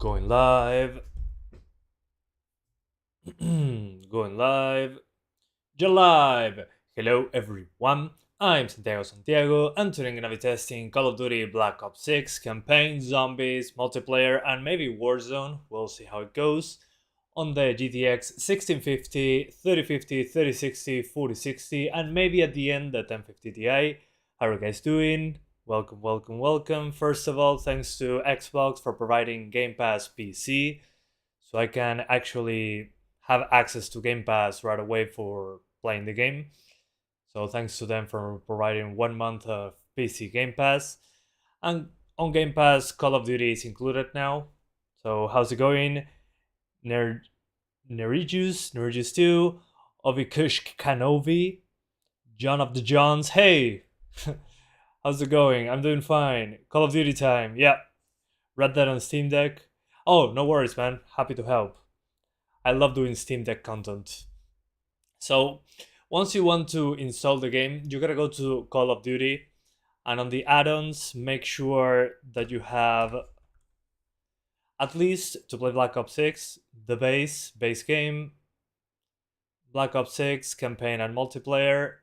Going live. Going live. You're live. Hello everyone. I'm Santiago, and today I'm gonna be testing Call of Duty Black Ops 6 campaign, zombies, multiplayer, and maybe Warzone. We'll see how it goes. On the GTX 1650, 3050, 3060, 4060, and maybe at the end the 1050 Ti. How are you guys doing? Welcome, welcome, welcome. First of all, thanks to Xbox for providing Gamepass PC, so I can actually have access to Gamepass right away for playing the game. So thanks to them for providing 1 month of PC Game Pass. And on Game Pass, Call of Duty is included now. So how's it going? Nerijus 2, Ovikush Kanovi, John of the Johns. Hey! How's it going? I'm doing fine. Call of Duty time. Yeah. Read that on Steam Deck. Oh, no worries, man. Happy to help. I love doing Steam Deck content. So, once you want to install the game, you gotta go to Call of Duty, and on the add-ons, make sure that you have, at least to play Black Ops 6, the base game, Black Ops 6 campaign and multiplayer,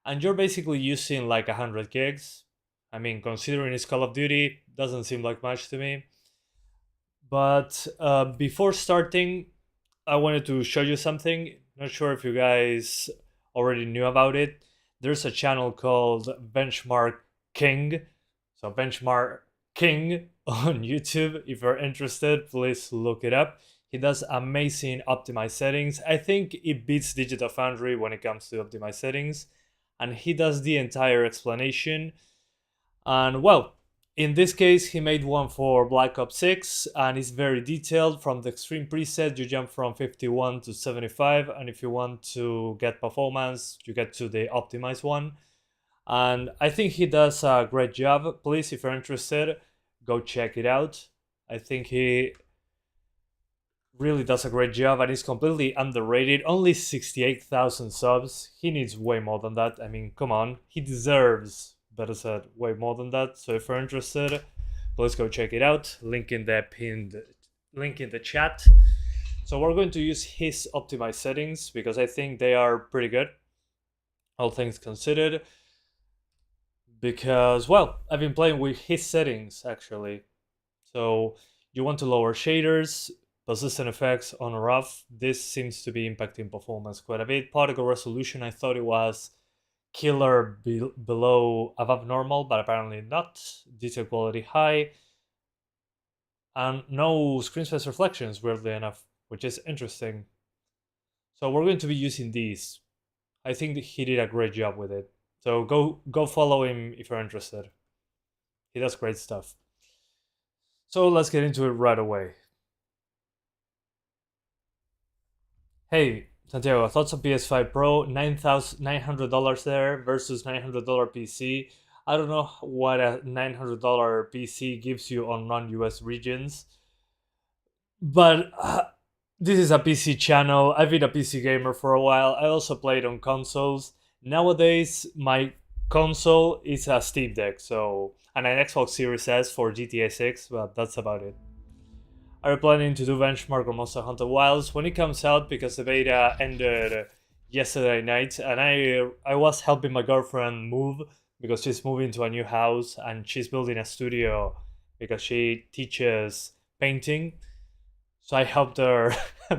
and you're basically using like 100 gigs. I mean, considering it's Call of Duty, doesn't seem like much to me. But before starting, I wanted to show you something. Not sure if you guys already knew about it. There's a channel called Benchmark King. So Benchmark King on YouTube. If you're interested, please look it up. He does amazing optimized settings. I think it beats Digital Foundry when it comes to optimized settings. And he does the entire explanation. And well, in this case, he made one for Black Ops 6, and it's very detailed. From the extreme preset, you jump from 51 to 75, and if you want to get performance, you get to the optimized one. And I think he does a great job. Please, if you're interested, go check it out. I think he really does a great job, and he's completely underrated. Only 68,000 subs. He needs way more than that. I mean, come on. He deserves, better said, way more than that. So if you're interested, let's go check it out. Link in the pinned link in the chat. So we're going to use his optimized settings because I think they are pretty good, all things considered. Because, well, I've been playing with his settings actually. So you want to lower shaders, persistent effects on or off. This seems to be impacting performance quite a bit. Particle resolution, I thought it was killer above normal, but apparently not. Detail quality high, and no screen space reflections, weirdly enough, which is interesting. So we're going to be using these. I think he did a great job with it. So go follow him if you're interested. He does great stuff. So let's get into it right away. Hey, Santiago, thoughts on PS5 Pro? $900 there versus $900 PC. I don't know what a $900 PC gives you on non-US regions, but this is a PC channel. I've been a PC gamer for a while. I also played on consoles. Nowadays, my console is a Steam Deck, and an Xbox Series S for GTA 6, but that's about it. Are you planning to do benchmark on Monster Hunter Wilds when it comes out? Because the beta ended yesterday night, and I was helping my girlfriend move because she's moving to a new house and she's building a studio because she teaches painting. So I helped her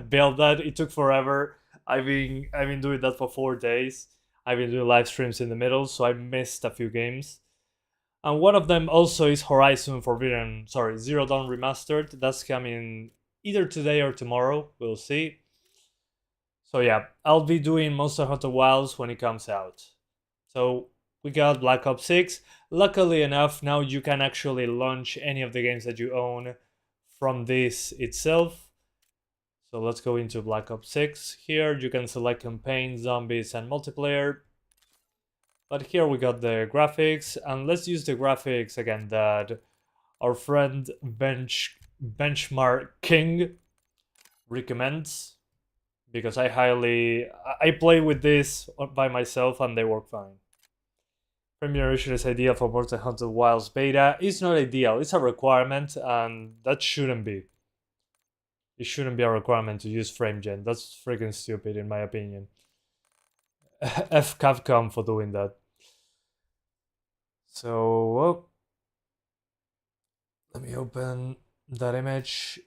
build that. It took forever. I've been doing that for 4 days. I've been doing live streams in the middle, so I missed a few games. And one of them also is Horizon Zero Dawn Remastered. That's coming either today or tomorrow. We'll see. So yeah, I'll be doing Monster Hunter Wilds when it comes out. So we got Black Ops 6. Luckily enough, now you can actually launch any of the games that you own from this itself. So let's go into Black Ops 6. Here you can select campaign, zombies, and multiplayer. But here we got the graphics, and let's use the graphics again that our friend Benchmark King recommends, because I play with this by myself and they work fine. Frame generation is ideal for Monster Hunter Wilds beta. It's not ideal, it's a requirement, and that shouldn't be. It shouldn't be a requirement to use FrameGen. That's freaking stupid in my opinion. F Capcom for doing that. So, let me open that image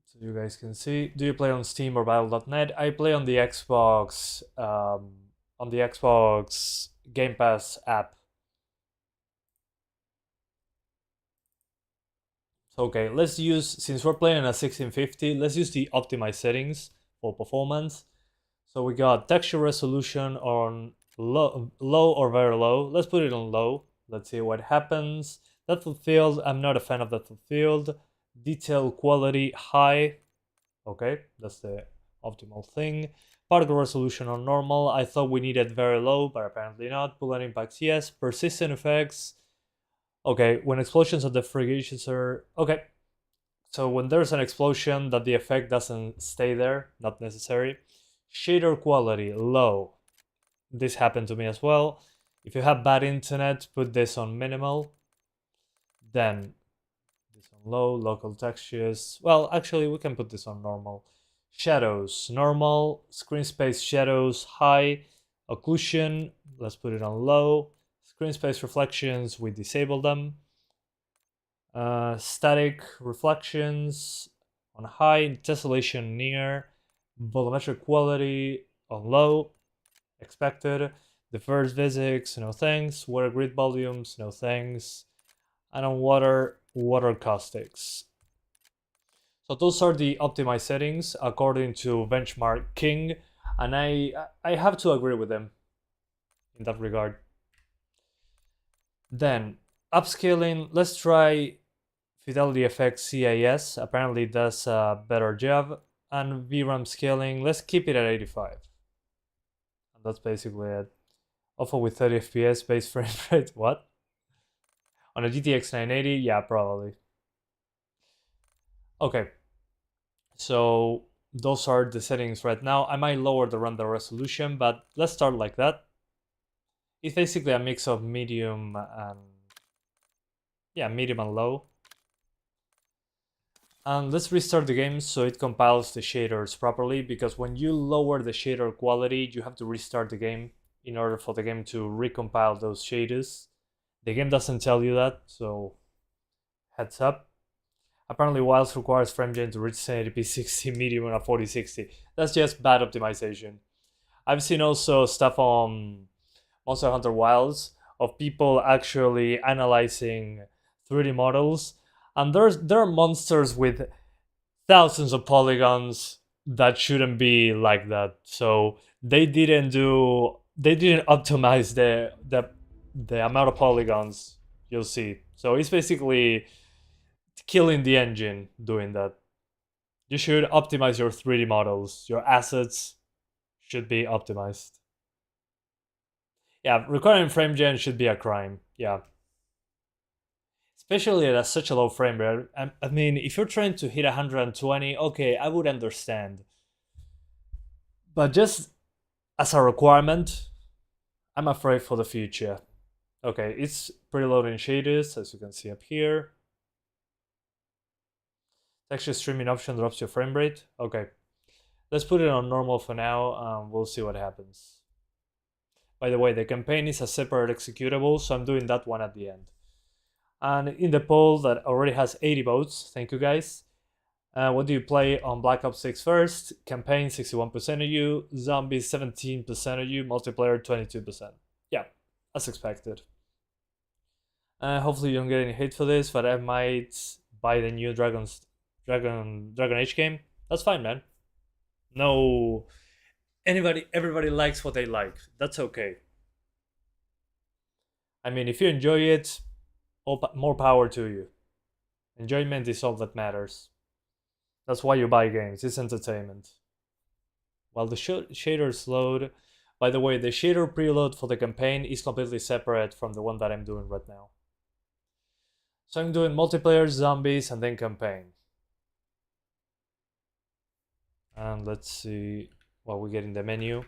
so you guys can see. Do you play on Steam or Battle.net? I play on the Xbox, Gamepass app. So, okay, let's use, since we're playing at 1650, let's use the optimized settings for performance. So we got texture resolution on low or very low. Let's put it on low. Let's see what happens. Depth of field, I'm not a fan of depth of field. Detail quality high. Okay, that's the optimal thing. Particle resolution on normal. I thought we needed very low, but apparently not. Bullet impacts, yes. Persistent effects. Okay, when explosions of the frigations are... Okay, so when there's an explosion, that the effect doesn't stay there, not necessary. Shader quality, low. This happened to me as well. If you have bad internet, put this on minimal. Then this on low, local textures. Well, actually, we can put this on normal. Shadows, normal. Screen space shadows, high. Occlusion, let's put it on low. Screen space reflections, we disable them. Static reflections on high. Tessellation near. Volumetric quality on low. Expected. Diffuse physics, no thanks. Water grid volumes, no thanks. And on water caustics. So those are the optimized settings according to Benchmark King, and I have to agree with them in that regard. Then upscaling, let's try Fidelity FX CIS. Apparently it does a better job. And VRAM scaling, let's keep it at 85. And that's basically it. Offer with 30 FPS base frame rate. What? On a GTX 980? Yeah, probably. Okay. So those are the settings right now. I might lower the render resolution, but let's start like that. It's basically a mix of medium and... yeah, medium and low. And let's restart the game so it compiles the shaders properly, because when you lower the shader quality, you have to restart the game in order for the game to recompile those shaders. The game doesn't tell you that, so heads up. Apparently Wilds requires FrameGen to reach 1080p 60 medium on a 4060. That's just bad optimization. I've seen also stuff on Monster Hunter Wilds of people actually analyzing 3D models, and there are monsters with thousands of polygons that shouldn't be like that. So they didn't optimize the amount of polygons you'll see. So it's basically killing the engine doing that. You should optimize your 3D models. Your assets should be optimized. Yeah, requiring frame gen should be a crime. Yeah. Especially at such a low frame rate. I mean, if you're trying to hit 120, okay, I would understand. But just as a requirement, I'm afraid for the future. Okay, it's preloading shaders, as you can see up here. Texture streaming option drops your frame rate. Okay, let's put it on normal for now. We'll see what happens. By the way, the campaign is a separate executable, so I'm doing that one at the end. And in the poll that already has 80 votes, thank you guys. What do you play on Black Ops 6 first? Campaign 61% of you, zombies 17% of you, multiplayer 22%. Yeah, as expected. Hopefully you don't get any hate for this, but I might buy the new Dragon Age game. That's fine, man. No, everybody likes what they like. That's okay. I mean, if you enjoy it, more power to you. Enjoyment is all that matters. That's why you buy games. It's entertainment. While the shaders load, by the way, the shader preload for the campaign is completely separate from the one that I'm doing right now. So I'm doing multiplayer, zombies, and then campaign. And let's see what we get in the menu.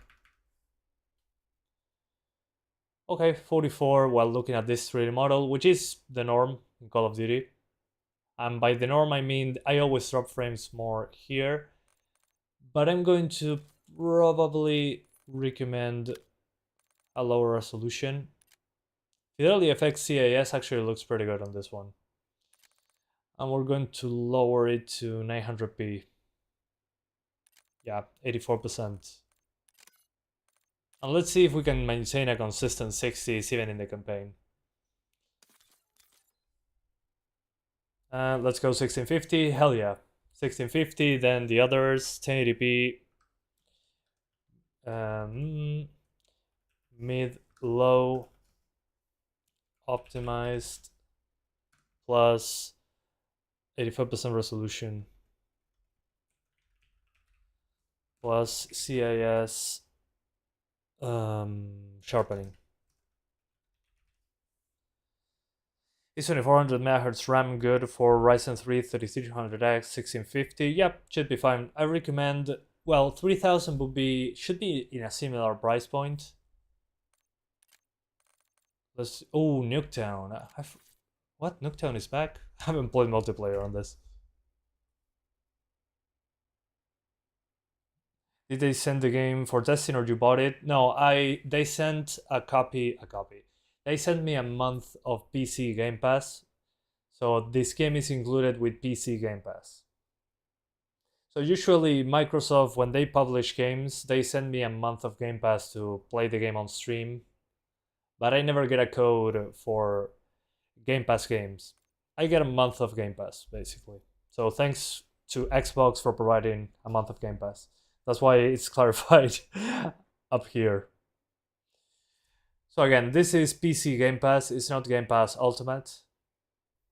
Okay, 44 while looking at this 3D model, which is the norm in Call of Duty. And by the norm, I mean I always drop frames more here. But I'm going to probably recommend a lower resolution. Fidelity FX CIS actually looks pretty good on this one. And we're going to lower it to 900p. Yeah, 84%. And let's see if we can maintain a consistent 60s even in the campaign. Let's go 1650, hell yeah. 1650, then the others, 1080p. Mid, low, optimized, plus 85% resolution, plus CIS sharpening. Is 2400 MHz RAM good for Ryzen 3 3300X 1650? Yep, should be fine. I recommend, well, 3000 should be in a similar price point. Let's, oh, Nuketown. What? Nuketown is back? I haven't played multiplayer on this. Did they send the game for testing or you bought it? No, they sent a copy. They sent me a month of PC Gamepass. So this game is included with PC Gamepass. So usually Microsoft, when they publish games, they send me a month of Gamepass to play the game on stream. But I never get a code for Gamepass games. I get a month of Gamepass, basically. So thanks to Xbox for providing a month of Gamepass. That's why it's clarified up here. So again, this is PC Game Pass, it's not Game Pass Ultimate.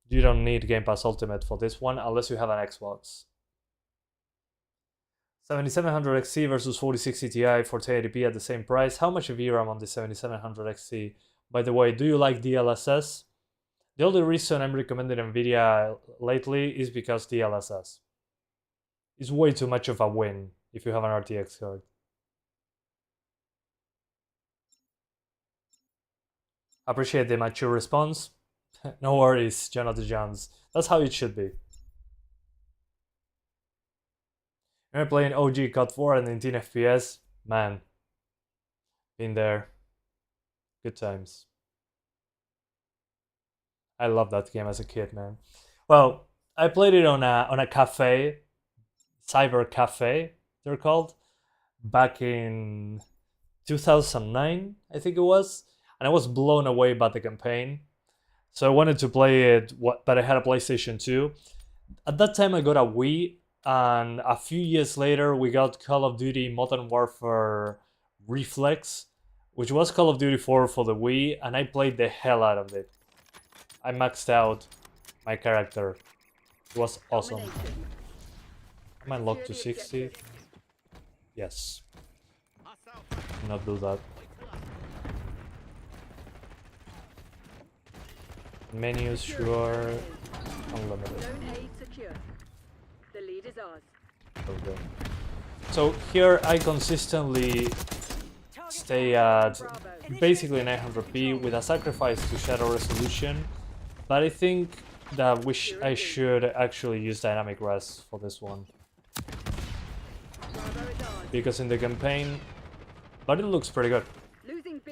You don't need Game Pass Ultimate for this one unless you have an Xbox. 7700 XT versus 4060 Ti for 1080p at the same price. How much VRAM on the 7700 XT? By the way, do you like DLSS? The only reason I'm recommending Nvidia lately is because DLSS is way too much of a win if you have an RTX card. Appreciate the mature response. No worries, Jonathan Johns. That's how it should be. You're playing OG COD 4 at 19 FPS? Man. Been there. Good times. I loved that game as a kid, man. Well, I played it on a cafe, cyber cafe, they're called, back in 2009, I think it was. And I was blown away by the campaign. So I wanted to play it, but I had a PlayStation 2. At that time I got a Wii, and a few years later we got Call of Duty Modern Warfare Reflex, which was Call of Duty 4 for the Wii, and I played the hell out of it. I maxed out my character. It was awesome. Am I locked to 60? Yes. Do not do that. Menus, sure. Unlimited. Okay. So here I consistently stay at basically 900p with a sacrifice to shadow resolution, but I think that I should actually use dynamic res for this one, because in the campaign, but it looks pretty good.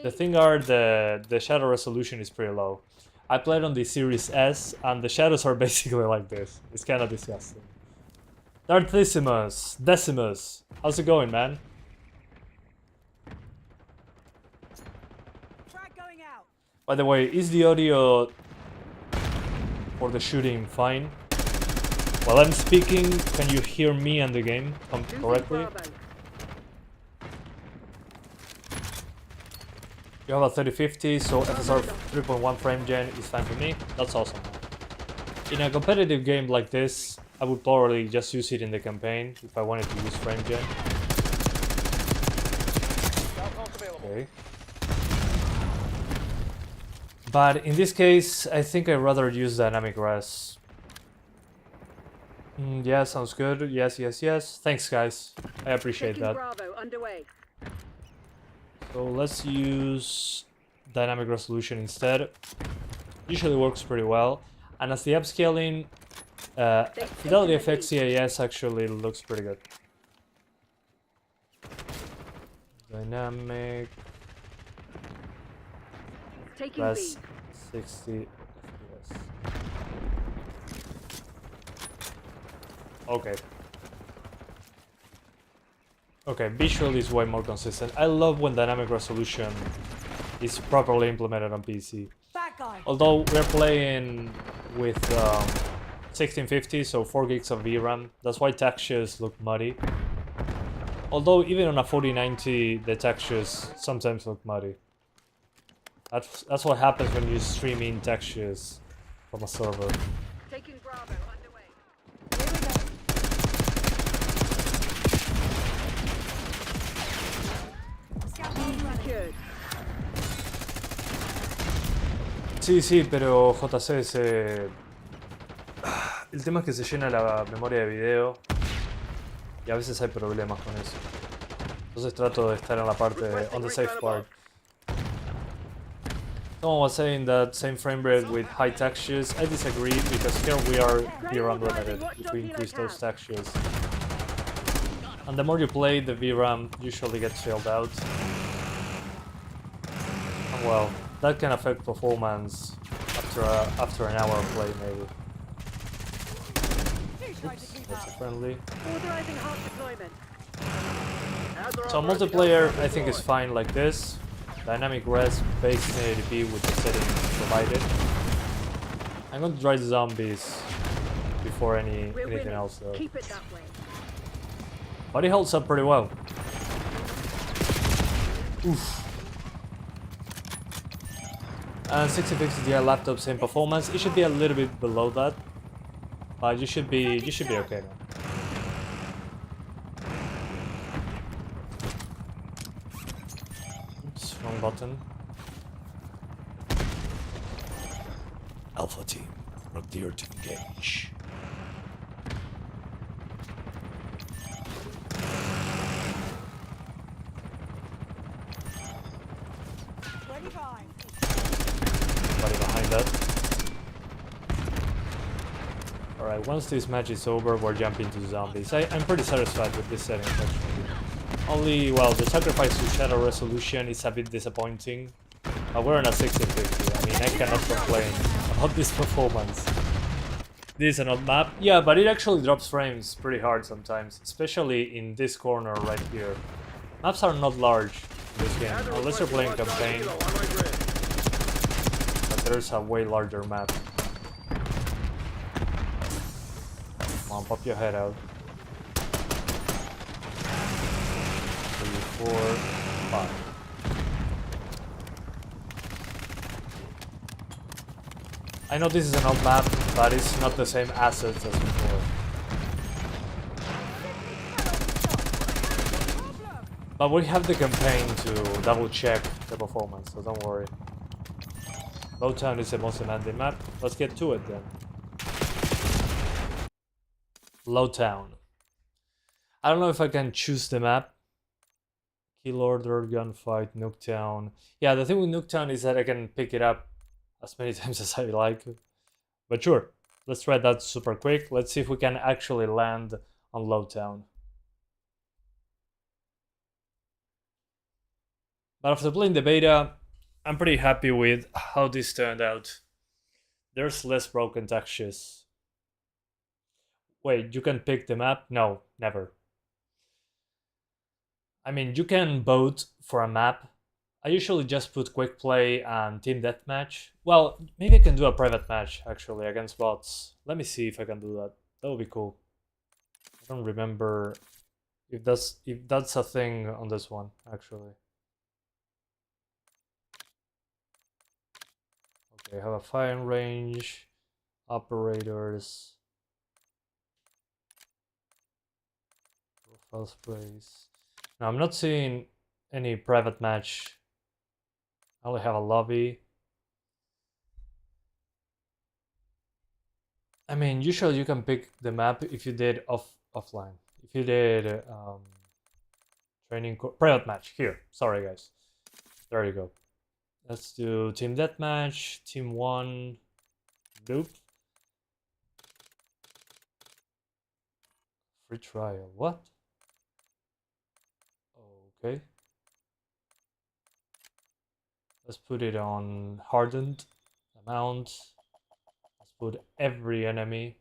The thing are, the shadow resolution is pretty low. I played on the Series S, and the shadows are basically like this. It's kind of disgusting. Decimus, how's it going, man? By the way, is the audio for the shooting fine? While I'm speaking, can you hear me and the game correctly? You have a 3050, so FSR 3.1 frame gen is fine for me. That's awesome. In a competitive game like this, I would probably just use it in the campaign if I wanted to use frame gen. Okay. But in this case, I think I'd rather use dynamic res. Yeah, sounds good. Yes. Thanks, guys. I appreciate that. So let's use dynamic resolution instead. Usually works pretty well. And as the upscaling Fidelity FX CAS actually looks pretty good. Dynamic. Plus 60 FPS. Okay. Okay, visually is way more consistent. I love when dynamic resolution is properly implemented on PC. Although we're playing with 1650, so 4 gigs of VRAM, that's why textures look muddy. Although even on a 4090, the textures sometimes look muddy. That's what happens when you stream in textures from a server. Taking Bravo underway. Here we go. Sí, pero JC el tema es que se llena la memoria de video y a veces hay problemas con eso. Entonces trato de estar en la parte on the safe part. Someone was saying that same frame rate with high textures. I disagree because here we are VRAM limited if we increase those textures. And the more you play, the VRAM usually gets filled out. And well, that can affect performance after an hour of play, maybe. Oops, that's a friendly. So multiplayer, I think, is fine like this. Dynamic res, base 1080p with the settings provided. I'm going to try the zombies before anything else, though. Keep it that way. But it holds up pretty well. Oof. And 6050 Ti laptop, same performance. It should be a little bit below that, but you should be okay now. Oops, wrong button. Alpha team, clear to engage. Behind that. Alright, once this match is over, we're jumping to zombies. I'm pretty satisfied with this setting, actually. Only, well, the sacrifice to shadow resolution is a bit disappointing. But we're on a 6050. I mean, I cannot complain about this performance. This is an old map. Yeah, but it actually drops frames pretty hard sometimes, especially in this corner right here. Maps are not large in this game, unless you're playing campaign. There's a way larger map. Come on, pop your head out. 3, 4, 5. I know this is an old map, but it's not the same assets as before. But we have the campaign to double check the performance, so don't worry. Lowtown is the most demanding map. Let's get to it then. Lowtown. I don't know if I can choose the map. Kill Order, Gunfight, Nuketown. Yeah, the thing with Nuketown is that I can pick it up as many times as I like. But sure, let's try that super quick. Let's see if we can actually land on Lowtown. But after playing the beta, I'm pretty happy with how this turned out. There's less broken textures. Wait, you can pick the map? No, never. I mean, you can vote for a map. I usually just put quick play and team deathmatch. Well, maybe I can do a private match actually against bots. Let me see if I can do that. That would be cool. I don't remember if that's a thing on this one actually. Okay, have a firing range, operators, profile sprays. Now I'm not seeing any private match. I only have a lobby. I mean, usually you can pick the map if you did offline. If you did private match here. Sorry guys. There you go. Let's do team deathmatch, team 1, loop. Free trial. What? Okay. Let's put it on hardened amount. Let's put every enemy.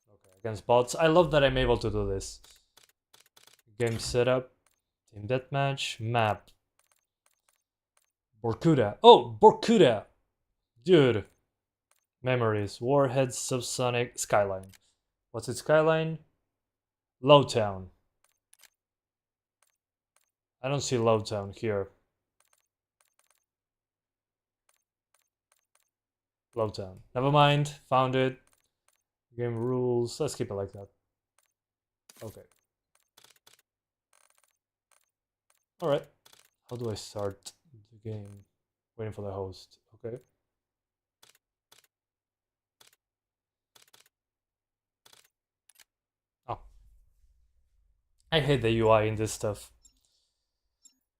Okay, against bots. I love that I'm able to do this. Game setup. Team deathmatch. Map. Borkuda. Oh, Borkuda! Dude. Memories. Warheads, Subsonic, Skyline. What's its Skyline? Lowtown. I don't see Lowtown here. Lowtown. Never mind. Found it. Game rules. Let's keep it like that. Okay. Alright. How do I start the game? Waiting for the host. Okay. Oh. I hate the UI in this stuff.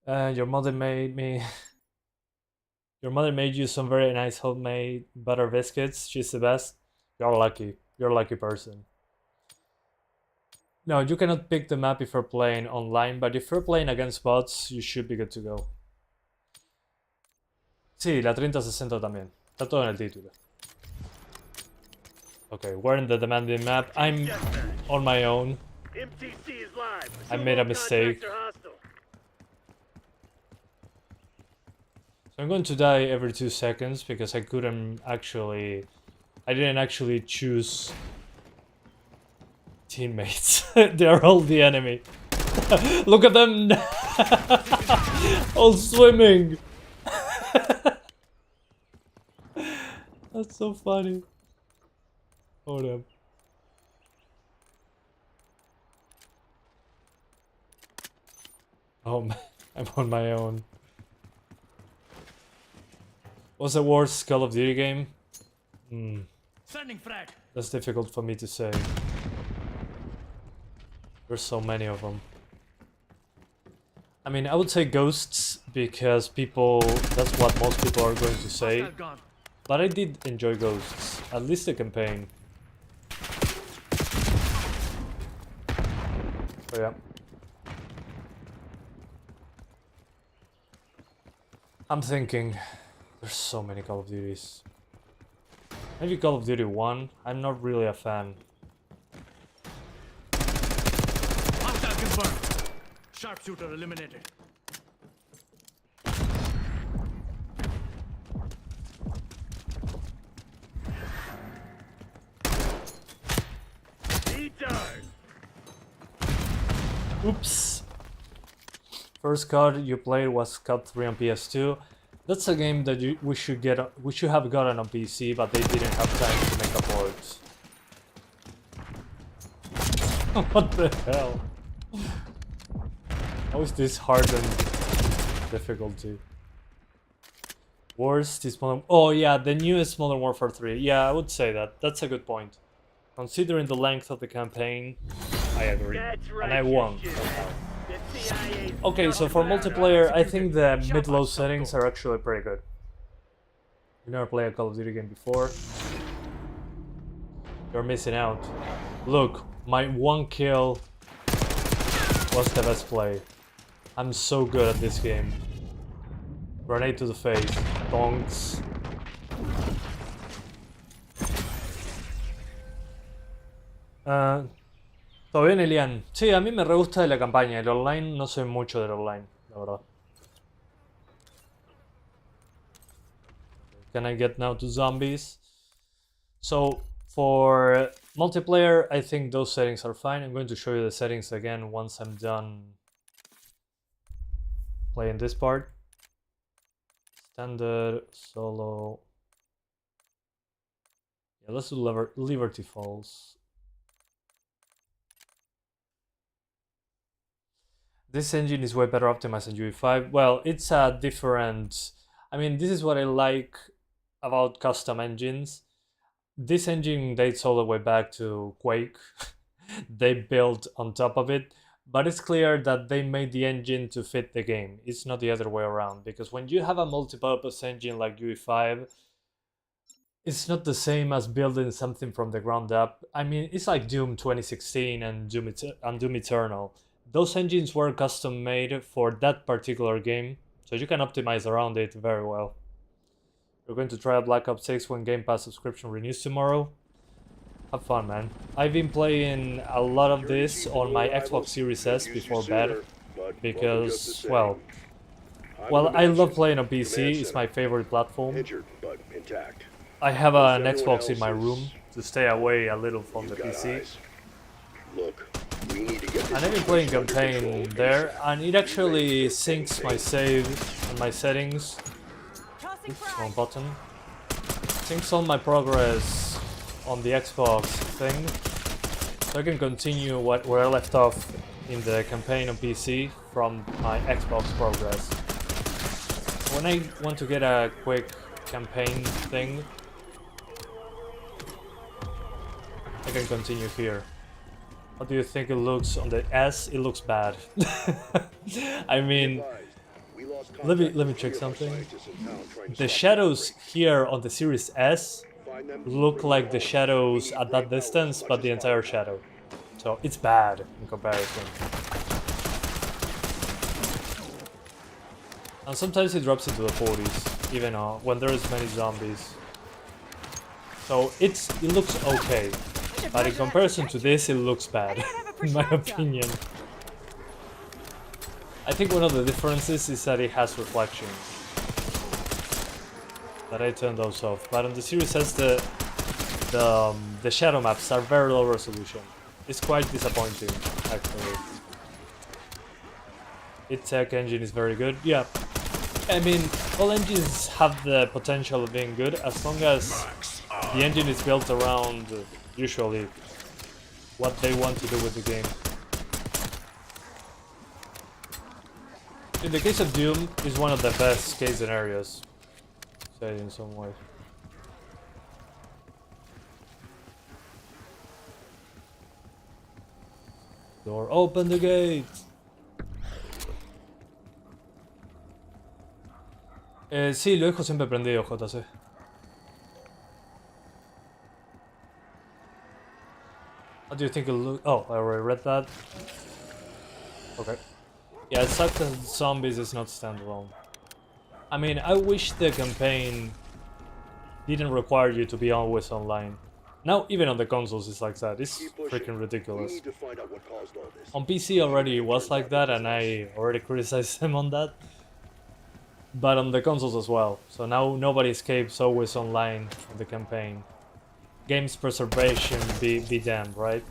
Your mother made me... Your mother made you some very nice homemade butter biscuits. She's the best. You're lucky. You're a lucky person. No, you cannot pick the map if you're playing online, but if you're playing against bots, you should be good to go. Sí, la 3060 también. Está todo en el título. Okay, we're in the demanding map. I'm on my own. I made a mistake. So I'm going to die every 2 seconds because I didn't actually choose teammates. They're all the enemy. Look at them! All swimming! That's so funny. Hold up. Oh man, I'm on my own. What's the worst Call of Duty game? Sending frag. That's difficult for me to say. There's so many of them. I mean, I would say Ghosts because that's what most people are going to say. But I did enjoy Ghosts, at least the campaign. Oh yeah. I'm thinking, there's so many Call of Duties. Maybe Call of Duty 1, I'm not really a fan. Hostile confirmed. Sharpshooter eliminated. Oops. First COD you played was COD 3 on PS2. That's a game that we should have gotten on PC, but they didn't have time to make a port. What the hell? How is this hardened difficulty? Worst is Modern... Oh yeah, the newest Modern Warfare 3. Yeah, I would say that. That's a good point. Considering the length of the campaign, I agree. And I won somehow. Okay, so for multiplayer, I think the mid-low settings are actually pretty good. You never played a Call of Duty game before? You're missing out. Look, my one kill was the best play. I'm so good at this game. Grenade to the face. Bonks. ¿Todo bien, Elian? Sí, a mí me re gusta de la campaña. El online no soy mucho del online, la verdad. Can I get now to zombies? So, for multiplayer, I think those settings are fine. I'm going to show you the settings again once I'm done playing this part. Standard, solo. Yeah, let's do Liberty Falls. This engine is way better optimized than UE5. Well, it's a different... I mean, this is what I like about custom engines. This engine dates all the way back to Quake. They built on top of it. But it's clear that they made the engine to fit the game. It's not the other way around. Because when you have a multi-purpose engine like UE5, It's not the same as building something from the ground up. I mean, it's like Doom 2016 and Doom Eternal. Those engines were custom made for that particular game, so you can optimize around it very well. We're going to try a Black Ops 6 when Gamepass subscription renews tomorrow. Have fun, man. I've been playing a lot of this on my Xbox Series S before bed because, well, I love playing on PC. It's my favorite platform. I have an Xbox in my room to stay away a little from the PC. And I've been playing campaign there, and it actually syncs my save and my settings. Oops, wrong button. Syncs all my progress on the Xbox thing, so I can continue where I left off in the campaign on PC from my Xbox progress. When I want to get a quick campaign thing, I can continue here. How do you think it looks on the S? It looks bad. I mean, let me check something. The shadows here on the Series S look like the shadows at that distance, but the entire shadow. So it's bad in comparison. And sometimes it drops into the 40s, even when there's many zombies. So it looks okay, but in comparison to this, it looks bad, in my opinion. I think one of the differences is that it has reflection. But I turned those off. But on the Series S, the shadow maps are very low resolution. It's quite disappointing, actually. Its tech engine is very good. Yeah, I mean, all engines have the potential of being good as long as the engine is built around, usually, what they want to do with the game. In the case of Doom, it's one of the best case scenarios, say in some way. Door, open the gate! Sí, lo dejo siempre prendido, JC. How do you think it'll look? Oh, I already read that. Okay. Yeah, it sucks that Zombies is not standalone. I mean, I wish the campaign didn't require you to be always online. Now, even on the consoles, it's like that. It's freaking ridiculous. On PC already it was like that, and I already criticized them on that. But on the consoles as well. So now nobody escapes always online on the campaign. Games preservation be damned, right?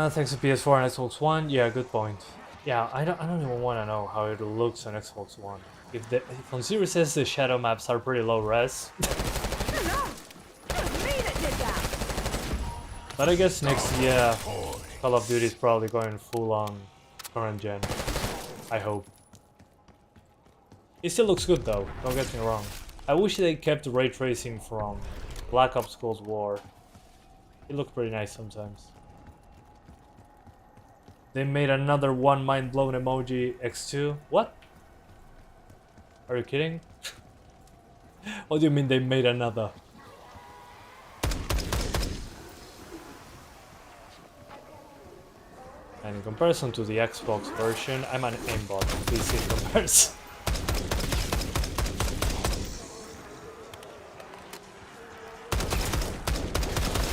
Thanks to PS4 and Xbox One. Yeah, good point. Yeah, I don't even want to know how it looks on Xbox One. If on Series S the shadow maps are pretty low res. But I guess next year Call of Duty is probably going full on current gen. I hope. It still looks good though, don't get me wrong. I wish they kept ray tracing from Black Ops Cold War. It looked pretty nice sometimes. They made another one mind-blown emoji X2. What? Are you kidding? What do you mean they made another? And in comparison to the Xbox version, I'm an aimbot on PC in comparison.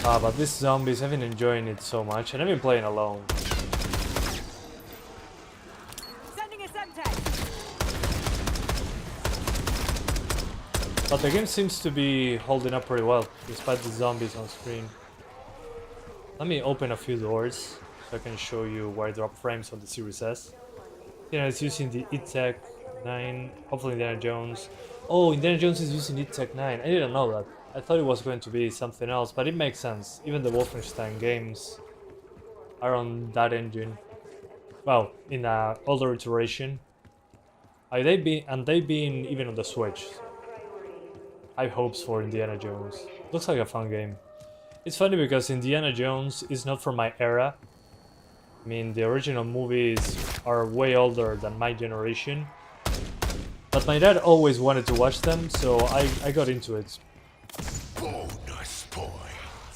But these zombies, I've been enjoying it so much, and I've been playing alone. But the game seems to be holding up pretty well, despite the zombies on screen. Let me open a few doors, so I can show you where I drop frames on the Series S. You know, it's using the ETech 9, hopefully Indiana Jones. Oh, Indiana Jones is using ETech 9, I didn't know that. I thought it was going to be something else, but it makes sense. Even the Wolfenstein games are on that engine. Well, in a older iteration. They've been even on the Switch. I have hopes for Indiana Jones. Looks like a fun game. It's funny because Indiana Jones is not from my era. I mean, the original movies are way older than my generation. But my dad always wanted to watch them, so I got into it.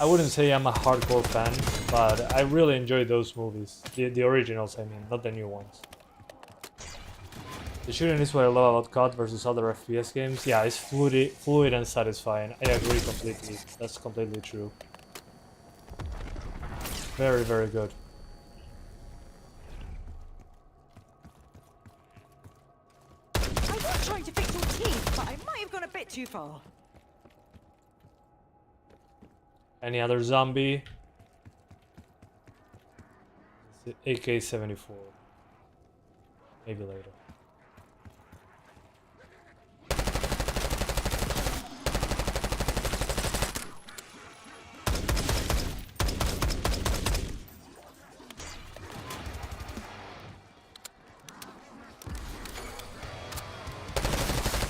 I wouldn't say I'm a hardcore fan, but I really enjoy those movies. The originals, I mean, not the new ones. The shooting is what I love about COD versus other FPS games. Yeah, it's fluid and satisfying. I agree completely. That's completely true. Very, very good. I was trying to fix your teeth, but I might have gone a bit too far. Any other zombie? AK-74. Maybe later.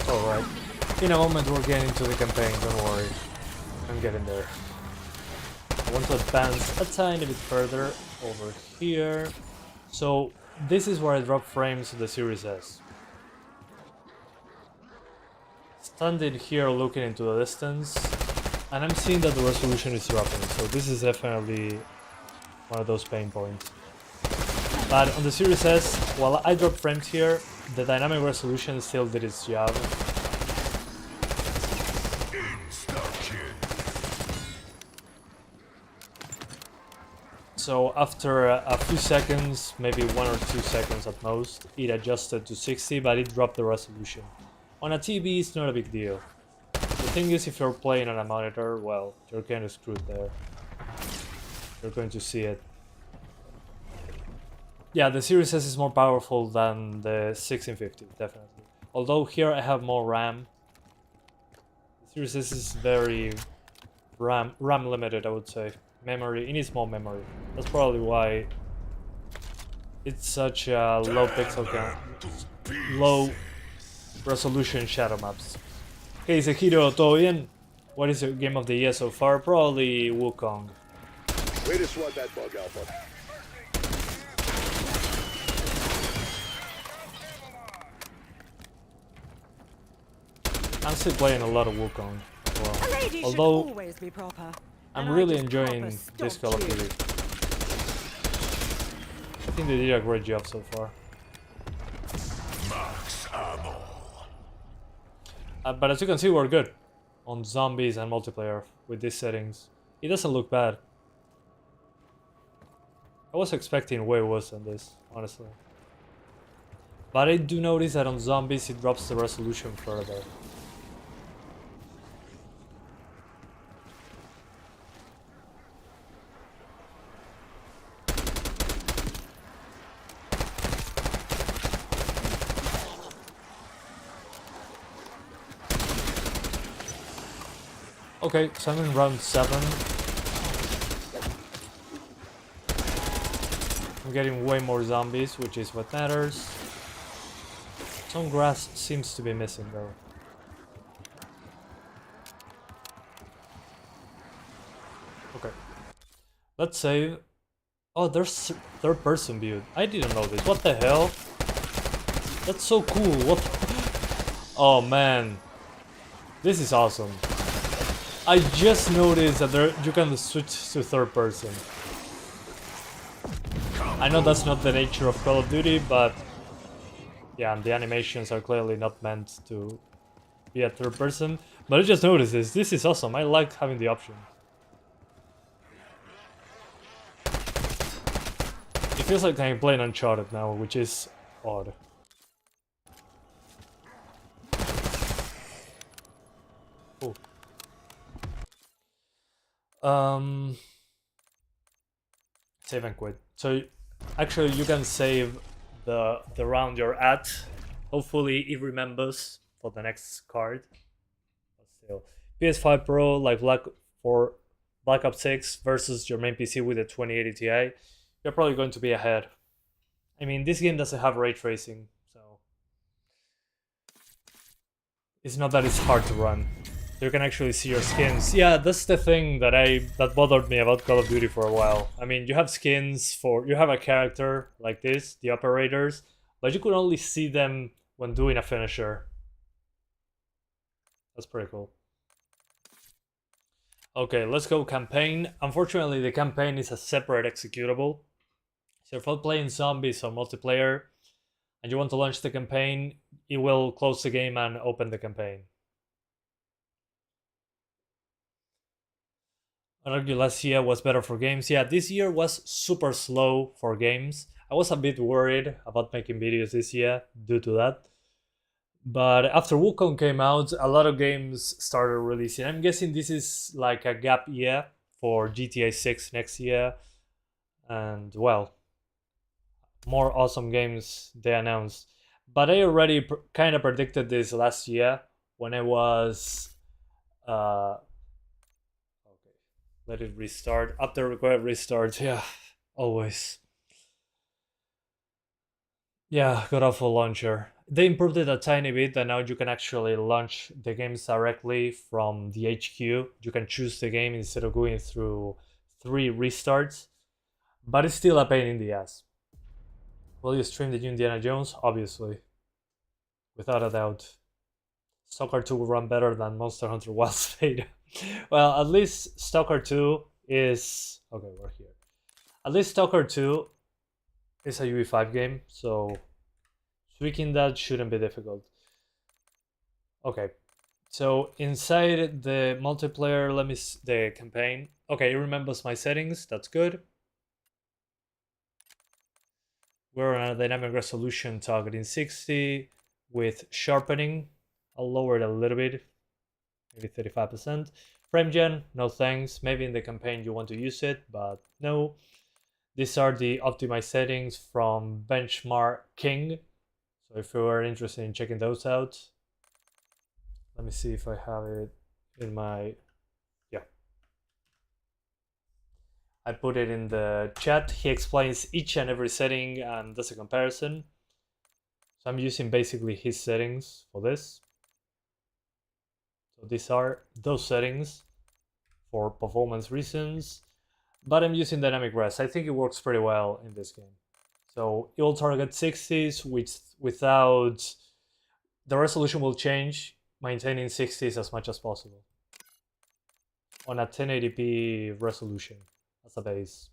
Alright. In a moment we're getting to the campaign, don't worry. I'm getting there. I want to advance a tiny bit further over here. So this is where I drop frames to the Series S. Standing here looking into the distance, and I'm seeing that the resolution is dropping, so this is definitely one of those pain points. But on the Series S, while I drop frames here, the dynamic resolution still did its job. So after a few seconds, maybe 1 or 2 seconds at most, it adjusted to 60, but it dropped the resolution. On a TV, it's not a big deal. The thing is, if you're playing on a monitor, well, you're kind of screwed there. You're going to see it. Yeah, the Series S is more powerful than the 1650, definitely. Although here I have more RAM. The Series S is very RAM limited, I would say. Memory, it needs more memory. That's probably why it's such a low pixel count, low resolution shadow maps. Okay, Sekiro, ¿todo bien? What is your game of the year so far? Probably Wukong. Way to swat that bug, Alpha. I'm still playing a lot of Wukong as A well. lady should Although always be proper. I'm and I really just enjoying proper this stopped Call of you. Duty. I think they did a great job so far. But as you can see, we're good on zombies and multiplayer with these settings. It doesn't look bad. I was expecting way worse than this, honestly. But I do notice that on zombies it drops the resolution further. Okay, so I'm in round 7. I'm getting way more zombies, which is what matters. Some grass seems to be missing though. Okay. Let's save. Oh, there's third person view. I didn't know this. What the hell? That's so cool. What? Oh man. This is awesome. I just noticed that you can switch to third person. I know that's not the nature of Call of Duty, but yeah, the animations are clearly not meant to be a third person. But I just noticed this. This is awesome. I like having the option. It feels like I'm playing Uncharted now, which is odd. Oh. Save and quit. So actually you can save the round you're at. Hopefully it remembers for the next card. But still, PS5 Pro like Black Ops 6 versus your main PC with a 2080 Ti, you're probably going to be ahead. I mean, this game doesn't have ray tracing, so it's not that it's hard to run. You can actually see your skins. Yeah, that's the thing that bothered me about Call of Duty for a while. I mean, you have skins you have a character like this, the operators, but you could only see them when doing a finisher. That's pretty cool. Okay, let's go campaign. Unfortunately, the campaign is a separate executable. So if you're playing zombies or multiplayer and you want to launch the campaign, it will close the game and open the campaign. I argue last year was better for games. Yeah, this year was super slow for games. I was a bit worried about making videos this year due to that. But after Wukong came out, a lot of games started releasing. I'm guessing this is like a gap year for GTA 6 next year. And well, more awesome games they announced. But I already kind of predicted this last year when I was... Let it restart. After required restart, yeah, always. Yeah, God awful launcher. They improved it a tiny bit, and now you can actually launch the games directly from the HQ. You can choose the game instead of going through 3 restarts, but it's still a pain in the ass. Will you stream the new Indiana Jones? Obviously, without a doubt. Stalker 2 will run better than Monster Hunter Wilds beta. Well, at least Stalker 2 is... Okay, we're here. At least Stalker 2 is a UE5 game, so tweaking that shouldn't be difficult. Okay, so inside the multiplayer, the campaign. Okay, it remembers my settings, that's good. We're on a dynamic resolution targeting 60 with sharpening. I'll lower it a little bit, maybe 35%. Frame gen, no thanks. Maybe in the campaign you want to use it, but no. These are the optimized settings from Benchmark King. So if you are interested in checking those out, let me see if I have it in my... Yeah. I put it in the chat. He explains each and every setting and does a comparison. So I'm using basically his settings for this. So these are those settings for performance reasons, but I'm using dynamic res. I think it works pretty well in this game. So it will target 60s without... The resolution will change, maintaining 60s as much as possible on a 1080p resolution as a base.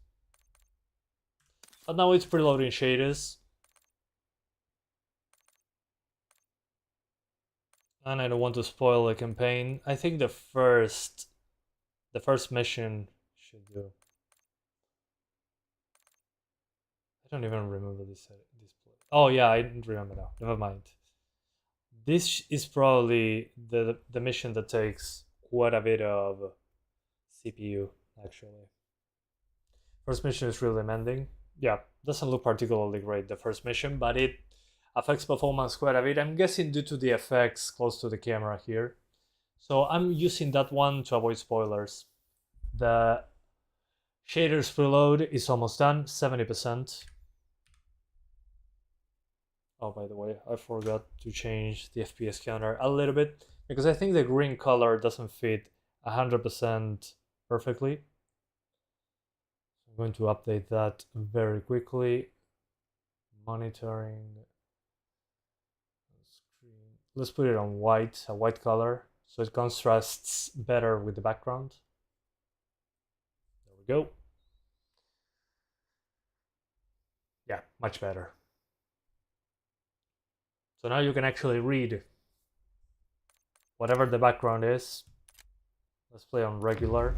But now it's preloading shaders. And I don't want to spoil the campaign. I think the first mission should do. I don't even remember this play. Oh yeah, I didn't remember now. Never mind. This is probably the mission that takes quite a bit of CPU, actually. First mission is really demanding. Yeah, doesn't look particularly great, the first mission, but it affects performance quite a bit. I'm guessing due to the effects close to the camera here. So I'm using that one to avoid spoilers. The shaders preload is almost done, 70%. Oh, by the way, I forgot to change the FPS counter a little bit because I think the green color doesn't fit 100% perfectly. I'm going to update that very quickly. Monitoring screen. Let's put it on white, a white color, so it contrasts better with the background. There we go. Yeah, much better. So now you can actually read whatever the background is. Let's play on regular,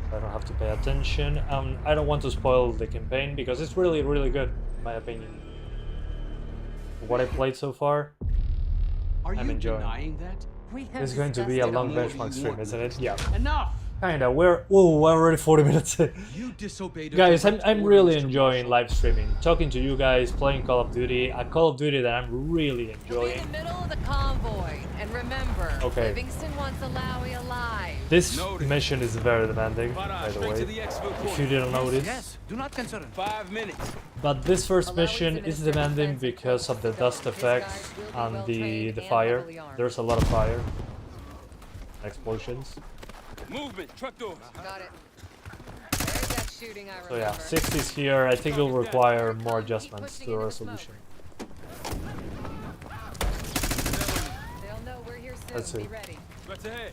so I don't have to pay attention. I don't want to spoil the campaign because it's really, really good, in my opinion. What I played so far, Are I'm you enjoying. denying that? We have This is going to be a discussed it long more benchmark than stream, once. isn't it? Yeah. Enough! Kinda. We're already 40 minutes in. You disobeyed a Guys, direct I'm order, really Mr. enjoying Marshall. live streaming, talking to you guys, playing Call of Duty, a Call of Duty that I'm really We'll be in enjoying. the middle of the convoy, and remember, Okay. Livingston wants Alawi alive. This Noted. mission is very demanding, But, by the straight to way, the exfil if court. you didn't notice. Yes, do not concern. 5 minutes. But this first Alawi's mission is administered demanding defense and because of the close dust civilian. His effects guys will be and well-trained the and fire. heavily armed. There's a lot of fire. Explosions. Movement. Truck doors. Got it. There's that shooting I So remember. yeah, 60s here. I think it'll require more adjustments to the resolution. They'll know we're here soon. Let's see. Be ready. Straight ahead.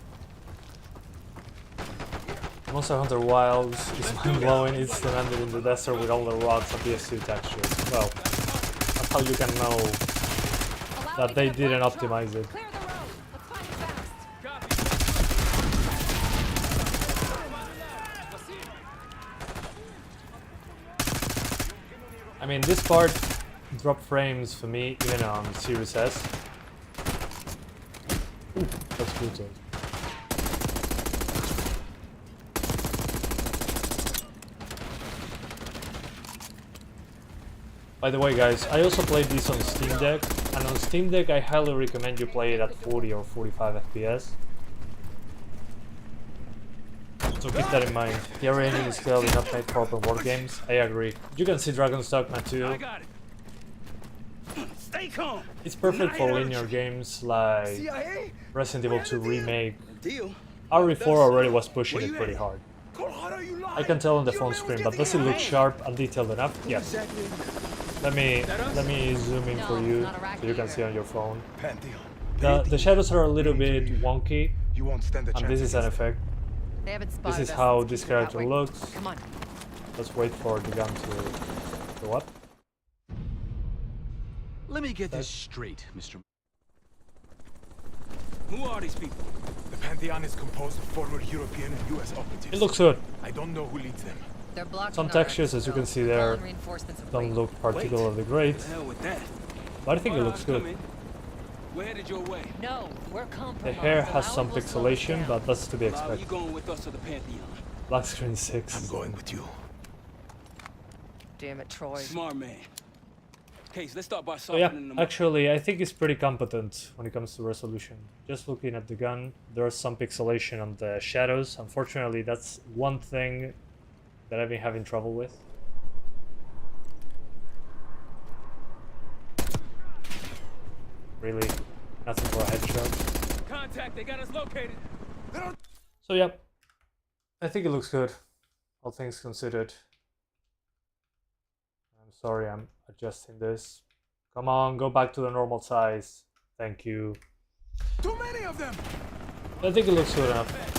Monster Hunter Wilds is mind-blowing. It's demanded in the desert with all the rocks and PS2 textures. Well, that's how you can know that they didn't optimize it. Clear the road. Let's find it fast. Copy. I mean, this part dropped frames for me even on Series S. Ooh, that's brutal. By the way, guys, I also played this on Steam Deck, and on Steam Deck I highly recommend you play it at 40 or 45 FPS. So keep that in mind. The area engine is clearly not made for open world games. I agree. You can see Dragon's Dogma I 2. got it. Stay calm. It's perfect for linear games like CIA? Resident Evil 2 Remake. Deal. RE4 already was pushing it pretty hard. Colorado, you I can tell on the phone screen, but does it look sharp and detailed enough? Yes. Let me zoom in for you so you can see on your phone. The shadows are a little bit wonky, You won't stand a and this is an effect. They haven't spotted This is us. how Let's this keep it that character way. looks. Come on. Let's wait for the gun to go up. Let me get this straight, Mr. Who are these people? The Pantheon is composed of former European and US operatives. It looks good. I don't know who leads them. They're blocking Some our textures, as you can exit, see though. there, Calling reinforcements of don't weight. look particularly great, The hell with that. but I think it All right, looks come good. in. We're headed your way. No, we're compromised. The hair has Alawi some will slow us pixelation, down. but that's to be Lyle, you expected. going with us to the Pantheon? Black screen 6. I'm going with you. Damn it, Troy. Smart man. Case, let's start by So yeah, softening them. actually, I think it's pretty competent when it comes to resolution. Just looking at the gun, there's some pixelation on the shadows. Unfortunately, that's one thing that I've been having trouble with. Really, nothing for a headshot. Contact, they got us located. So yeah, I think it looks good, all things considered. I'm sorry, I'm adjusting this. Come on, go back to the normal size. Thank you. Too many of them! I think it looks good enough.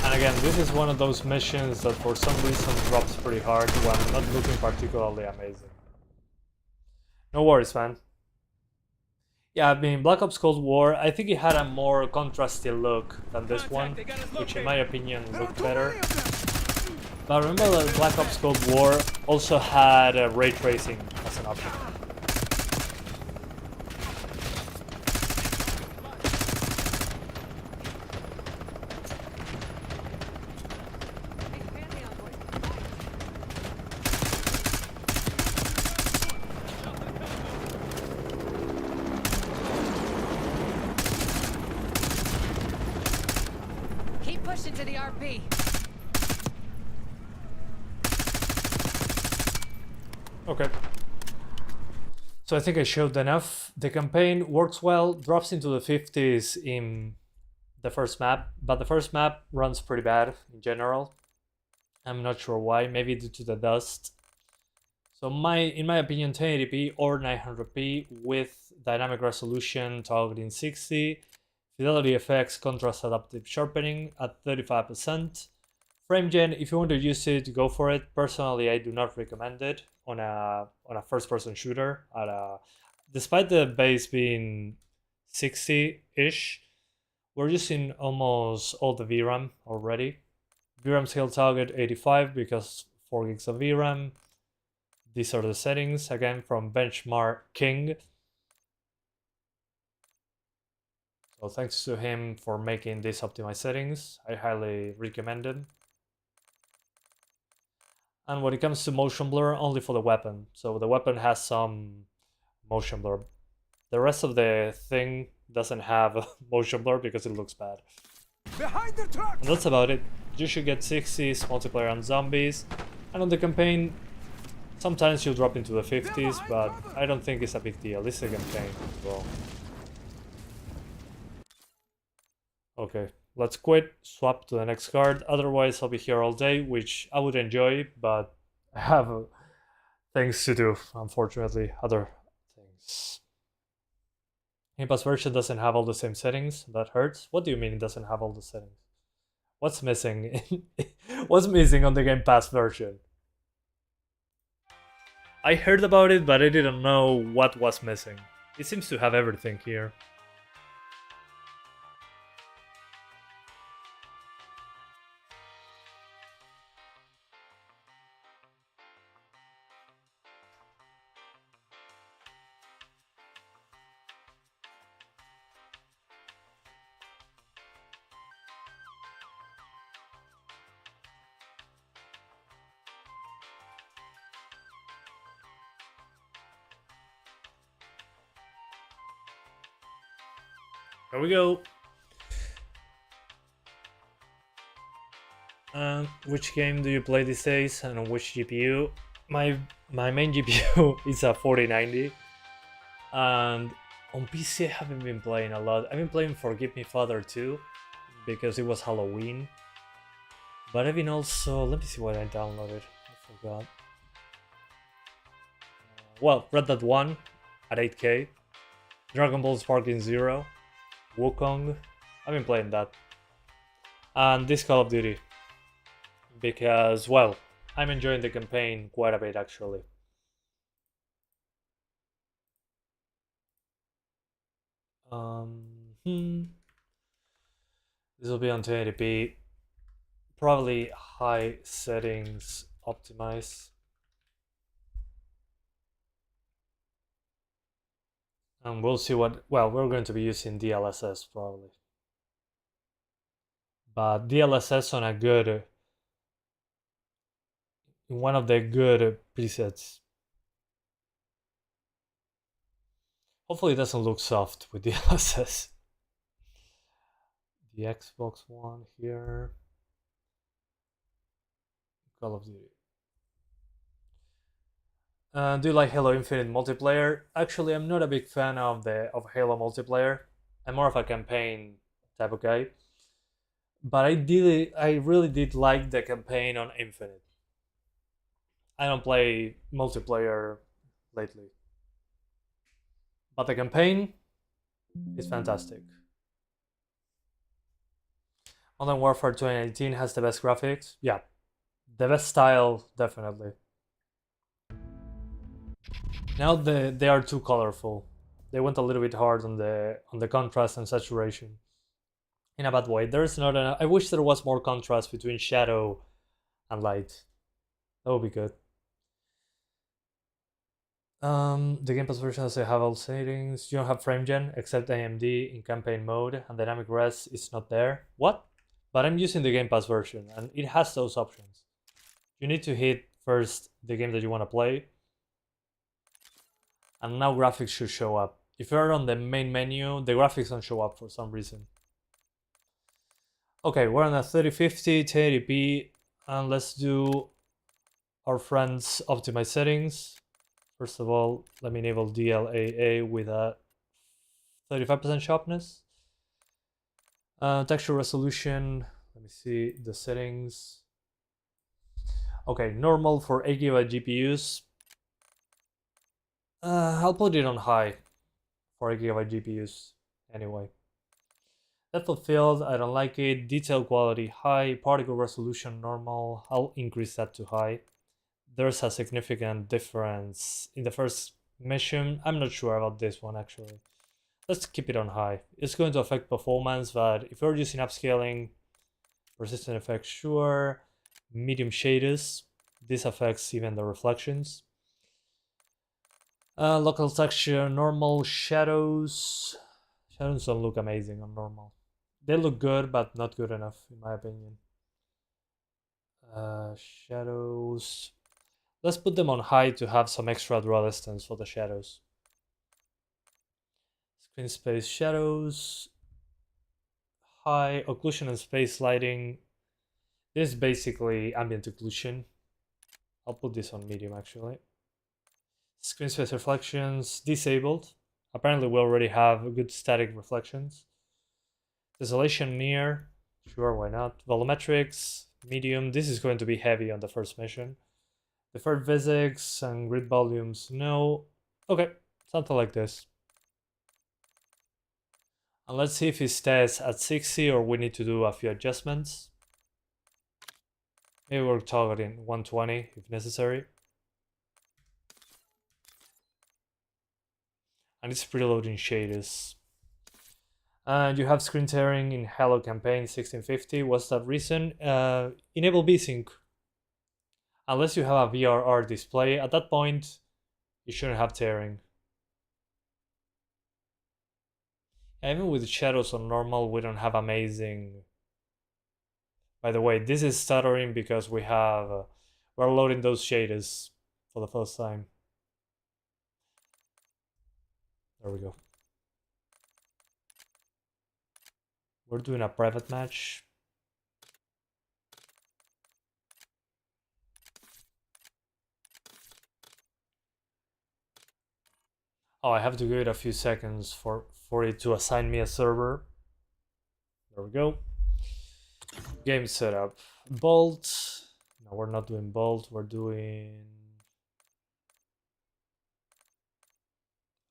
And again, this is one of those missions that for some reason drops pretty hard when not looking particularly amazing. No worries, man. Yeah, I mean, Black Ops Cold War, I think it had a more contrasty look than this one, which in my opinion looked better. But remember that Black Ops Cold War also had ray tracing as an option. Keep pushing to the RP. Okay. So I think I showed enough. The campaign works well, drops into the 50s in the first map, but the first map runs pretty bad in general. I'm not sure why, maybe due to the dust. So in my opinion, 1080p or 900p with dynamic resolution targeting 60, fidelity effects, contrast adaptive sharpening at 35%. Frame gen, if you want to use it, go for it. Personally, I do not recommend it on a first-person shooter. Despite the base being 60-ish, we're using almost all the VRAM already. VRAM scale target 85 because 4 gigs of VRAM. These are the settings, again, from Benchmark King. So thanks to him for making these optimized settings. I highly recommend it. And when it comes to motion blur, only for the weapon. So the weapon has some motion blur. The rest of the thing doesn't have motion blur because it looks bad. Behind the truck! And that's about it. You should get 60s, multiplayer and zombies. And on the campaign, sometimes you'll drop into the 50s, but I don't think it's a big deal. It's a campaign as well. Okay, let's quit, swap to the next card. Otherwise, I'll be here all day, which I would enjoy, but I have things to do, unfortunately. Other things. Gamepass version doesn't have all the same settings. That hurts. What do you mean it doesn't have all the settings? What's missing? What's missing on the Game Pass version? I heard about it, but I didn't know what was missing. It seems to have everything here. Here we go. Which game do you play these days and on which GPU? My main GPU is a 4090, and on PC I haven't been playing a lot. I've been playing Forgive Me Father 2 because it was Halloween, but I've been also, let me see what I downloaded. I forgot. Well, Red Dead 1 at 8K, Dragon Ball Sparking Zero, Wukong. I've been playing that, and this Call of Duty because, well, I'm enjoying the campaign quite a bit actually. This will be on 1080p, probably high settings optimize. And we'll see what, well, we're going to be using DLSS probably. But DLSS on a good, one of the good presets. Hopefully it doesn't look soft with DLSS. The Xbox One here. Call of Duty. Do you like Halo Infinite multiplayer? Actually, I'm not a big fan of Halo multiplayer. I'm more of a campaign type of guy. But I really did like the campaign on Infinite. I don't play multiplayer lately, but the campaign is fantastic. Modern Warfare 2019 has the best graphics. Yeah, the best style, definitely. Now they are too colorful. They went a little bit hard on the contrast and saturation. In a bad way. There's not enough. I wish there was more contrast between shadow and light. That would be good. The Gamepass version doesn't have all settings. You don't have frame gen except AMD in campaign mode, and dynamic res is not there. What? But I'm using the Gamepass version and it has those options. You need to hit first the game that you want to play, and now graphics should show up. If you're on the main menu, the graphics don't show up for some reason. Okay, we're on a 3050 1080p, and let's do our friend's optimized settings. First of all, let me enable DLAA with a 35% sharpness. Texture resolution, let me see the settings. Okay, normal for 8GB GPUs. I'll put it on high for 8GB GPUs anyway. Depth of field, I don't like it. Detail quality high. Particle resolution normal. I'll increase that to high. There's a significant difference in the first mission. I'm not sure about this one actually. Let's keep it on high. It's going to affect performance, but if you're using upscaling, persistent effects, sure. Medium shaders, this affects even the reflections. Local texture, normal. Shadows Shadows don't look amazing on normal. They look good, but not good enough, in my opinion. Shadows. Let's put them on high to have some extra draw distance for the shadows. Screen space shadows. High occlusion and space lighting. This is basically ambient occlusion. I'll put this on medium actually. Screen space reflections disabled. Apparently we already have good static reflections. Desolation near. Sure, why not? Volumetrics, medium. This is going to be heavy on the first mission. Deferred physics and grid volumes, no. Okay, something like this. And let's see if it stays at 60 or we need to do a few adjustments. Maybe we're targeting 120 if necessary. And it's preloading shaders. And you have screen tearing in Hello Campaign 1650. What's that reason? Enable VSync. Unless you have a VRR display, at that point, you shouldn't have tearing. Even with shadows on normal, we don't have amazing. By the way, this is stuttering because we're loading those shaders for the first time. There we go. We're doing a private match. Oh, I have to give it a few seconds for it to assign me a server. There we go. Game setup. Bolt. No, we're not doing Bolt. We're doing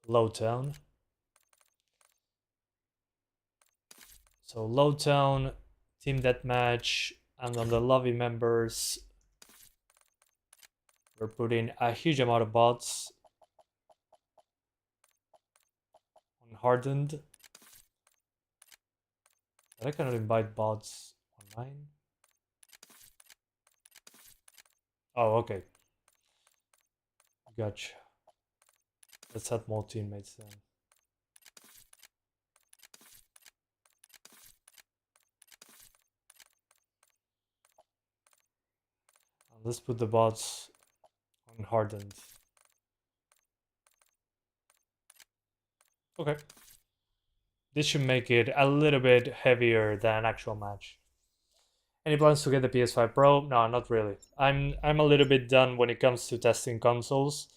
Lowtown. So Lowtown, Team Deathmatch, and on the lobby members, we're putting a huge amount of bots. Hardened. But I cannot invite bots online. Oh, okay. Gotcha. Let's add more teammates then. And let's put the bots on hardened. Okay. This should make it a little bit heavier than an actual match. Any plans to get the PS5 Pro? No, not really. I'm a little bit done when it comes to testing consoles.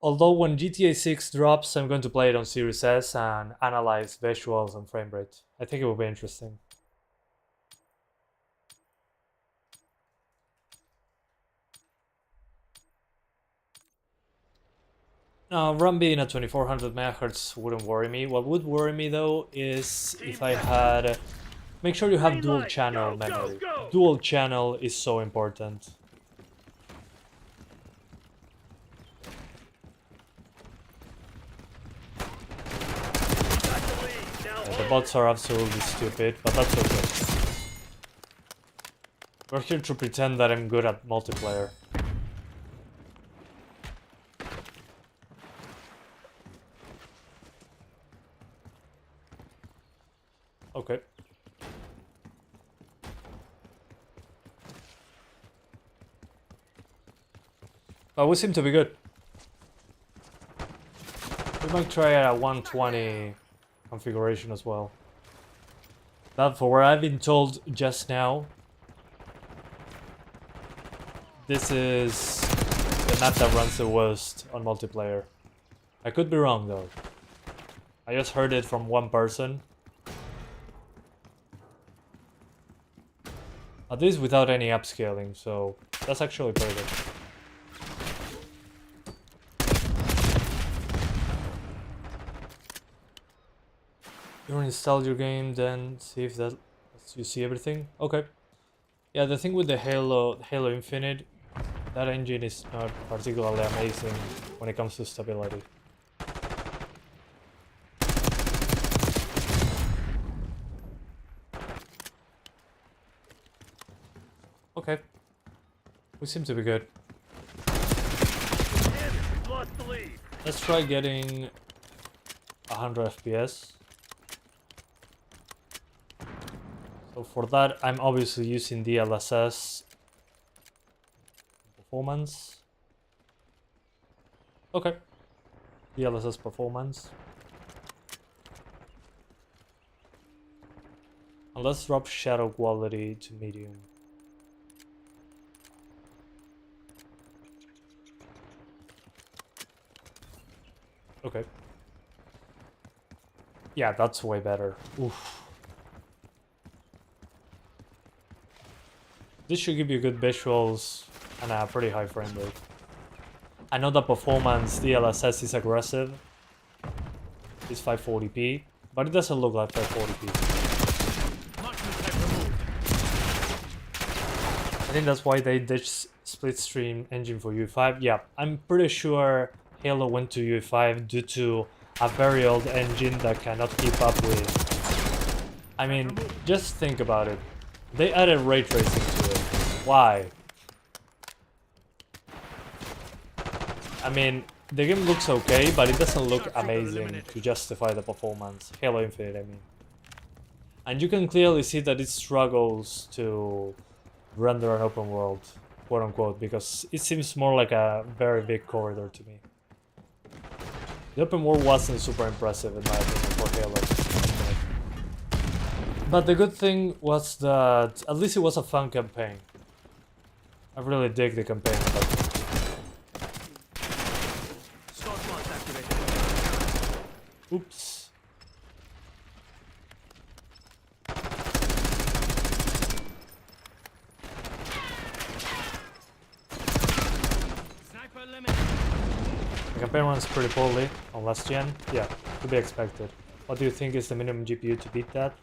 Although when GTA 6 drops, I'm going to play it on Series S and analyze visuals and frame rate. I think it will be interesting. RAM being at 2400 MHz wouldn't worry me. What would worry me though is if I had... Make sure you have dual channel memory. Dual channel is so important. Yeah, the bots are absolutely stupid, but that's okay. We're here to pretend that I'm good at multiplayer. Okay. But we seem to be good. We might try a 120 configuration as well. But for what I've been told just now, this is the map that runs the worst on multiplayer. I could be wrong though. I just heard it from one person. This is without any upscaling, so that's actually perfect. You uninstall your game, then see if that lets you see everything. Okay. Yeah, the thing with the Halo Infinite, that engine is not particularly amazing when it comes to stability. Okay. We seem to be good. We've lost the lead. Let's try getting 100 FPS. So for that, I'm obviously using DLSS performance. Okay, DLSS performance. And let's drop shadow quality to medium. Okay. Yeah, that's way better. Oof. This should give you good visuals and a pretty high frame rate. I know the performance DLSS is aggressive. It's 540p, but it doesn't look like 540p. I think that's why they ditched split screen engine for UE5. Yeah, I'm pretty sure Halo went to UE5 due to a very old engine that cannot keep up with. I mean, just think about it. They added ray tracing to it. Why? I mean, the game looks okay, but it doesn't look amazing to justify the performance. Halo Infinite, I mean. And you can clearly see that it struggles to render an open world, quote unquote, because it seems more like a very big corridor to me. The open world wasn't super impressive in my opinion for Halo. But the good thing was that at least it was a fun campaign. I really dig the campaign. Oops. Sniper limit. The campaign runs pretty poorly on last gen. Yeah, to be expected. What do you think is the minimum GPU to beat that?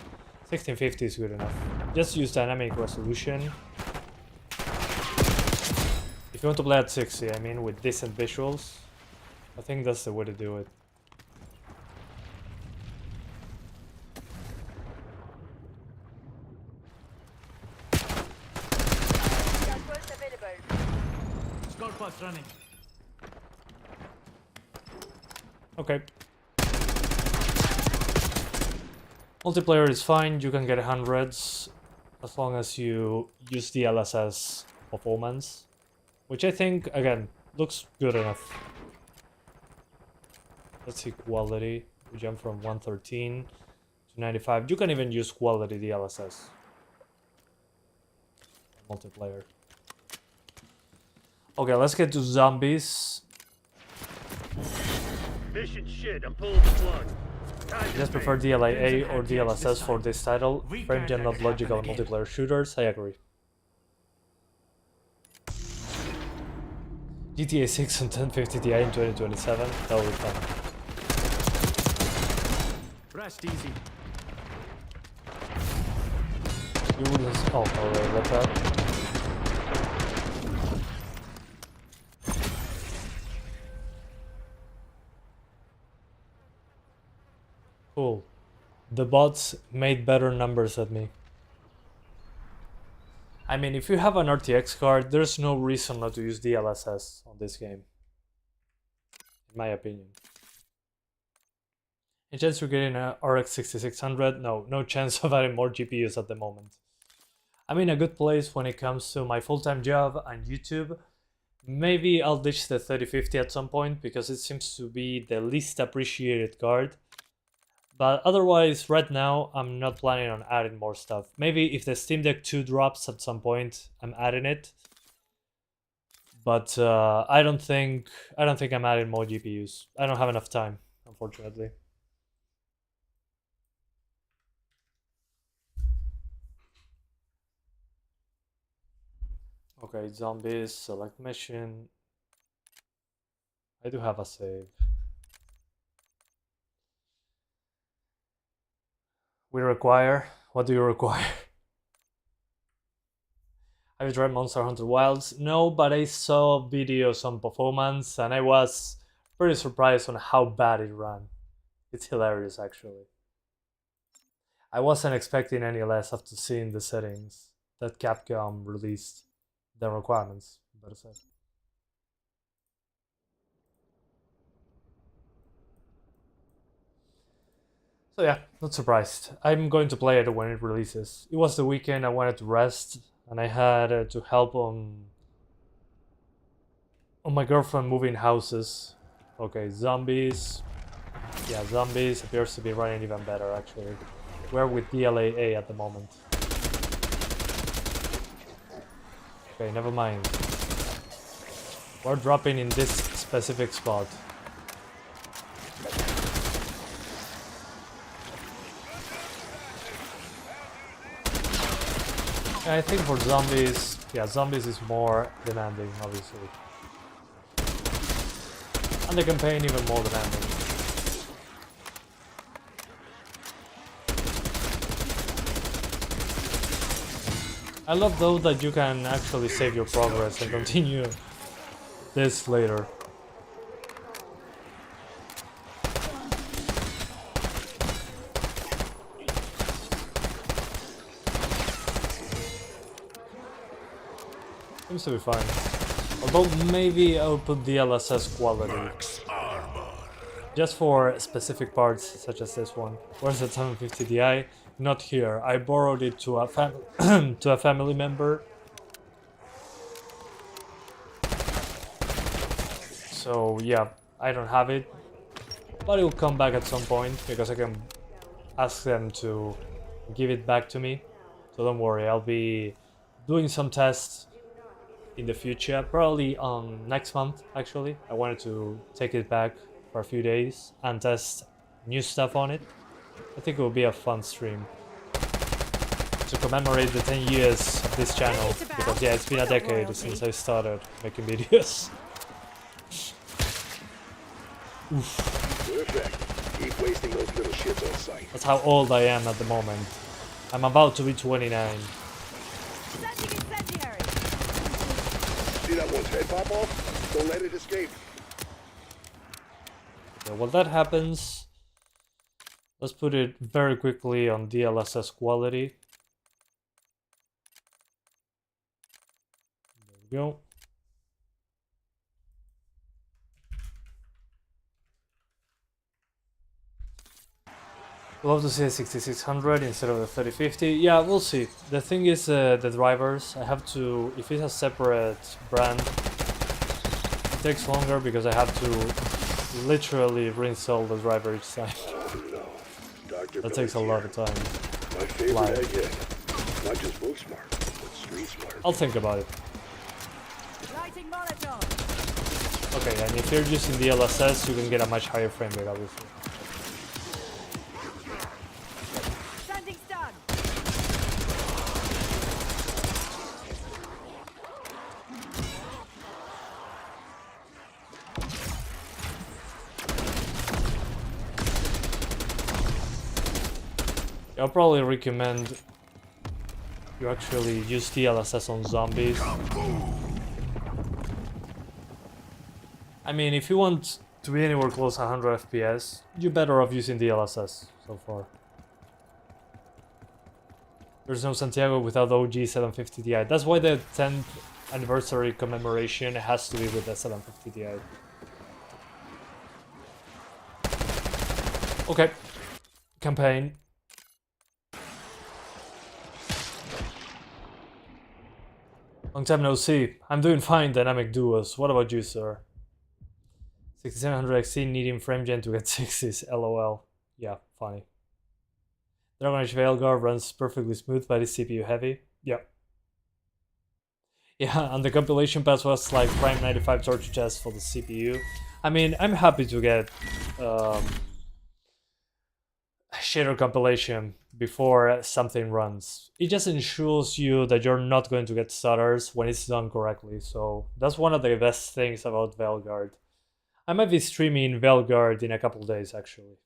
1650 is good enough. Just use dynamic resolution. If you want to play at 60, I mean, with decent visuals, I think that's the way to do it. Scout bus running. Okay. Multiplayer is fine, you can get hundreds as long as you use the DLSS performance, which I think, again, looks good enough. Let's see quality. We jump from 113 to 95. You can even use quality DLSS. Multiplayer. Okay, let's get to zombies. Mission shit, I'm pulling the plug. I just prefer DLA or DLSS for this title. Frame gen not logical multiplayer shooters, I agree. GTA 6 on 1050 Ti in 2027, that would be fun. Rest easy. You wouldn't. Oh, alright, what's that? Cool. The bots made better numbers than me. I mean, if you have an RTX card, there's no reason not to use DLSS on this game. In my opinion. Any chance you're getting a RX 6600? No, no chance of adding more GPUs at the moment. I'm in a good place when it comes to my full-time job and YouTube. Maybe I'll ditch the 3050 at some point because it seems to be the least appreciated card. But otherwise, right now, I'm not planning on adding more stuff. Maybe if the Steam Deck 2 drops at some point, I'm adding it. But I don't think I'm adding more GPUs. I don't have enough time, unfortunately. Okay, zombies, select mission. I do have a save. We require. What do you require? Have you tried Monster Hunter Wilds? No, but I saw videos on performance and I was pretty surprised on how bad it ran. It's hilarious, actually. I wasn't expecting any less after seeing the settings that Capcom released. The requirements, better said. So yeah, not surprised. I'm going to play it when it releases. It was the weekend, I wanted to rest, and I had to help on my girlfriend moving houses. Okay, zombies. Yeah, zombies appears to be running even better actually. We're with DLAA at the moment. Okay, never mind. We're dropping in this specific spot. I think for zombies, yeah, zombies is more demanding, obviously. And the campaign even more demanding. I love though that you can actually save your progress and continue this later. Seems to be fine. Although maybe I'll put DLSS quality. Just for specific parts such as this one. Where's the 750 Ti? Not here. I borrowed it to a to a family member. So yeah, I don't have it. But it will come back at some point because I can ask them to give it back to me. So don't worry, I'll be doing some tests in the future, probably next month actually. I wanted to take it back for a few days and test new stuff on it. I think it will be a fun stream to commemorate the 10 years of this channel, because yeah, it's been a decade since I started making videos. Perfect. Keep wasting those little shits on sight. That's how old I am at the moment. I'm about to be 29. Sending incendiary. See that one's head pop off? Don't let it escape. Yeah, while that happens, let's put it very quickly on DLSS quality. There we go. Love to see a 6600 instead of the 3050. Yeah, we'll see. The thing is, the drivers, I have to, if it's a separate brand, it takes longer because I have to literally reinstall the driver each time. That takes a lot of time. My favorite egg yet. Not just book smart, but street smart. I'll think about it. Lighting Molotov. Okay, and if you're using DLSS, you can get a much higher frame rate, obviously. Sending stun. I'll probably recommend you actually use DLSS on zombies. I mean, if you want to be anywhere close to 100 FPS, you're better off using DLSS so far. There's no Santiago without OG 750 Ti. That's why the 10th anniversary commemoration has to be with the 750 Ti. Okay. Campaign. Long time no see. I'm doing fine, dynamic duos. What about you, sir? 6700 XT needing frame gen to get 60s. LOL. Yeah, funny. Dragon Age Veilguard runs perfectly smooth, but it's CPU heavy. Yep. Yeah, and the compilation pass was like Prime 95 torture test for the CPU. I mean, I'm happy to get shader compilation before something runs. It just ensures you that you're not going to get stutters when it's done correctly. So that's one of the best things about Veilguard. I might be streaming Veilguard in a couple days actually.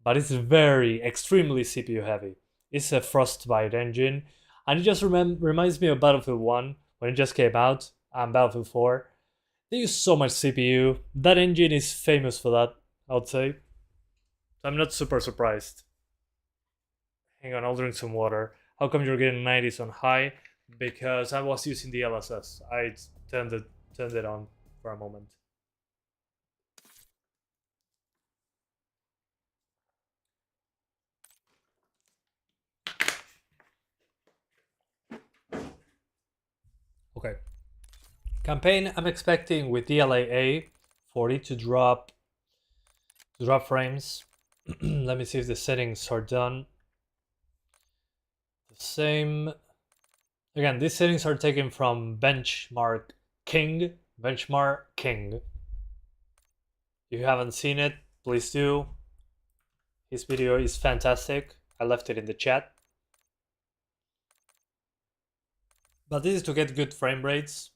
But it's very, extremely CPU heavy. It's a Frostbite engine. And it just reminds me of Battlefield 1 when it just came out, and Battlefield 4. They use so much CPU. That engine is famous for that, I would say. So I'm not super surprised. Hang on, I'll drink some water. How come you're getting 90s on high? Because I was using the LSS. I turned it on for a moment. Campaign, I'm expecting with DLAA 40 to drop frames. Let me see if the settings are done. The same. Again, these settings are taken from Benchmark King. Benchmark King. If you haven't seen it, please do. His video is fantastic. I left it in the chat. But this is to get good frame rates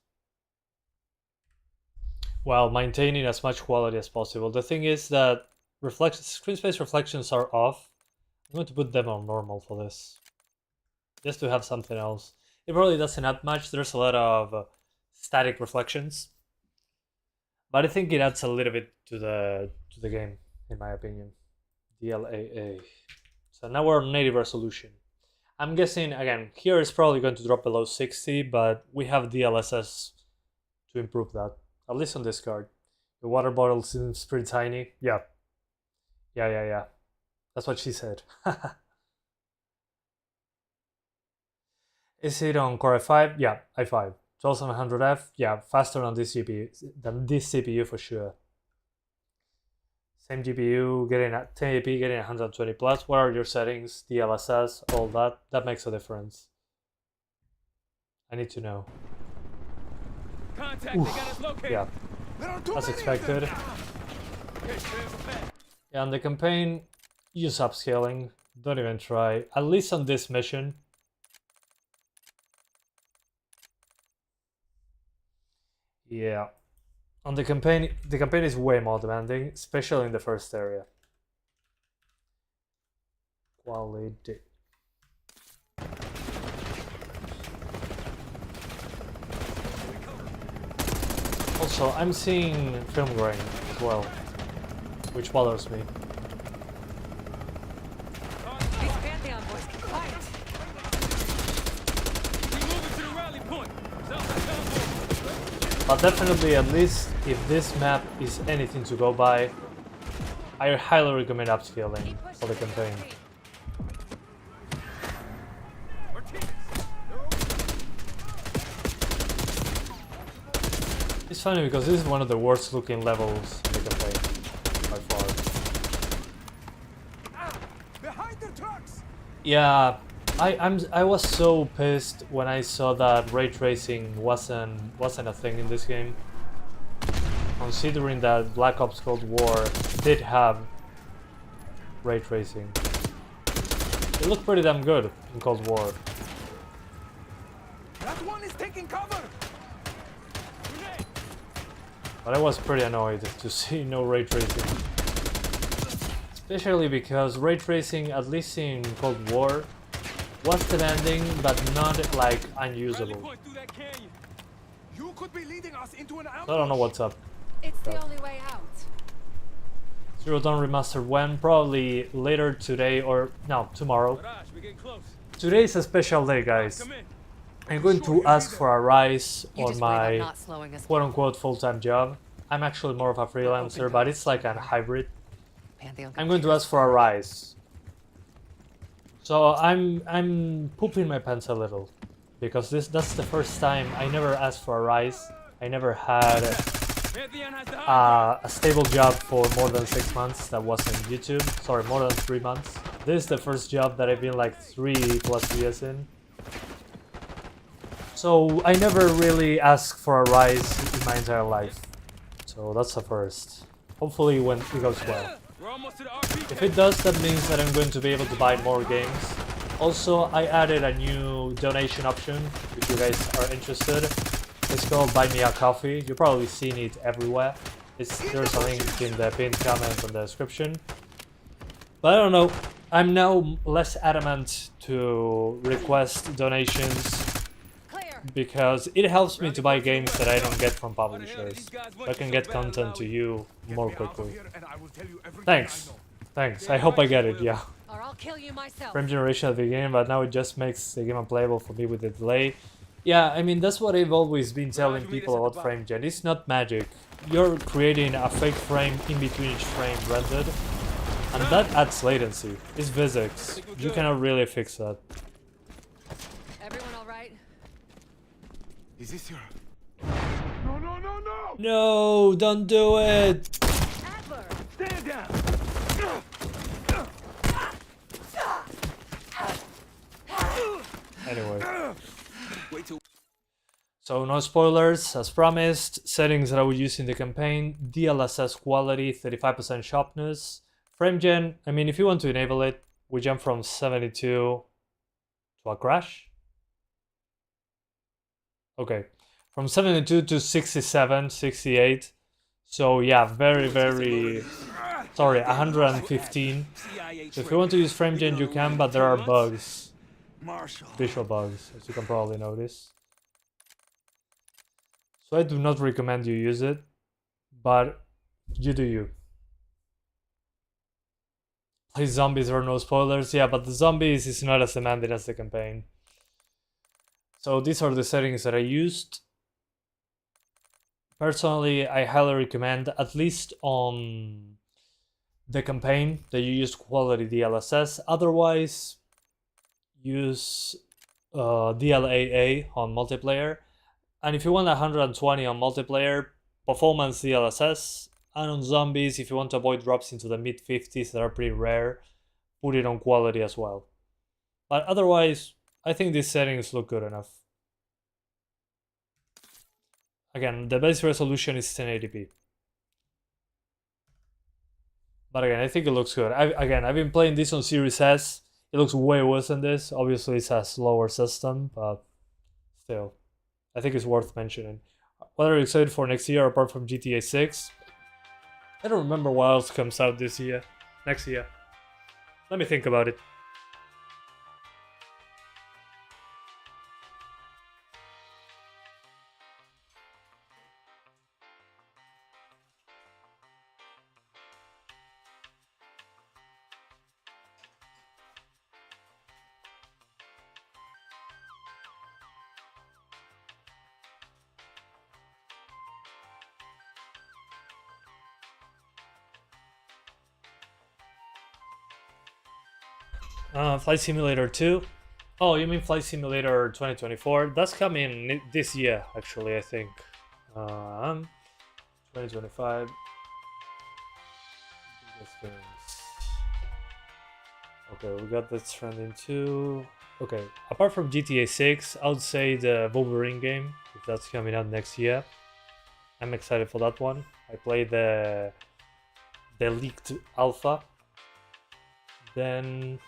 while maintaining as much quality as possible. The thing is that screen space reflections are off. I'm going to put them on normal for this, just to have something else. It probably doesn't add much. There's a lot of static reflections, but I think it adds a little bit to the game, in my opinion. DLAA. So now we're on native resolution. I'm guessing, again, here it's probably going to drop below 60, but we have DLSS to improve that, at least on this card. The water bottle seems pretty tiny. Yeah. That's what she said. Is it on Core i5? Yeah, i5. 12700F? Yeah, faster on this CPU for sure. Same GPU, getting at 1080p, getting 120 plus. What are your settings? DLSS, all that. That makes a difference. I need to know. Contact, they got us located. Yeah, as expected. Yeah, on the campaign, use upscaling. Don't even try. At least on this mission. Yeah. On the campaign is way more demanding, especially in the first area. Quality. Also, I'm seeing film grain as well, which bothers me. These Pantheon boys can fight. We moving to the rally point. But definitely, at least if this map is anything to go by, I highly recommend upscaling for the campaign. It's funny because this is one of the worst looking levels in the campaign by far. Behind the trucks! Yeah, I was so pissed when I saw that ray tracing wasn't a thing in this game. Considering that Black Ops Cold War did have ray tracing. It looked pretty damn good in Cold War. That one is taking cover! But I was pretty annoyed to see no ray tracing. Especially because ray tracing, at least in Cold War, was demanding but not like unusable. You could be leading us into an So I don't know what's up. It's the only way out. Zero Dawn Remastered when? Probably later today or no, tomorrow. Today's a special day, guys. I'm going to ask for a rise on my quote-unquote full-time job. I'm actually more of a freelancer, but it's like a hybrid. I'm going to ask for a rise. So I'm pooping my pants a little because that's the first time I never asked for a rise. I never had a stable job for more than 6 months that wasn't YouTube. Sorry, more than 3 months. This is the first job that I've been like 3+ years in. So I never really asked for a rise in my entire life. So that's a first. Hopefully when it goes well. If it does, that means that I'm going to be able to buy more games. Also, I added a new donation option, if you guys are interested. It's called Buy Me a Coffee. You've probably seen it everywhere. There's a link in the pinned comment on the description. But I don't know. I'm now less adamant to request donations because it helps me to buy games that I don't get from publishers. I can get content to you more quickly. Thanks. Thanks. I hope I get it, yeah. Or I'll kill you myself. Frame generation at the beginning, but now it just makes the game unplayable for me with the delay. Yeah, I mean, that's what I've always been telling people about frame gen. It's not magic. You're creating a fake frame in between each frame rendered, and that adds latency. It's physics. You cannot really fix that. Everyone all right? Is this your... No, don't do it. Adler. Stand down. Anyway. Wait till So no spoilers, as promised. Settings that I would use in the campaign: DLSS quality, 35% sharpness. Frame gen, I mean, if you want to enable it, we jump from 72 to a crash. Okay, from 72 to 67, 68. So yeah, very, sorry, 115. So if you want to use frame gen, you can, but there are bugs, visual bugs, as you can probably notice. So I do not recommend you use it, but you do you. Play zombies or no spoilers, yeah, but the zombies is not as demanding as the campaign. So these are the settings that I used. Personally, I highly recommend, at least on the campaign, that you use quality DLSS. Otherwise, use DLAA on multiplayer. And if you want 120 on multiplayer, performance DLSS. And on zombies, if you want to avoid drops into the mid-50s that are pretty rare, put it on quality as well. But otherwise, I think these settings look good enough. Again, the base resolution is 1080p. But again, I think it looks good. I've been playing this on Series S. It looks way worse than this. Obviously, it's a slower system, but still, I think it's worth mentioning. What are you excited for next year apart from GTA 6? I don't remember what else comes out this year, next year. Let me think about it. Flight Simulator 2. Oh, you mean Flight Simulator 2024? That's coming this year, actually, I think. 2025. Okay, we got the trending 2. Okay, apart from GTA 6, I would say the Wolverine game, if that's coming out next year. I'm excited for that one. I played the leaked alpha. Then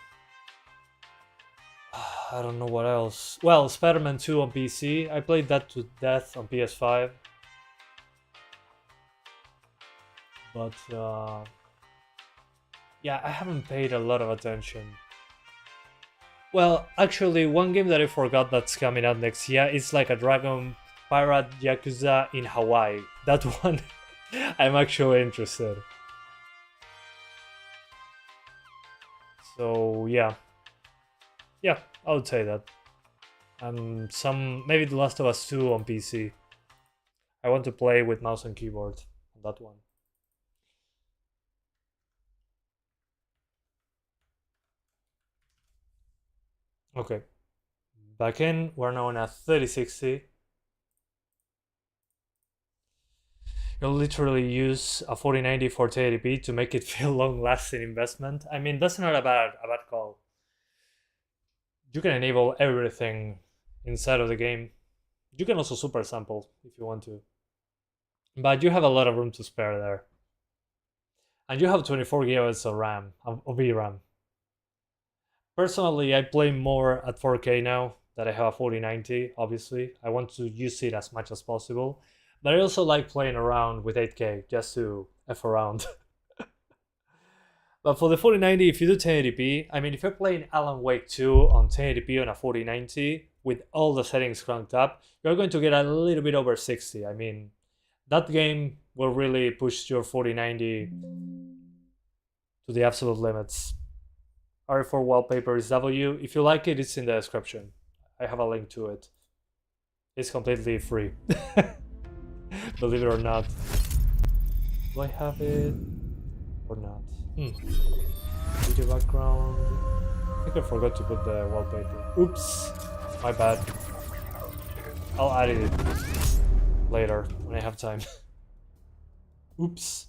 I don't know what else. Well, Spider-Man 2 on PC. I played that to death on PS5. But yeah, I haven't paid a lot of attention. Well, actually, one game that I forgot that's coming out next year is like a Dragon Pirate Yakuza in Hawaii. That one, I'm actually interested. So yeah, I would say that. Maybe The Last of Us 2 on PC. I want to play with mouse and keyboard on that one. Okay, back in, we're now in a 3060. You'll literally use a 4090 for 1080p to make it feel long-lasting investment. I mean, that's not a bad call. You can enable everything inside of the game. You can also super sample if you want to. But you have a lot of room to spare there. And you have 24 GB of RAM, of VRAM. Personally, I play more at 4K now that I have a 4090, obviously. I want to use it as much as possible. But I also like playing around with 8K, just to F around. But for the 4090, if you do 1080p, I mean, if you're playing Alan Wake 2 on 1080p on a 4090, with all the settings cranked up, you're going to get a little bit over 60. I mean, that game will really push your 4090 to the absolute limits. RE4 wallpaper is W. If you like it, it's in the description. I have a link to it. It's completely free. Believe it or not. Do I have it or not? Video background. I think I forgot to put the wallpaper. Oops, my bad. I'll add it later when I have time. Oops.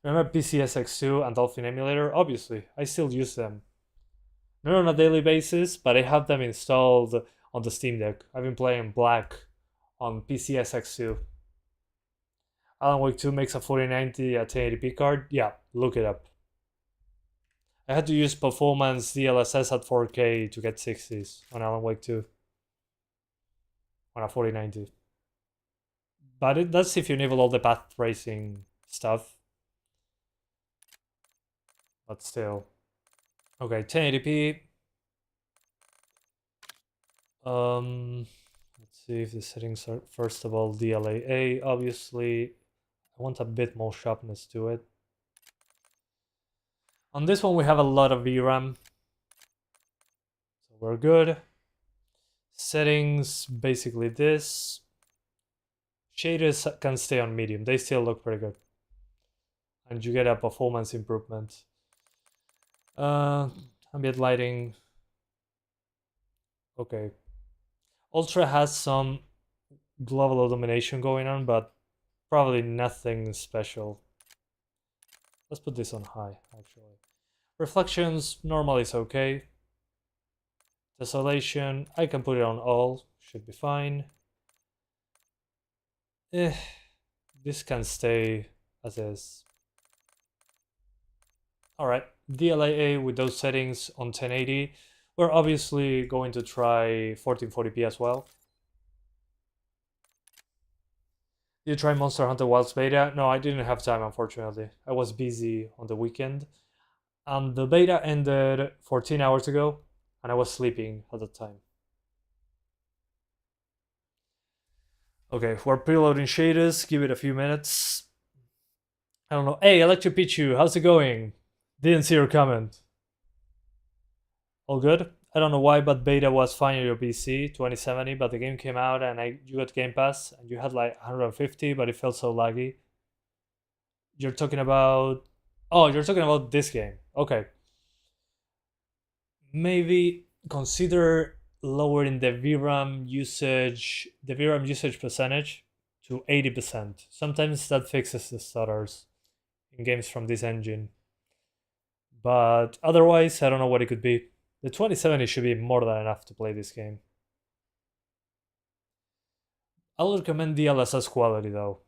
Remember PCSX2 and Dolphin Emulator? Obviously, I still use them. Not on a daily basis, but I have them installed on the Steam Deck. I've been playing Black on PCSX2. Alan Wake 2 makes a 4090 at 1080p card? Yeah, look it up. I had to use performance DLSS at 4K to get 60s on Alan Wake 2 on a 4090. But that's if you enable all the path tracing stuff. But still. Okay, 1080p. Let's see if the settings are, first of all, DLAA, obviously. I want a bit more sharpness to it. On this one we have a lot of VRAM. So we're good. Settings, basically this. Shaders can stay on medium, they still look pretty good. And you get a performance improvement. Ambient lighting. Okay. Ultra has some global illumination going on, but probably nothing special. Let's put this on high, actually. Reflections, normal is okay. Tessellation, I can put it on all, should be fine. This can stay as is. Alright, DLAA with those settings on 1080. We're obviously going to try 1440p as well. Did you try Monster Hunter Wilds beta? No, I didn't have time, unfortunately. I was busy on the weekend. The beta ended 14 hours ago, and I was sleeping at the time. Okay, we're preloading shaders. Give it a few minutes. I don't know. Hey, Electric Pichu, how's it going? Didn't see your comment. All good? I don't know why, but beta was fine on your PC, 2070, but the game came out and you got Gamepass and you had like 150, but it felt so laggy. You're talking about... Oh, you're talking about this game. Okay. Maybe consider lowering the VRAM usage percentage to 80%. Sometimes that fixes the stutters in games from this engine. But otherwise, I don't know what it could be. The 2070 should be more than enough to play this game. I'll recommend DLSS quality though.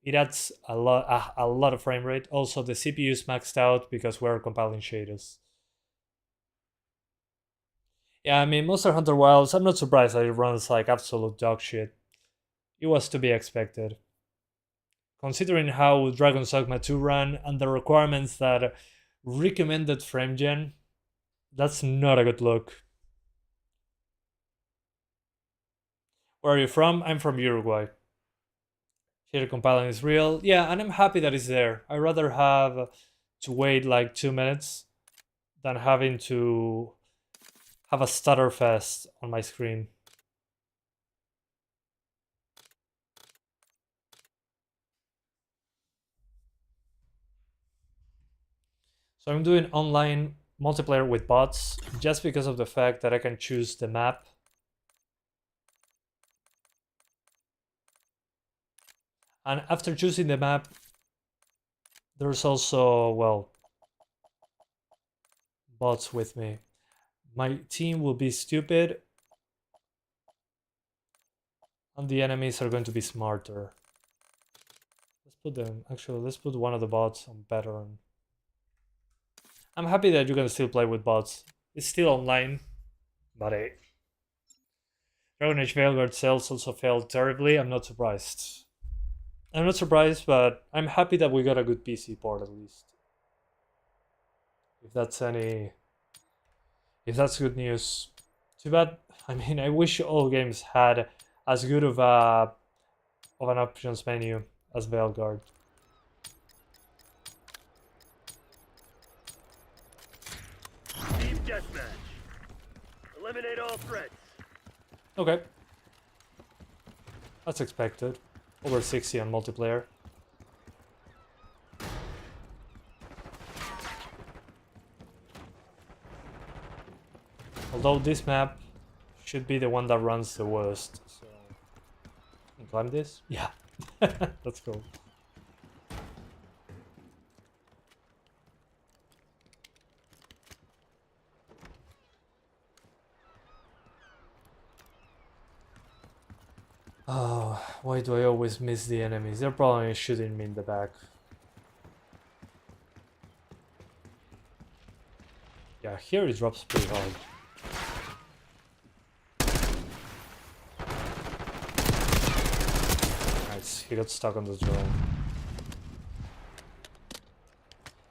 It adds a lot of frame rate. Also, the CPU is maxed out because we're compiling shaders. Yeah, I mean, Monster Hunter Wilds, I'm not surprised that it runs like absolute dog shit. It was to be expected. Considering how Dragon's Dogma 2 ran and the requirements that recommended frame gen, that's not a good look. Where are you from? I'm from Uruguay. Shader compiling is real. Yeah, and I'm happy that it's there. I'd rather have to wait like 2 minutes than having to have a stutter fest on my screen. So I'm doing online multiplayer with bots just because of the fact that I can choose the map. And after choosing the map, there's also, well, bots with me. My team will be stupid, and the enemies are going to be smarter. Let's put them, actually, let's put one of the bots on veteran. I'm happy that you can still play with bots. It's still online, but hey. Dragon Age Veilguard sales also failed terribly. I'm not surprised. I'm not surprised, but I'm happy that we got a good PC port at least. If that's good news. Too bad. I mean, I wish all games had as good of an options menu as Veilguard. Team deathmatch. Eliminate all threats. Okay. That's expected. Over 60 on multiplayer. Although this map should be the one that runs the worst. So, can I climb this? Yeah. Let's go. Oh, why do I always miss the enemies? They're probably shooting me in the back. Yeah, here it drops pretty hard. Nice, he got stuck on the drone.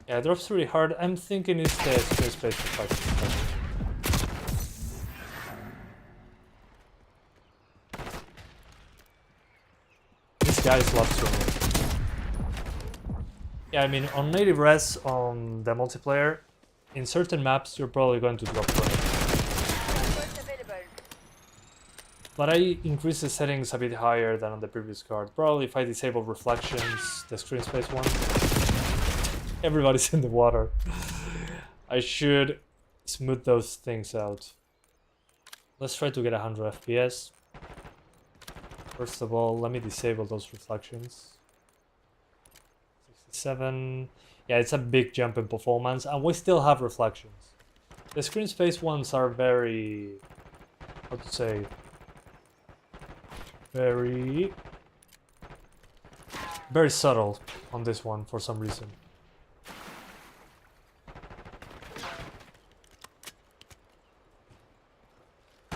Yeah, it drops really hard. I'm thinking it's the screen space reflection. These guys love swimming. Yeah, I mean, on native res on the multiplayer, in certain maps you're probably going to drop frames. But I increase the settings a bit higher than on the previous card. Probably if I disable reflections, the screen space one. Everybody's in the water. I should smooth those things out. Let's try to get 100 FPS. First of all, let me disable those reflections. 67. Yeah, it's a big jump in performance, and we still have reflections. The screen space ones are very... how to say... very subtle on this one for some reason.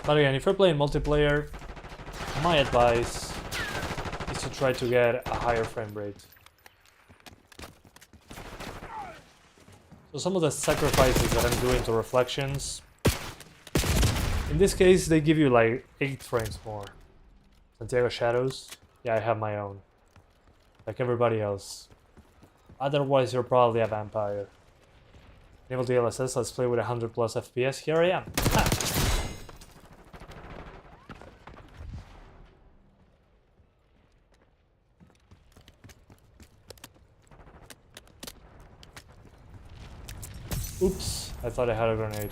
But again, if you're playing multiplayer, my advice is to try to get a higher frame rate. So some of the sacrifices that I'm doing to reflections, in this case they give you like 8 frames more. Santiago Shadows, yeah, I have my own. Like everybody else. Otherwise you're probably a vampire. Enable DLSS, let's play with 100 plus FPS, here I am. Ha! Oops, I thought I had a grenade.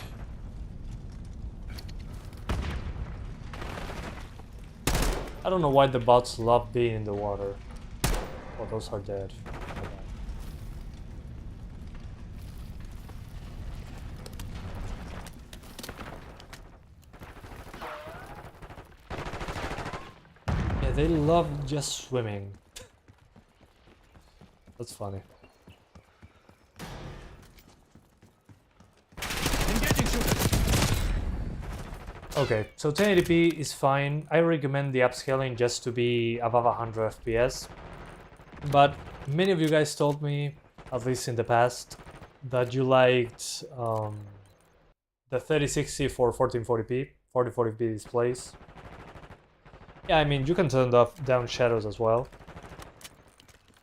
I don't know why the bots love being in the water. Oh, those are dead. Yeah, they love just swimming. That's funny. Okay, so 1080p is fine. I recommend the upscaling just to be above 100 FPS. But many of you guys told me, at least in the past, that you liked the 3060 for 1440p, 4040p displays. Yeah, I mean, you can turn down shadows as well.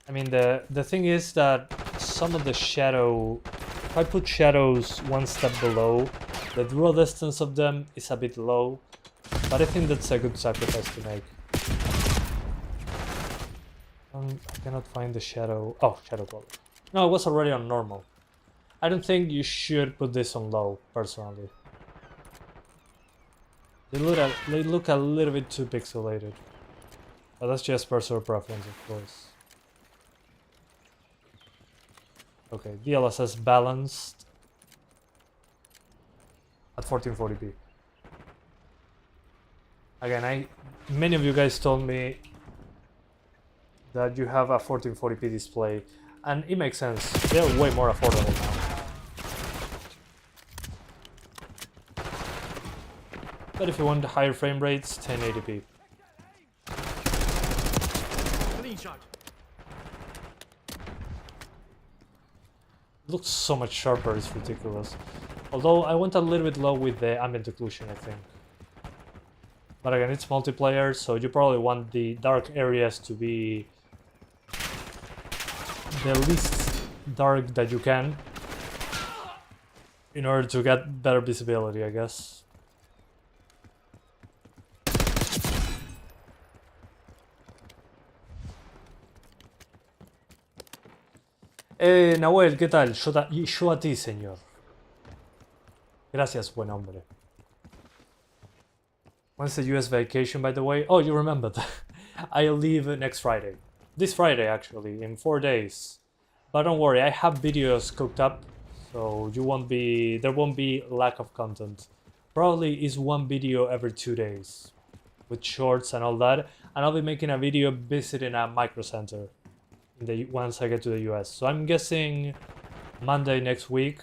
I mean, the thing is that some of the shadow, if I put shadows one step below, the draw distance of them is a bit low, but I think that's a good sacrifice to make. I cannot find the shadow. Oh, shadow quality. No, it was already on normal. I don't think you should put this on low, personally. They look a little bit too pixelated. But that's just personal preference, of course. Okay, DLSS balanced at 1440p. Again, many of you guys told me that you have a 1440p display, and it makes sense. They're way more affordable now. But if you want higher frame rates, 1080p. Clean shot. It looks so much sharper, it's ridiculous. Although I went a little bit low with the ambient occlusion, I think. But again, it's multiplayer, so you probably want the dark areas to be the least dark that you can in order to get better visibility, I guess. Nahuel, ¿qué tal? Yo a ti, señor. Gracias, buen hombre. When's the US vacation, by the way? Oh, you remembered. I leave next Friday. This Friday, actually, in 4 days. But don't worry, I have videos cooked up, so there won't be lack of content. Probably is one video every 2 days, with shorts and all that. And I'll be making a video visiting a micro center once I get to the US. So I'm guessing Monday next week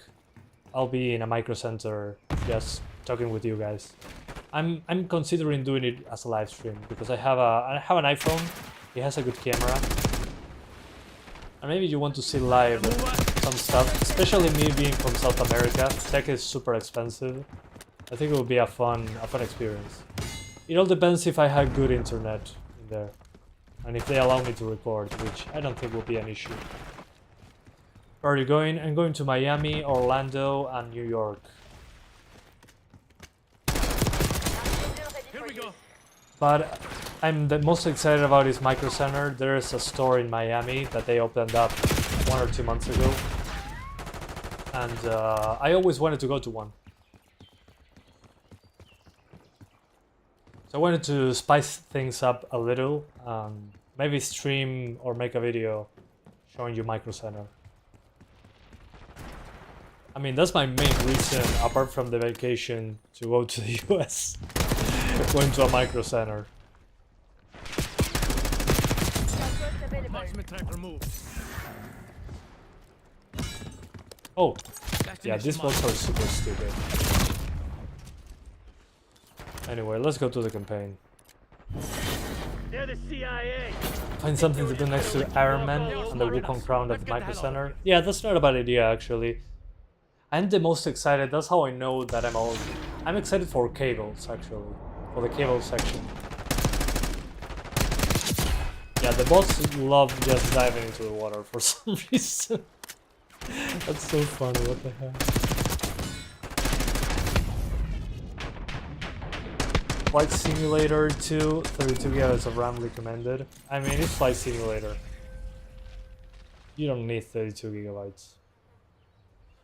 I'll be in a micro center just talking with you guys. I'm considering doing it as a live stream because I have an iPhone. It has a good camera. And maybe you want to see live some stuff, especially me being from South America. Tech is super expensive. I think it will be a fun experience. It all depends if I have good internet in there and if they allow me to record, which I don't think will be an issue. Where are you going? I'm going to Miami, Orlando, and New York. Here we go. But I'm the most excited about is Micro Center. There is a store in Miami that they opened up 1 or 2 months ago. And I always wanted to go to one. So I wanted to spice things up a little. Maybe stream or make a video showing you Micro Center. I mean, that's my main reason, apart from the vacation, to go to the US. Going to a Micro Center. Marksman tank removed. Oh, yeah, these bots are super stupid. Anyway, let's go to the campaign. They're the CIA. Find something to do next to Iron Man and the Wukong crown at the Micro Center. Yeah, that's not a bad idea, actually. I'm the most excited. That's how I know that I'm excited for cables, actually. For the cable section. Yeah, the bots love just diving into the water for some reason. That's so funny, what the hell. Flight Simulator 2, 32 GB of RAM recommended. I mean, it's Flight Simulator. You don't need 32 GB.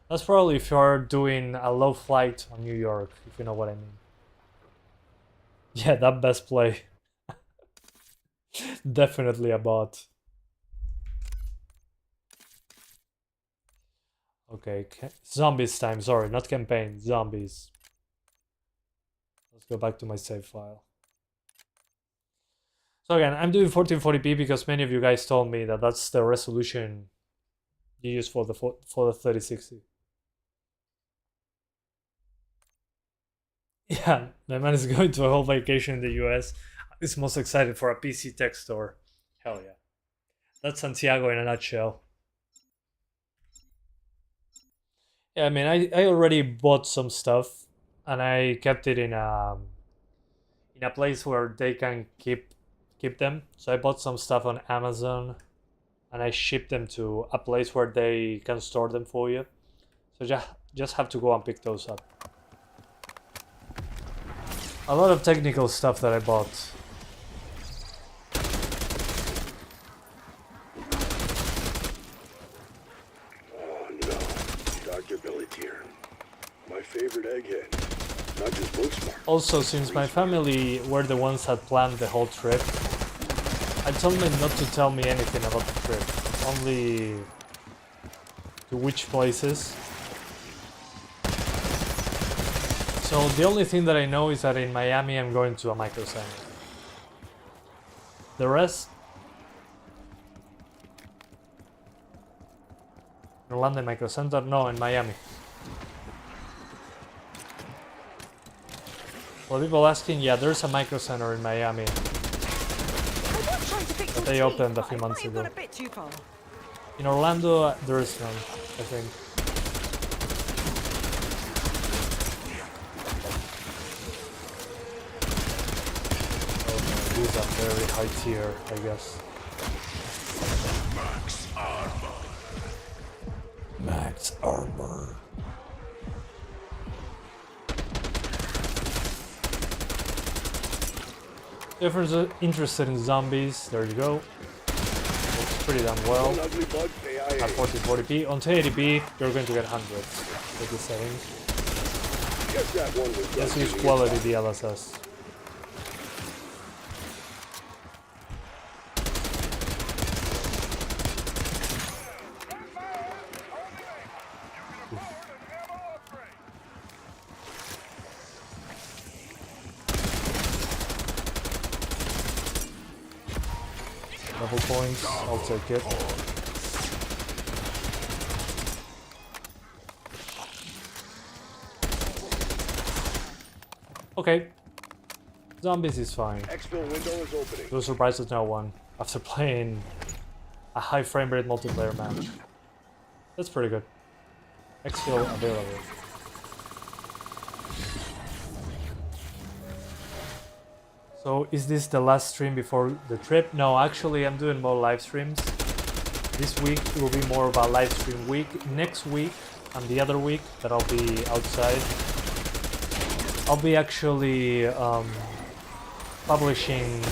That's probably if you're doing a low flight on New York, if you know what I mean. Yeah, that best play. Definitely a bot. Okay, zombies time. Sorry, not campaign. Zombies. Let's go back to my save file. So again, I'm doing 1440p because many of you guys told me that that's the resolution you use for the 3060. Yeah, my man is going to a whole vacation in the US. He's most excited for a PC tech store. Hell yeah. That's Santiago in a nutshell. Yeah, I mean, I already bought some stuff and I kept it in a place where they can keep them. So I bought some stuff on Amazon and I shipped them to a place where they can store them for you. So just have to go and pick those up. A lot of technical stuff that I bought. Oh no, Dr. Billy Tier. My favorite egghead. Not just book smart. Also, since my family were the ones that planned the whole trip, I told them not to tell me anything about the trip. Only to which places. So the only thing that I know is that in Miami I'm going to a Micro Center. The rest... Orlando Micro Center? No, in Miami. For people asking, yeah, there's a Micro Center in Miami. But they opened a few months ago. In Orlando, there is none, I think. These are very high tier, I guess. Max armor. Max armor. If you're interested in zombies, there you go. Looks pretty damn well. At 1440p. On 1080p, you're going to get hundreds with the settings. Let's use quality DLSS. points, I'll take it. Okay. Zombies is fine. Exfil window is opening. No surprises, no one. After playing a high frame rate multiplayer match. That's pretty good. Exfil available. So is this the last stream before the trip? No, actually I'm doing more live streams. This week will be more of a live stream week. Next week and the other week that I'll be outside, I'll be actually publishing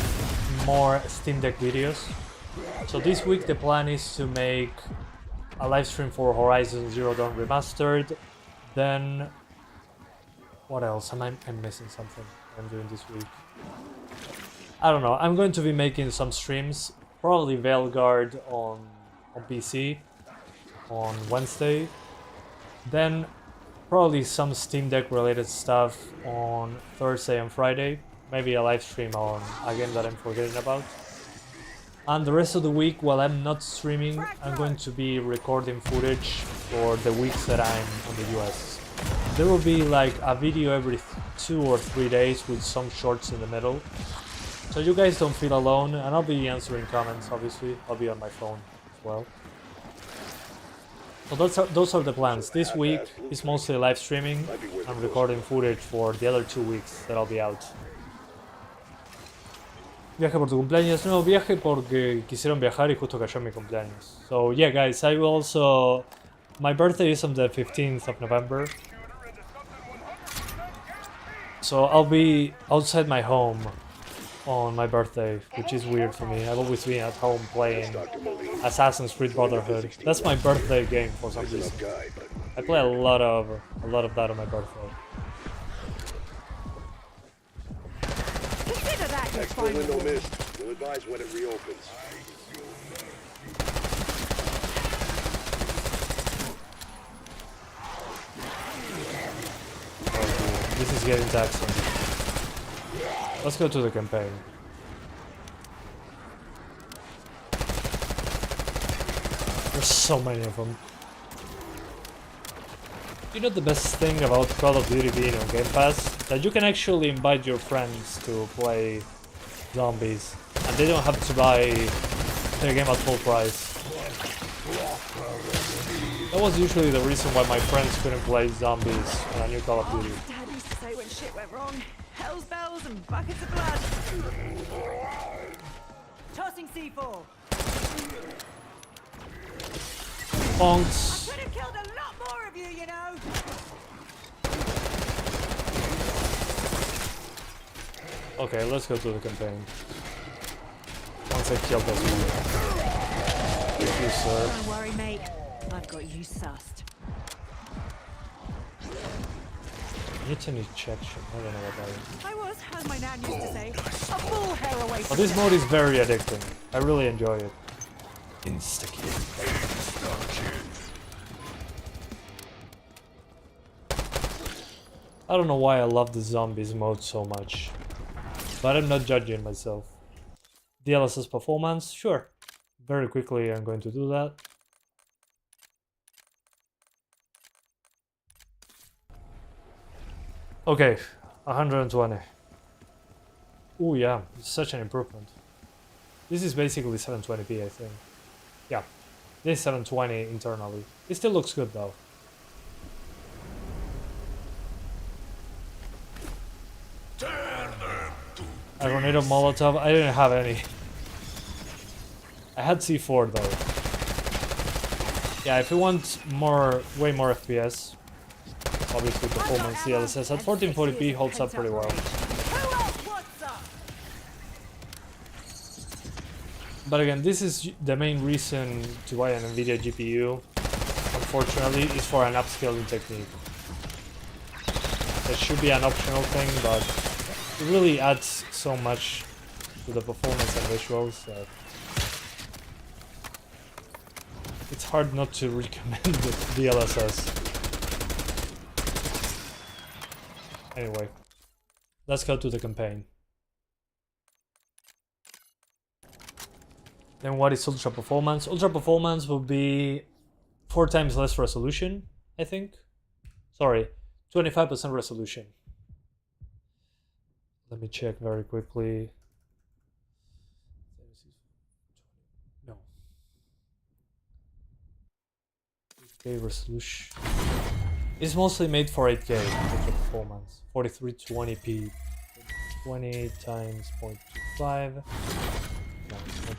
more Steam Deck videos. So this week the plan is to make a live stream for Horizon Zero Dawn Remastered. Then what else? I'm missing something I'm doing this week. I don't know. I'm going to be making some streams, probably Veilguard on PC on Wednesday. Then probably some Steam Deck related stuff on Thursday and Friday. Maybe a live stream on a game that I'm forgetting about. And the rest of the week, while I'm not streaming, I'm going to be recording footage for the weeks that I'm on the US. There will be like a video every 2 or 3 days with some shorts in the middle. So you guys don't feel alone, and I'll be answering comments, obviously. I'll be on my phone as well. So those are the plans. This week is mostly live streaming. I'm recording footage for the other 2 weeks that I'll be out. Viaje por tu cumpleaños. No, viaje porque quisieron viajar y justo cayó mi cumpleaños. So yeah, guys, I will also... My birthday is on the 15th of November. So I'll be outside my home on my birthday, which is weird for me. I've always been at home playing Assassin's Creed Brotherhood. That's my birthday game for some reason. I play a lot of that on my birthday. Consider that your Exfil final window wall. missed. We'll advise when it reopens. Oh, this is getting taxing. Let's go to the campaign. There's so many of them. You know the best thing about Call of Duty being on Gamepass? That you can actually invite your friends to play zombies. And they don't have to buy the game at full price. That was usually the reason why my friends couldn't play zombies on a new Call of Duty. Dad used to say when shit went wrong, hell's bells and buckets of blood. Tossing C4. Bonks. Could have killed a lot more of you, you know. Okay, let's go to the campaign. Once I kill this one. Thank you, sir. Don't worry, mate. I've got you sussed. Yeti injection. I don't know what that is. I was, as my nan used to say, a full hair away But from this death. mode is very addicting. I really enjoy it. I don't know why I love the zombies mode so much. But I'm not judging myself. DLSS performance? Sure. Very quickly I'm going to do that. Okay, 120. Oh yeah, it's such an improvement. This is basically 720p, I think. Yeah, this is 720 internally. It still looks good though. A grenade of Molotov? I didn't have any. I had C4 though. Yeah, if you want way more FPS, obviously performance DLSS at 1440p holds up pretty well. Who else wants up? But again, this is the main reason to buy an Nvidia GPU. Unfortunately, is for an upscaling technique. That should be an optional thing, but it really adds so much to the performance and visuals that it's hard not to recommend the DLSS. Anyway, let's go to the campaign. Then what is ultra performance? Ultra performance will be 4 times less resolution, I think. Sorry, 25% resolution. Let me check very quickly. No. 8K resolution. It's mostly made for 8K ultra performance. 4320p. 20 times 0.25. No, 0.25.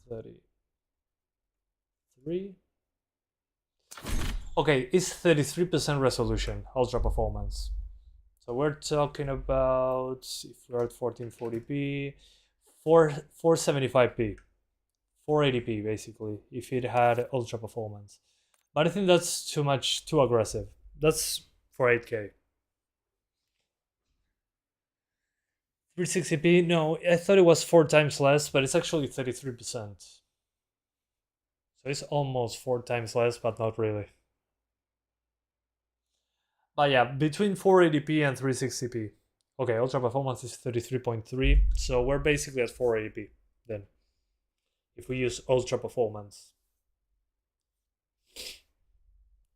33. Okay, it's 33% resolution, ultra performance. So we're talking about, if we're at 1440p, 475p, 480p basically, if it had ultra performance. But I think that's too aggressive. That's for 8K. 360p, no, I thought it was 4 times less, but it's actually 33%. So it's almost 4 times less, but not really. But yeah, between 480p and 360p. Okay, ultra performance is 33.3, so we're basically at 480p then, if we use ultra performance.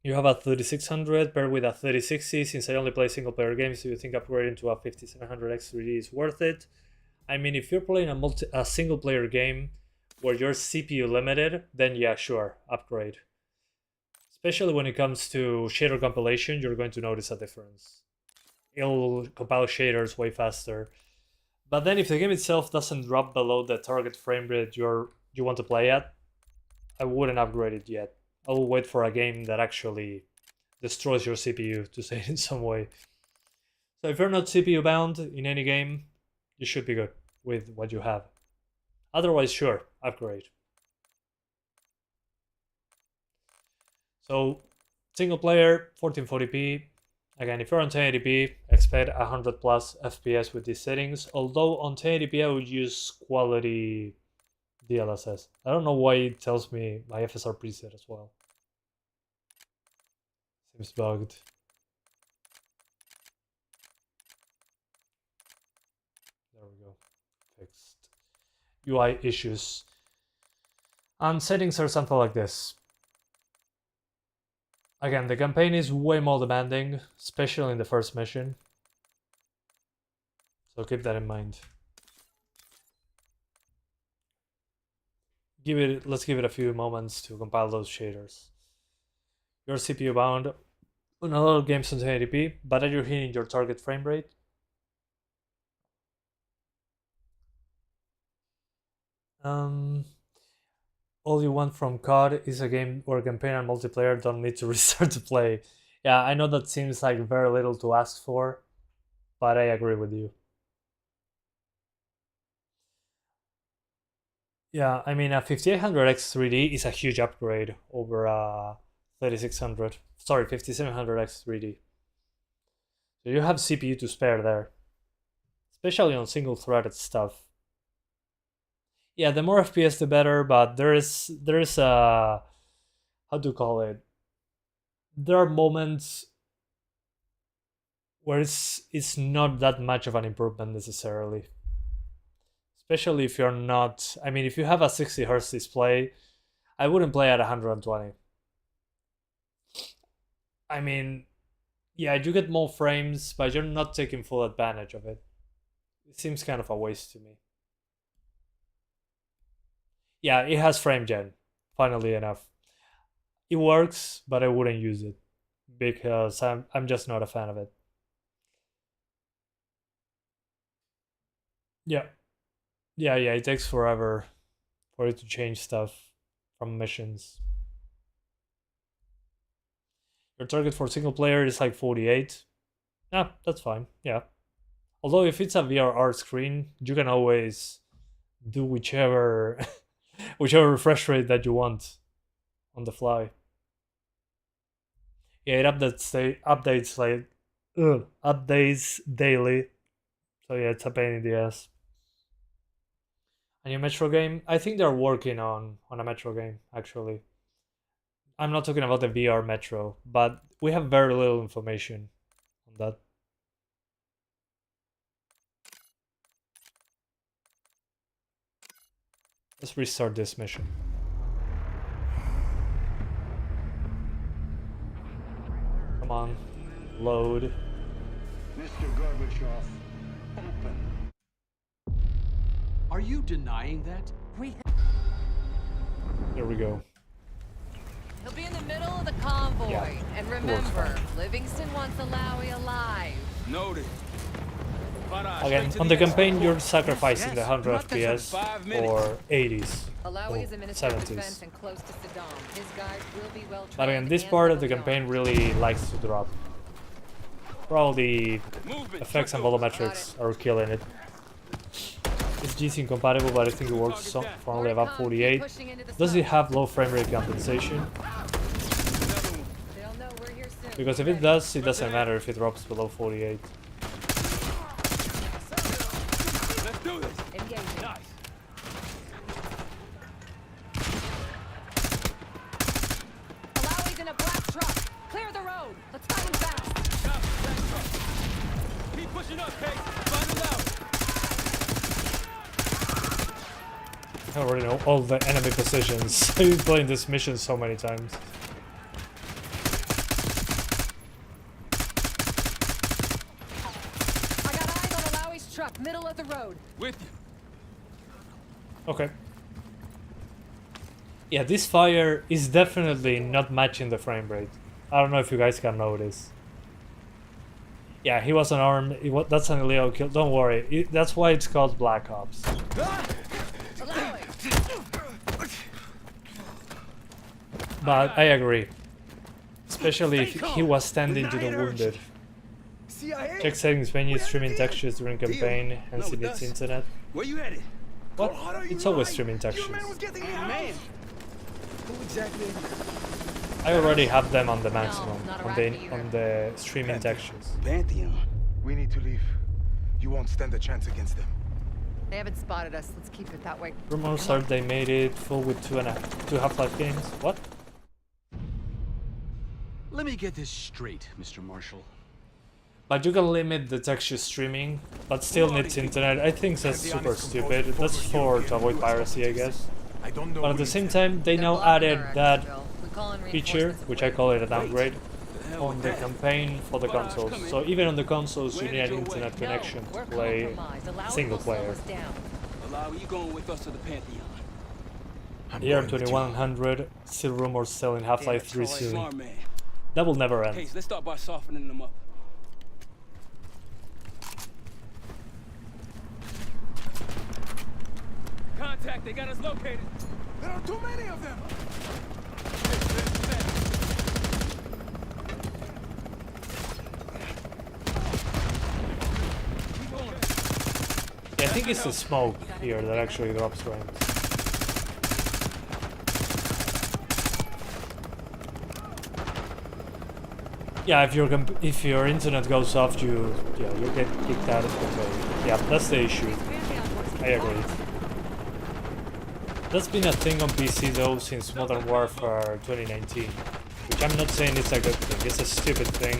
You have a 3600 paired with a 3060. Since I only play single player games, do you think upgrading to a 5700X 3D is worth it? I mean, if you're playing a single player game where you're CPU limited, then yeah, sure, upgrade. Especially when it comes to shader compilation, you're going to notice a difference. It'll compile shaders way faster. But then if the game itself doesn't drop below the target frame rate you want to play at, I wouldn't upgrade it yet. I will wait for a game that actually destroys your CPU, to say it in some way. So if you're not CPU bound in any game, you should be good with what you have. Otherwise, sure, upgrade. So, single player, 1440p. Again, if you're on 1080p, expect 100 plus FPS with these settings. Although on 1080p, I would use quality DLSS. I don't know why it tells me my FSR preset as well. Seems bugged. There we go. Fixed. UI issues. And settings are something like this. Again, the campaign is way more demanding, especially in the first mission. So keep that in mind. Let's give it a few moments to compile those shaders. You're CPU bound on a lot of games on 1080p, but are you hitting your target frame rate? All you want from COD is a game where campaign and multiplayer don't need to restart to play. Yeah, I know that seems like very little to ask for, but I agree with you. Yeah, I mean, a 5800X 3D is a huge upgrade over a 3600. Sorry, 5700X 3D. So you have CPU to spare there, especially on single-threaded stuff. Yeah, the more FPS, the better. But there is a, how to call it? There are moments where it's not that much of an improvement necessarily. Especially if you're not, I mean, if you have a 60 Hz display, I wouldn't play at 120. I mean, yeah, you get more frames, but you're not taking full advantage of it. It seems kind of a waste to me. Yeah, it has frame gen, funnily enough. It works, but I wouldn't use it because I'm just not a fan of it. Yeah. Yeah, it takes forever for it to change stuff from missions. Your target for single player is like 48. Ah, that's fine, yeah. Although if it's a VRR screen, you can always do whichever refresh rate that you want on the fly. Yeah, it updates daily. So yeah, it's a pain in the ass. A new Metro game? I think they're working on a Metro game, actually. I'm not talking about the VR Metro, but we have very little information on that. Let's restart this mission. Come on, load. Mr. Gorbachev, open. Are you denying that? There we go. He'll be in the middle of the convoy. Yeah, And works remember, fine. Livingston wants Alawi alive. Noted. Again, on the campaign, you're sacrificing the 100 Not this FPS for 5 minutes. or 80s Alawi is a or minister of 70s. defense and close to Saddam. His guys will be well trained. But again, this and part of the well campaign armed. really likes to drop. For all the Movement. effects and volumetrics are killing it. It's GC incompatible, but I think it works for only about 48. Does it have low frame rate compensation? They'll know we're here soon. Because if it does, it doesn't matter if it drops below 48. Let's do this. Engaging. Nice. Alawi's in a black truck. Clear the road. Let's find him fast. Copy that truck. Keep pushing up, Case. Find it out. I already know all the enemy positions. I've been playing this mission so many times. I got eyes on Alawi's truck, middle of the road. With you. Okay. Yeah, this fire is definitely not matching the frame rate. I don't know if you guys can notice. Yeah, he was unarmed. That's an illegal kill. Don't worry. That's why it's called Black Ops. Alawi. But I agree. Especially if he was standing to the wounded. CIA? Check settings menu, streaming textures during campaign, and see its internet. Where you headed? What? Colorado, you It's always lying? streaming Your textures. man was getting me out. Who exactly? I already have them on the maximum, not a on rat the either. on the streaming textures. Pantheon. We need to leave. You won't stand a chance against them. They haven't spotted us. Let's keep it that way. Rumors are they made it full with two Half-Life games. What? Let me get this straight, Mr. Marshall. But you can limit the texture streaming, but still needs internet. I think that's super stupid. That's to avoid piracy, I guess. I don't know. But at the same time, they now added that feature, which I call it a downgrade, on the campaign for the consoles. So even on the consoles, you need an internet connection to play single player. Alawi, you going with us to the Pantheon? The year 2100, still rumors selling Half-Life 3 soon. Smart man. That will never end. Case, let's start by softening them up. Contact, they got us located. There are too many of them. Keep going. Yeah, I think it's the smoke here that actually drops range. Yeah, if your internet goes off, you get kicked out of the game. Yeah, that's the issue. I agree. That's been a thing on PC though since Modern Warfare 2019, which I'm not saying it's a good thing. It's a stupid thing,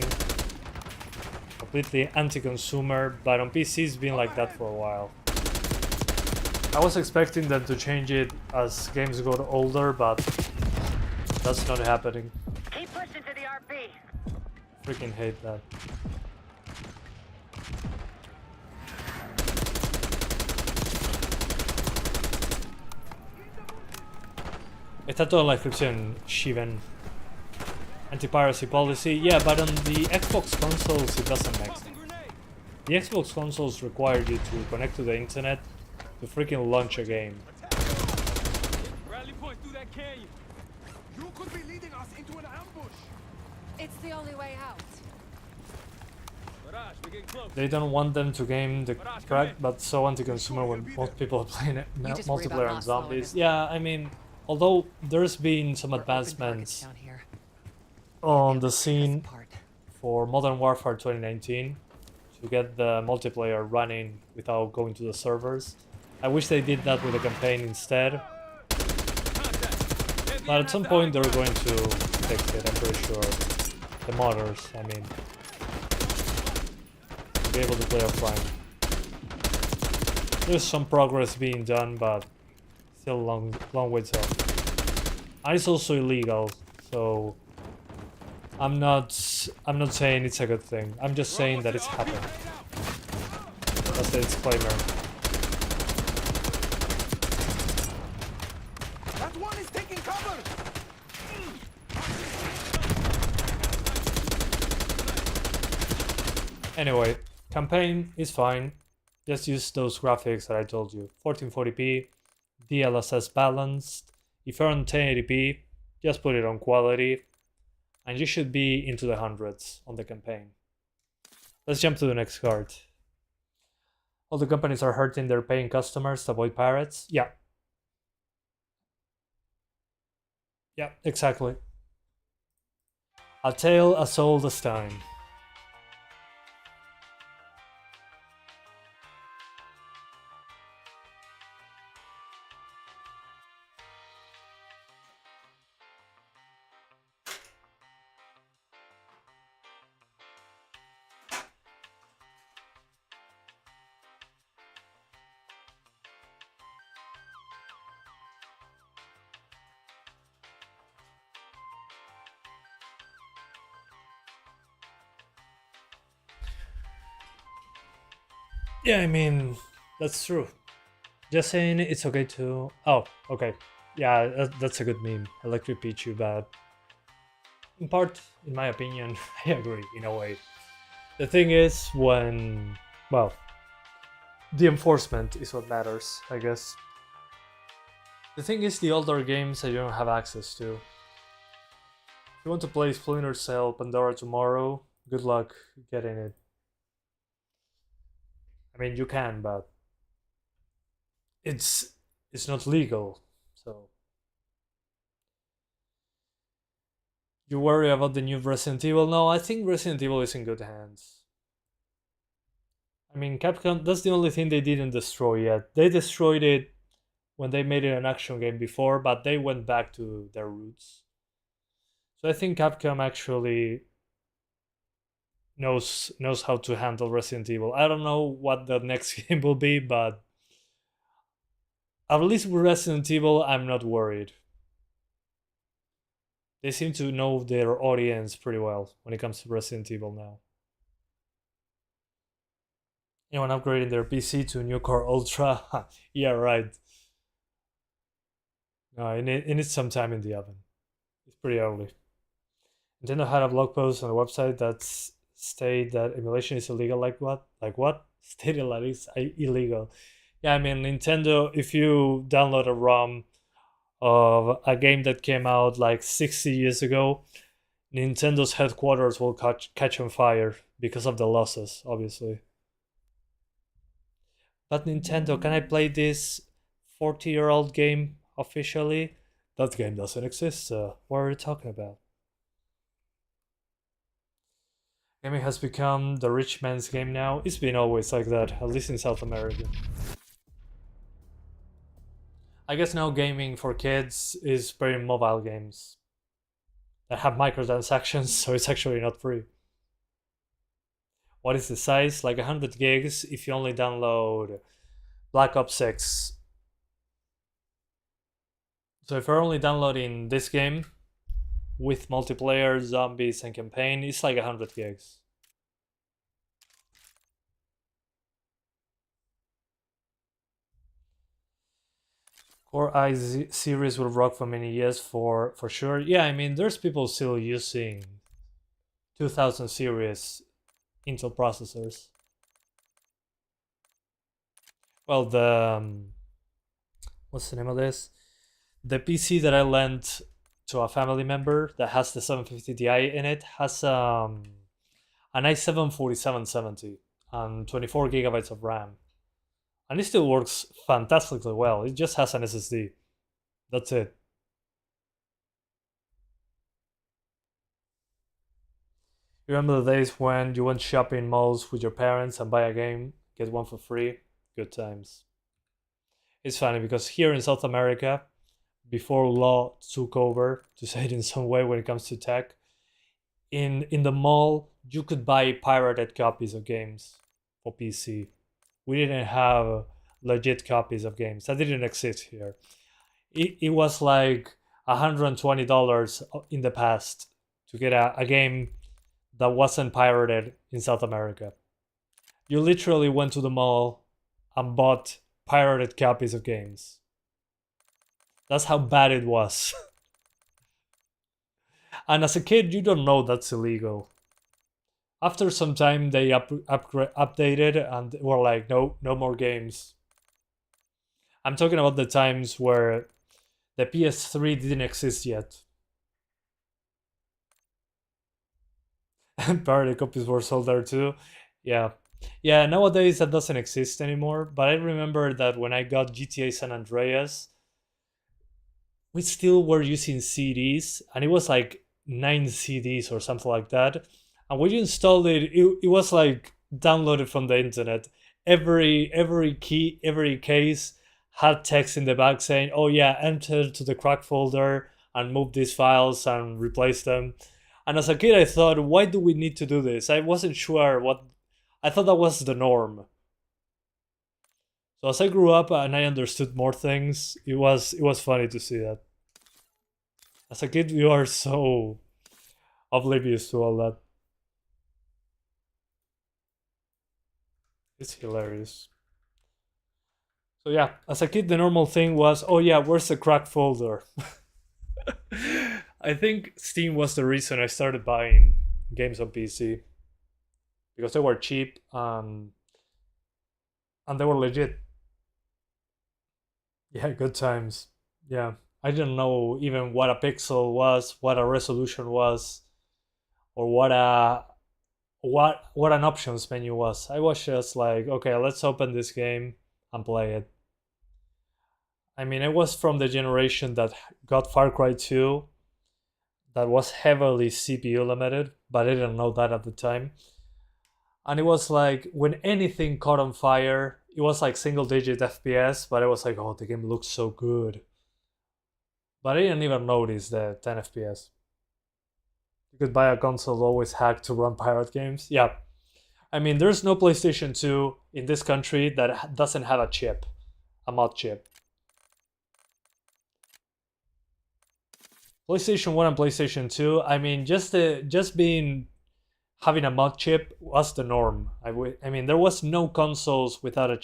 completely anti-consumer. But on PC it's been like that for a while. I was expecting them to change it as games got older, but that's not happening. Keep pushing to the RP. Freaking hate that. Está toda la descripción, Shiven. Anti-piracy policy, yeah, but on the Xbox consoles it doesn't make sense. The Xbox consoles require you to connect to the internet to freaking launch a game. Rally point through that canyon. You could be leading us into an ambush. It's the only way out. Barrage, we're getting close. They don't want them to game the crack, but so anti-consumer when most people are playing it, You just worry about multiplayer and not slowing zombies. us Yeah, I mean, although there's been some We're open targets advancements down here. on the That's scene part. for Modern Warfare 2019 to get the multiplayer running without going to the servers. I wish they did that with the campaign instead, but at some point they're going to fix it, I'm pretty sure. The modders, I mean. To be able to play offline. There's some progress being done, but Still long ways off. And it's also illegal, so I'm not saying it's a good thing. I'm just saying that it's happened. That's the disclaimer. That one is taking cover! Anyway, campaign is fine. Just use those graphics that I told you. 1440p, DLSS balanced. If you're on 1080p, just put it on quality. And you should be into the hundreds on the campaign. Let's jump to the next card. All the companies are hurting their paying customers to avoid pirates. Yeah. Yeah, exactly. A tale as old as time. Yeah, I mean, that's true. Just saying it's okay to... Oh, okay. Yeah, that's a good meme. Electric Pichu bad. In part, in my opinion, I agree, in a way. The thing is, when... Well, the enforcement is what matters, I guess. The thing is, the older games that you don't have access to. If you want to play Splinter Cell Pandora tomorrow, good luck getting it. I mean, you can, but it's not legal, so you worry about the new Resident Evil? No, I think Resident Evil is in good hands. I mean, Capcom, that's the only thing they didn't destroy yet. They destroyed it when they made it an action game before, but they went back to their roots. So I think Capcom actually knows how to handle Resident Evil. I don't know what the next game will be, but at least with Resident Evil, I'm not worried. They seem to know their audience pretty well when it comes to Resident Evil now. Anyone upgrading their PC to new Core Ultra? Yeah, right. No, it needs some time in the oven. It's pretty early. Nintendo had a blog post on the website that's state that emulation is illegal. Like what? Like what? Stated that it's illegal. Yeah, I mean, Nintendo, if you download a ROM of a game that came out like 60 years ago, Nintendo's headquarters will catch on fire because of the losses, obviously. But Nintendo, can I play this 40-year-old game officially? That game doesn't exist, so what are you talking about? Gaming has become the rich man's game now. It's been always like that, at least in South America. I guess now gaming for kids is playing mobile games that have microtransactions, so it's actually not free. What is the size? Like 100 gigs if you only download Black Ops 6. So if you're only downloading this game with multiplayer, zombies, and campaign, it's like 100 gigs. Core i series will rock for many years for sure. Yeah, I mean, there's people still using 2000 series Intel processors. Well, what's the name of this? The PC that I lent to a family member that has the 750 Ti in it has an i7 4770 and 24 gigabytes of RAM. And it still works fantastically well. It just has an SSD. That's it. You remember the days when you went shopping malls with your parents and buy a game, get one for free? Good times. It's funny because here in South America, before law took over, to say it in some way when it comes to tech, in the mall, you could buy pirated copies of games for PC. We didn't have legit copies of games. That didn't exist here. it was like $120 in the past to get a game that wasn't pirated in South America. You literally went to the mall and bought pirated copies of games. That's how bad it was. And as a kid, you don't know that's illegal. After some time, they updated and were like, no more games. I'm talking about the times where the PS3 didn't exist yet. And pirated copies were sold there too. Yeah. Yeah, nowadays that doesn't exist anymore. But I remember that when I got GTA San Andreas, we still were using CDs. And it was like 9 CDs or something like that. And when you installed it, it was like downloaded from the internet. Every case had text in the back saying, oh yeah, enter to the crack folder and move these files and replace them. And as a kid, I thought, why do we need to do this? I wasn't sure what... I thought that was the norm. So as I grew up and I understood more things, it was funny to see that. As a kid, you are so oblivious to all that. It's hilarious. So yeah, as a kid, the normal thing was, oh yeah, where's the crack folder? I think Steam was the reason I started buying games on PC. Because they were cheap and they were legit. Yeah, good times. Yeah, I didn't know even what a pixel was, what a resolution was, or what an options menu was. I was just like, okay, let's open this game and play it. I mean, I was from the generation that got Far Cry 2 that was heavily CPU limited, but I didn't know that at the time. And it was like, when anything caught on fire, it was like single-digit FPS, but I was like, oh, the game looks so good. But I didn't even notice the 10 FPS. You could buy a console always hacked to run pirate games. Yeah. I mean, there's no PlayStation 2 in this country that doesn't have a chip, a mod chip. PlayStation 1 and PlayStation 2, I mean, just having a mod chip was the norm. I mean, there was no consoles without a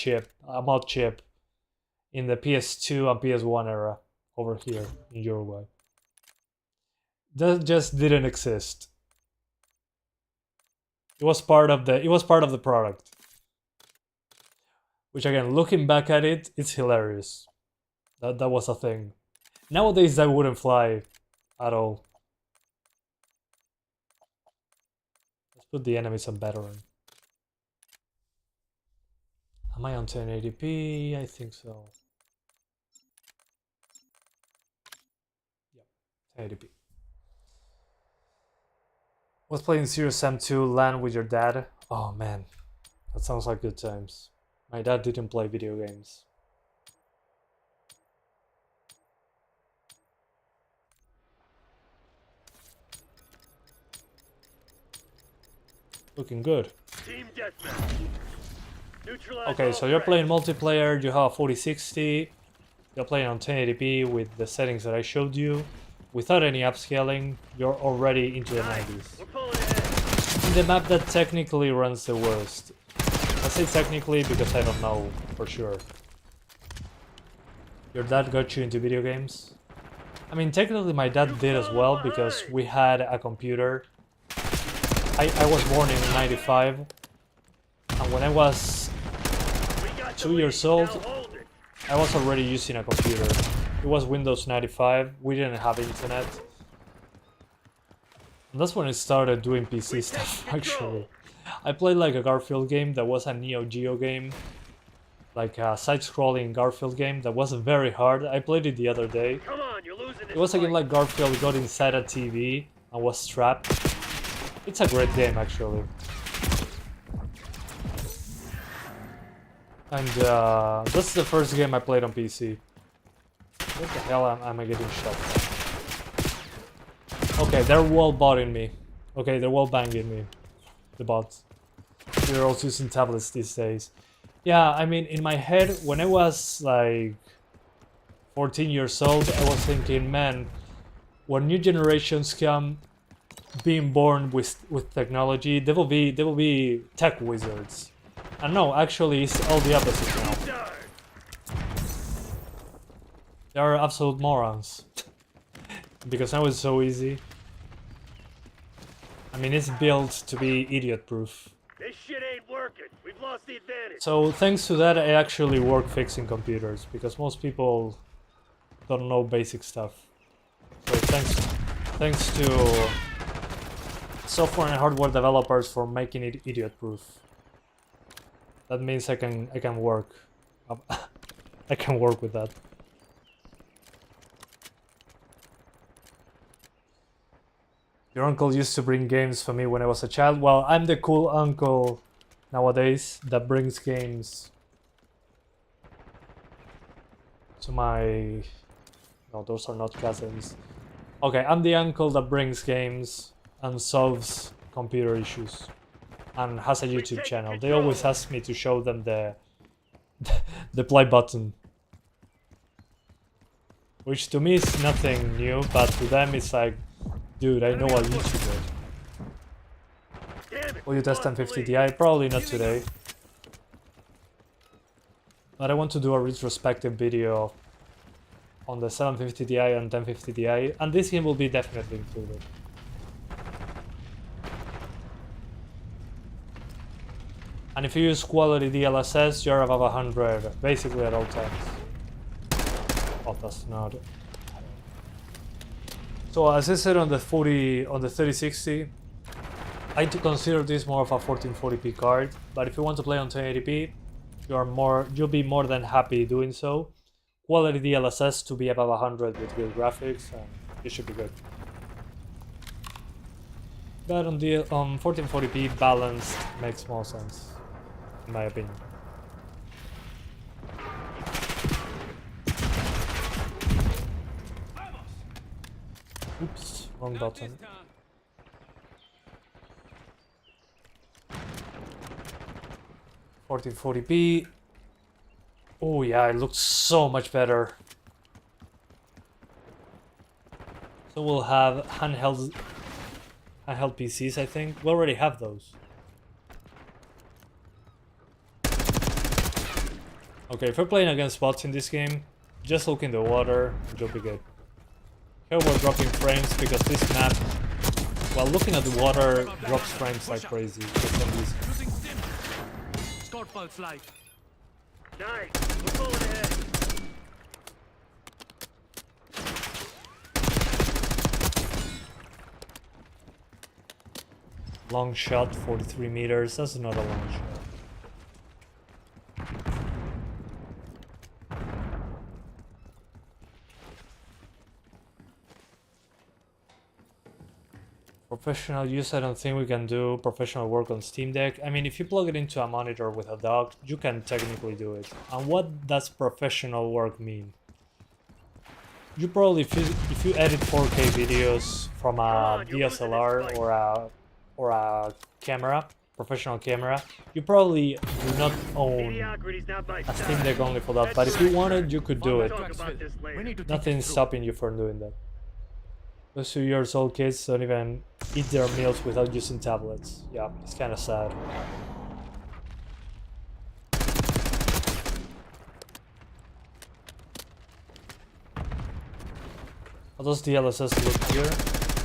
mod chip in the PS2 and PS1 era over here in Uruguay. That just didn't exist. It was part of the product. Which again, looking back at it, it's hilarious. That was a thing. Nowadays that wouldn't fly at all. Let's put the enemies on veteran. Am I on 1080p? I think so. Yeah, 1080p. Was playing Serious M2 LAN with your dad? Oh man, that sounds like good times. My dad didn't play video games. Looking good. Team deathmatch. Neutralize Okay, so you're playing multiplayer, you have a 4060, you're playing on 1080p with the settings that I showed you. Without any upscaling, you're already into the 90s. We're pulling ahead. In the map that technically runs the worst. I say technically because I don't know for sure. Your dad got you into video games? I mean, technically my dad did as well because we had a computer. I was born in 95, and when I was 2 years old, I was already using a computer. It was Windows 95, we didn't have internet. And that's when I started doing PC stuff, actually. I played like a Garfield game that was a Neo Geo game. Like a side-scrolling Garfield game that was very hard. I played it the other day. Come on, you're losing It was a game like Garfield got inside a TV and was trapped. It's a great game, actually. And that's the first game I played on PC. What the hell am I getting shot from? Okay, they're wall botting me. Okay, they're wall banging me. The bots. They're also using tablets these days. Yeah, I mean, in my head, when I was like 14 years old, I was thinking, man, when new generations come, being born with technology, they will be tech wizards. And no, actually, it's all the opposite now. They are absolute morons. Because now it's so easy. I mean, it's built to be idiot-proof. This shit ain't working. We've lost the advantage. So thanks to that, I actually work fixing computers, because most people don't know basic stuff. So thanks to software and hardware developers for making it idiot-proof. That means I can work. I can work with that. Your uncle used to bring games for me when I was a child. Well, I'm the cool uncle nowadays that brings games to my... No, those are not cousins. Okay, I'm the uncle that brings games and solves computer issues and has a YouTube channel. They always ask me to show them the play button, which to me is nothing new, but to them it's like, dude, I know a YouTuber. Will you test 1050 Ti? Probably not today. But I want to do a retrospective video on the 750 Ti and 1050 Ti, and this game will be definitely included. And if you use quality DLSS, you're above 100, basically at all times. Oh, that's not... So as I said on the 3060, I do consider this more of a 1440p card, but if you want to play on 1080p, you'll be more than happy doing so. Quality DLSS to be above 100 with good graphics, and it should be good. But on 1440p, balanced makes more sense, in my opinion. Oops, wrong button. 1440p. Oh yeah, it looks so much better. So we'll have handheld PCs, I think. We already have those. Okay, if we're playing against bots in this game, just look in the water and you'll be good. Here we're dropping frames because this map, while looking at the water, drops frames like crazy for some reason. Nice. We're going ahead. Long shot, 43 meters. That's not a long shot. Professional use, I don't think we can do professional work on Steam Deck. I mean, if you plug it into a monitor with a dock, you can technically do it. And what does professional work mean? You probably, if you edit 4K videos from a DSLR or a camera, professional camera, you probably do not own a Steam Deck only for that. But if you wanted, you could do it. Nothing's stopping you from doing that. Those 2 years old kids don't even eat their meals without using tablets. Yeah, it's kind of sad. How does the DLSS look here?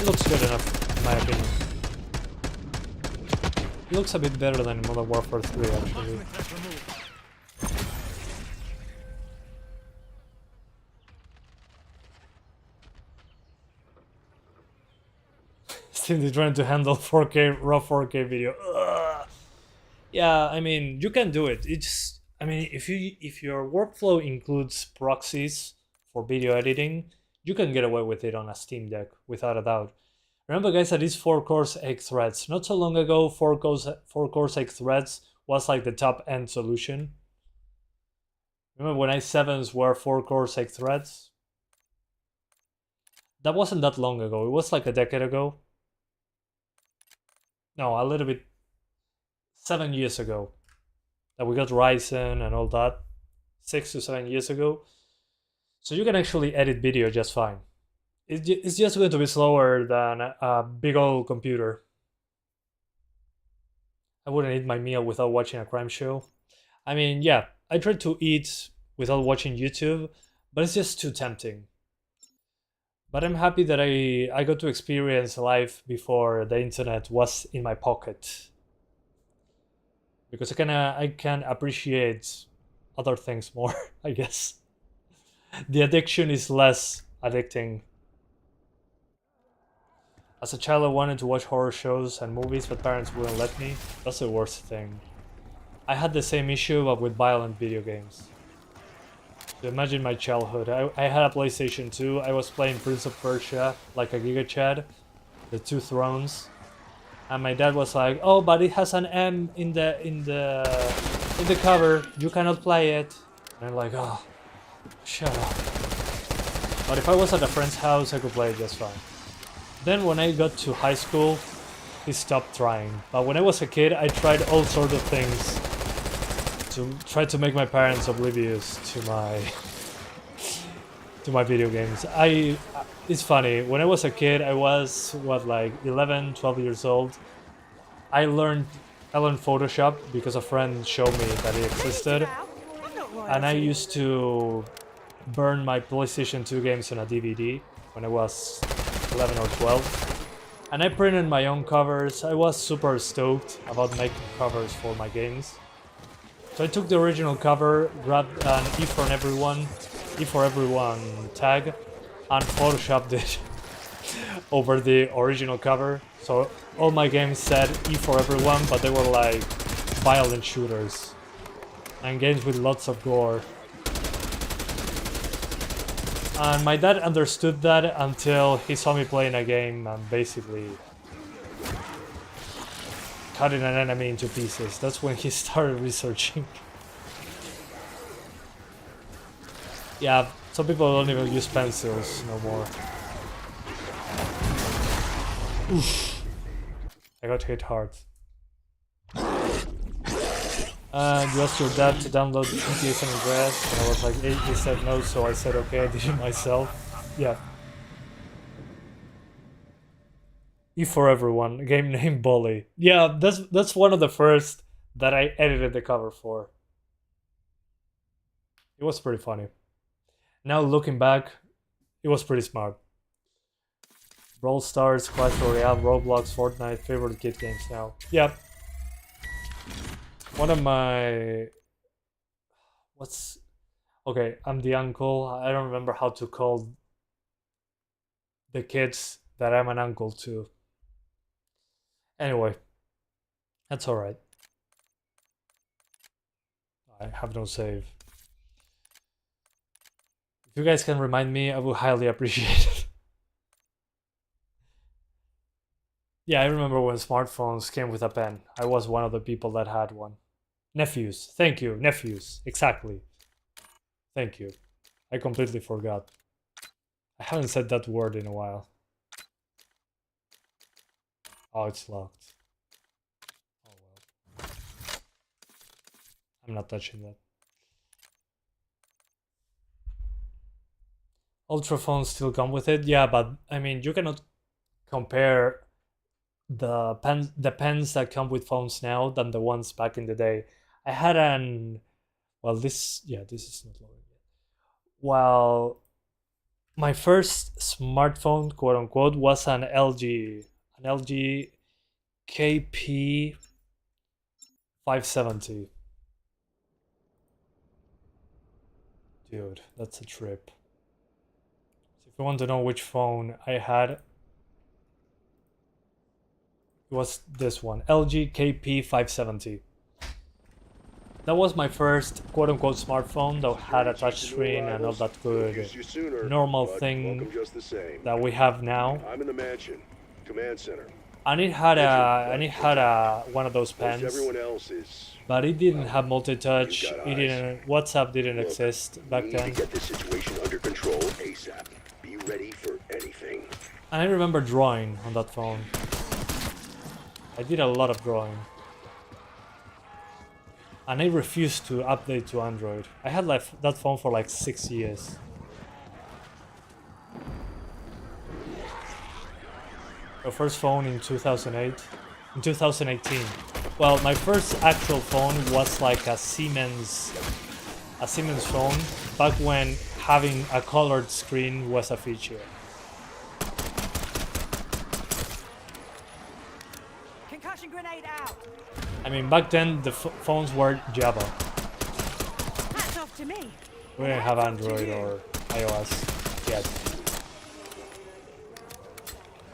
It looks good enough, in my opinion. It looks a bit better than in Modern Warfare 3, actually. Still trying to handle 4K raw 4K video. Ugh. Yeah, I mean, you can do it. It's, I mean, if your workflow includes proxies for video editing, you can get away with it on a Steam Deck without a doubt. Remember, guys, that is 4 cores 8 threads. Not so long ago, 4 cores 8 threads was like the top end solution. Remember when i7s were 4 cores 8 threads? That wasn't that long ago. It was like a decade ago. No, a little bit, 7 years ago, that we got Ryzen and all that, 6 to 7 years ago. So you can actually edit video just fine. It's just going to be slower than a big old computer. I wouldn't eat my meal without watching a crime show. I mean, yeah, I try to eat without watching YouTube, but it's just too tempting. But I'm happy that I got to experience life before the internet was in my pocket. Because I can appreciate other things more, I guess. The addiction is less addicting. As a child, I wanted to watch horror shows and movies, but parents wouldn't let me. That's the worst thing. I had the same issue, but with violent video games. So imagine my childhood. I had a PlayStation 2. I was playing Prince of Persia, like a Giga Chad, the Two Thrones, and my dad was like, "Oh, but it has an M in the cover. You cannot play it." And I'm like, "Oh, shut up." But if I was at a friend's house, I could play it just fine. Then when I got to high school, he stopped trying. But when I was a kid, I tried all sorts of things to try to make my parents oblivious to my video games. It's funny, when I was a kid, I was like 11, 12 years old. I learned Photoshop because a friend showed me that it existed. And I used to burn my PlayStation 2 games on a DVD when I was 11 or 12. And I printed my own covers. I was super stoked about making covers for my games. So I took the original cover, grabbed an E for everyone tag, and photoshopped it over the original cover. So all my games said E for everyone, but they were like violent shooters and games with lots of gore. And my dad understood that until he saw me playing a game and basically cutting an enemy into pieces. That's when he started researching. Yeah, some people don't even use pencils no more. Oof. I got hit hard. You asked your dad to download GTA San Andreas, and I was like, he said no, so I said okay, I did it myself. Yeah. E for everyone, a game named Bully. Yeah, that's one of the first that I edited the cover for. It was pretty funny. Now looking back, it was pretty smart. Brawl Stars, Clash Royale, Roblox, Fortnite, favorite kid games now. Yeah. One of my... Okay, I'm the uncle. I don't remember how to call the kids that I'm an uncle to. Anyway, that's alright. I have no save. If you guys can remind me, I would highly appreciate it. Yeah, I remember when smartphones came with a pen. I was one of the people that had one. Nephews. Thank you. Nephews. Exactly. Thank you. I completely forgot. I haven't said that word in a while. Oh, it's locked. Oh well. I'm not touching that. Ultra phones still come with it? Yeah, but I mean, you cannot compare the pens that come with phones now than the ones back in the day. I had this is not loading yet. Well, my first smartphone, quote unquote, was an LG KP 570. Dude, that's a trip. So if you want to know which phone I had, it was this one, LG KP 570. That was my first quote-unquote smartphone that had a touchscreen and all that good normal thing that we have now. I'm in the mansion, command center. And it had a one of those pens, but it didn't have multi-touch. It didn't. WhatsApp didn't exist back then. Get this situation under control ASAP. Be ready for anything. And I remember drawing on that phone. I did a lot of drawing. And I refused to update to Android. I had that phone for like 6 years. My first phone in 2008, in 2018. Well, my first actual phone was like a Siemens phone, back when having a colored screen was a feature. Concussion grenade out. I mean, back then the phones were Java. Hats off to me. We didn't have Android or iOS yet.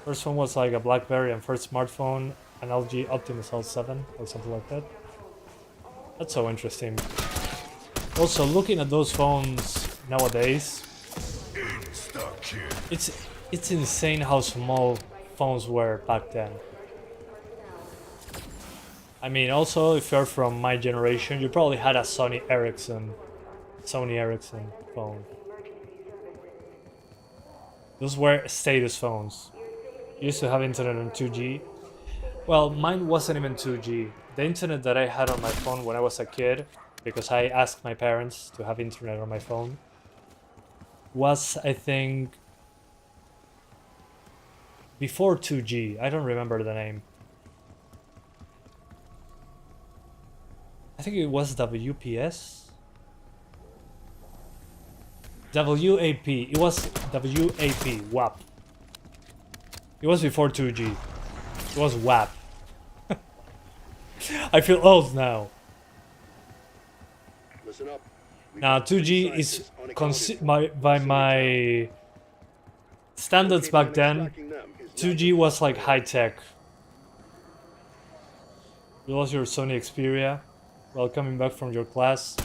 First phone was like a BlackBerry, and first smartphone an LG Optimus L7 or something like that. That's so interesting. Also, looking at those phones nowadays, it's insane how small phones were back then. I mean, also, if you're from my generation, you probably had a Sony Ericsson phone. Those were status phones. You used to have internet on 2G. Well, mine wasn't even 2G. The internet that I had on my phone when I was a kid, because I asked my parents to have internet on my phone, was, I think, before 2G. I don't remember the name. I think it was WPS? WAP. It was WAP. WAP. It was before 2G. It was WAP. I feel old now. Listen up. Now 2G is by my standards back then. 2G was like high tech. You lost your Sony Xperia while coming back from your class.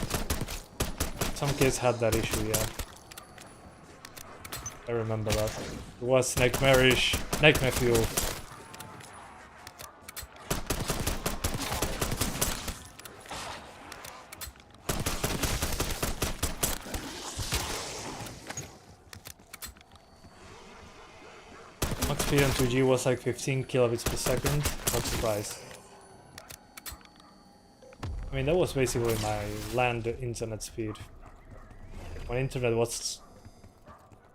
Some kids had that issue, yeah. I remember that. It was nightmarish, nightmare fuel. Max speed on 2G was like 15 kilobits per second. Not surprised. I mean, that was basically my land internet speed. When internet was...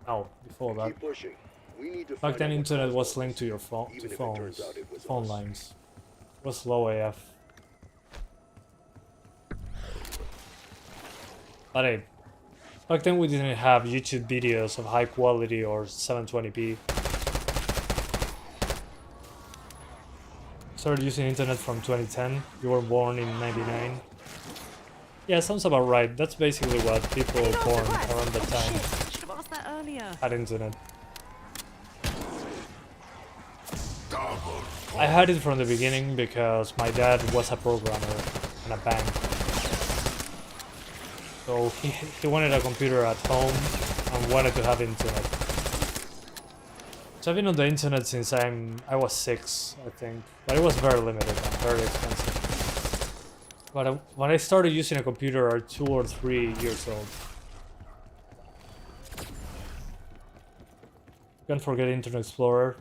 Oh, before that. Back then internet was linked to your phone, to phones, phone lines. It was slow AF. But hey, back then we didn't have YouTube videos of high quality or 720p. Started using internet from 2010. You were born in 99. Yeah, sounds about right. That's basically what people born around that time had internet. I had it from the beginning because my dad was a programmer in a bank. So he wanted a computer at home and wanted to have internet. So I've been on the internet since I was 6, I think. But it was very limited and very expensive. But when I started using a computer at 2 or 3 years old. Can't forget Internet Explorer.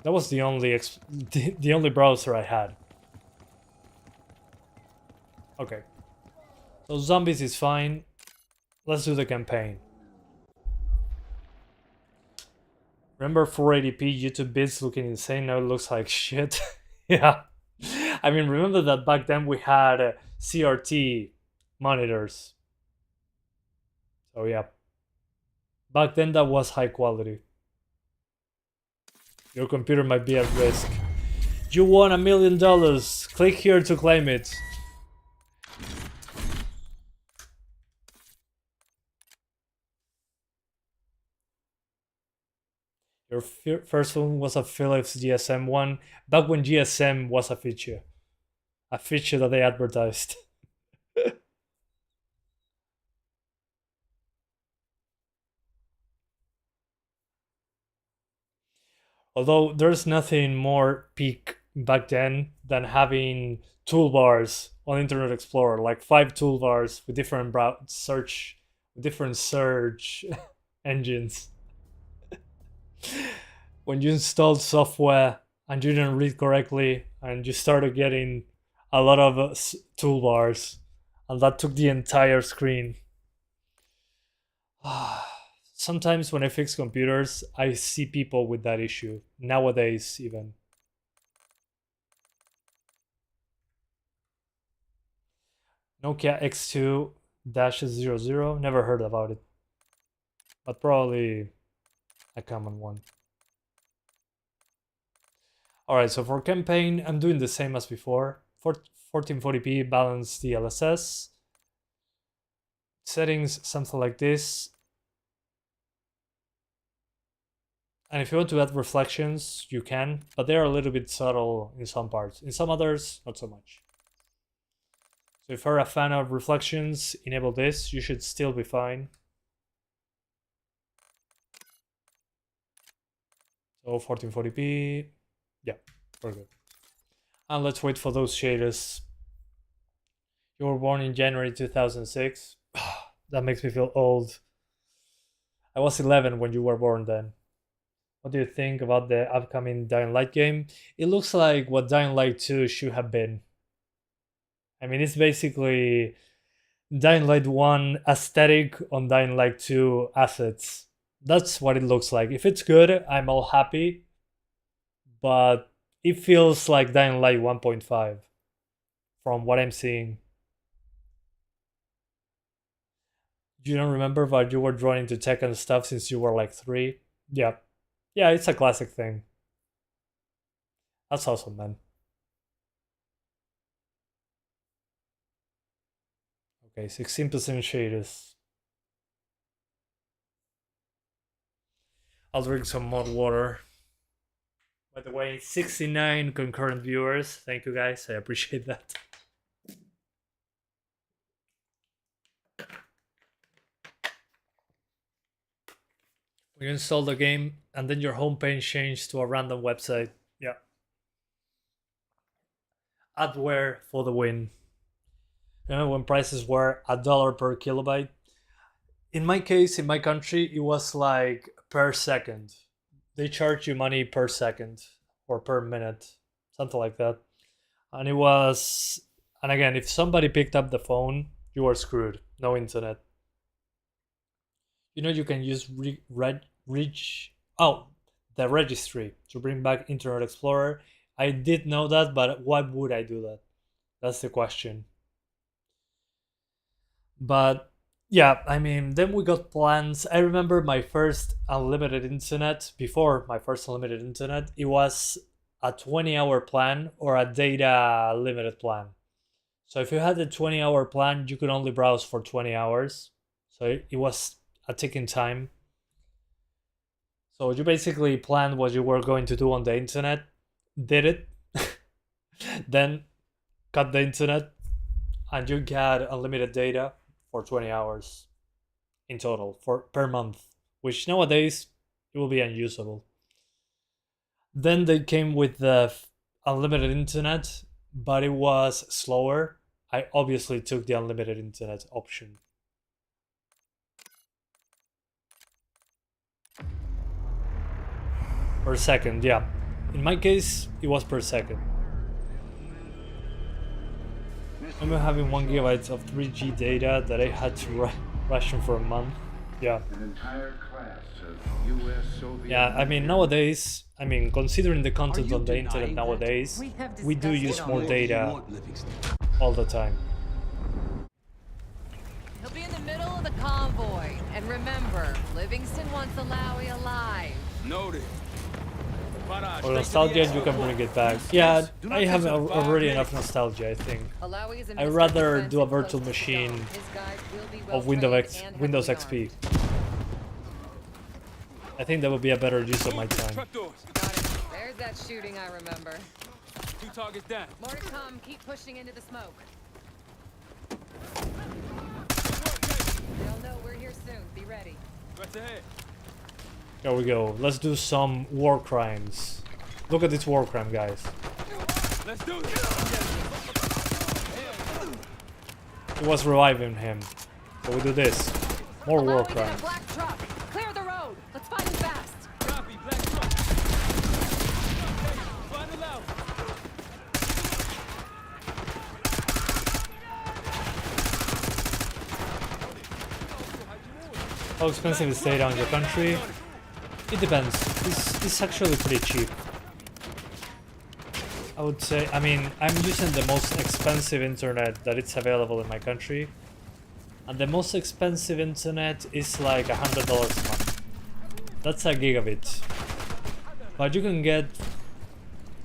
That was the only the only browser I had. Okay. So zombies is fine. Let's do the campaign. Remember 480p YouTube bits looking insane? Now it looks like shit. Yeah. I mean, remember that back then we had CRT monitors. So yeah. Back then that was high quality. Your computer might be at risk. You won $1 million. Click here to claim it. Your first one was a Philips GSM one, back when GSM was a feature that they advertised. Although there's nothing more peak back then than having toolbars on Internet Explorer, like 5 toolbars with different search engines. When you installed software and you didn't read correctly and you started getting a lot of toolbars, and that took the entire screen. Sometimes when I fix computers, I see people with that issue. Nowadays, even. Nokia X2-00. Never heard about it. But probably a common one. Alright, so for campaign, I'm doing the same as before. 1440p balanced DLSS. Settings, something like this. And if you want to add reflections, you can, but they are a little bit subtle in some parts. In some others, not so much. So if you're a fan of reflections, enable this, you should still be fine. So 1440p, yeah, we're good. And let's wait for those shaders. You were born in January 2006. That makes me feel old. I was 11 when you were born then. What do you think about the upcoming Dying Light game? It looks like what Dying Light 2 should have been. I mean, it's basically Dying Light 1 aesthetic on Dying Light 2 assets. That's what it looks like. If it's good, I'm all happy. But it feels like Dying Light 1.5 from what I'm seeing. You don't remember that you were drawn into tech and stuff since you were like 3? Yeah. Yeah, it's a classic thing. That's awesome, man. Okay, 16% shaders. I'll drink some more water. By the way, 69 concurrent viewers. Thank you guys, I appreciate that. When you install the game and then your homepage changes to a random website. Yeah. Adware for the win. Remember when prices were $1 per kilobyte? In my case, in my country, it was like per second. They charge you money per second or per minute, something like that. And it was, and again, if somebody picked up the phone, you were screwed. No internet. You know, you can use the registry to bring back Internet Explorer. I did know that, but why would I do that? That's the question. But yeah, I mean, then we got plans. I remember my first unlimited internet. Before my first unlimited internet, it was a 20-hour plan or a data limited plan. So if you had a 20-hour plan, you could only browse for 20 hours. So it was a ticking time. So you basically planned what you were going to do on the internet, did it, then cut the internet, and you had unlimited data for 20 hours in total per month, which nowadays it will be unusable. Then they came with the unlimited internet, but it was slower. I obviously took the unlimited internet option. Per second, yeah. In my case, it was per second. I remember having 1 GB of 3G data that I had to ration for a month. Yeah. An entire class of US Soviet. Yeah, I mean, nowadays, considering the content on the internet nowadays, we do use more data all the time. He'll be in the middle of the convoy. And remember, Livingston wants Alawi alive. Noted. For nostalgia, you can bring it back. Yeah, I have already enough nostalgia, I think. I'd rather do a virtual machine of Windows XP. I think that would be a better use of my time. Got it. There's that shooting I remember. 2 targets down. More to come. Keep pushing into the smoke. They'll know we're here soon. Be ready. Threats ahead. There we go. Let's do some war crimes. Look at this war crime, guys. Let's do this. It was reviving him. So we do this. More war Alawi's in a crimes. black truck. Clear the road. Let's find him fast. Copy, black truck. Find Alawi. How expensive is data on your country? It depends. It's actually pretty cheap. I would say, I mean, I'm using the most expensive internet that it's available in my country. And the most expensive internet is like $100 a month. That's a gigabit. But you can get,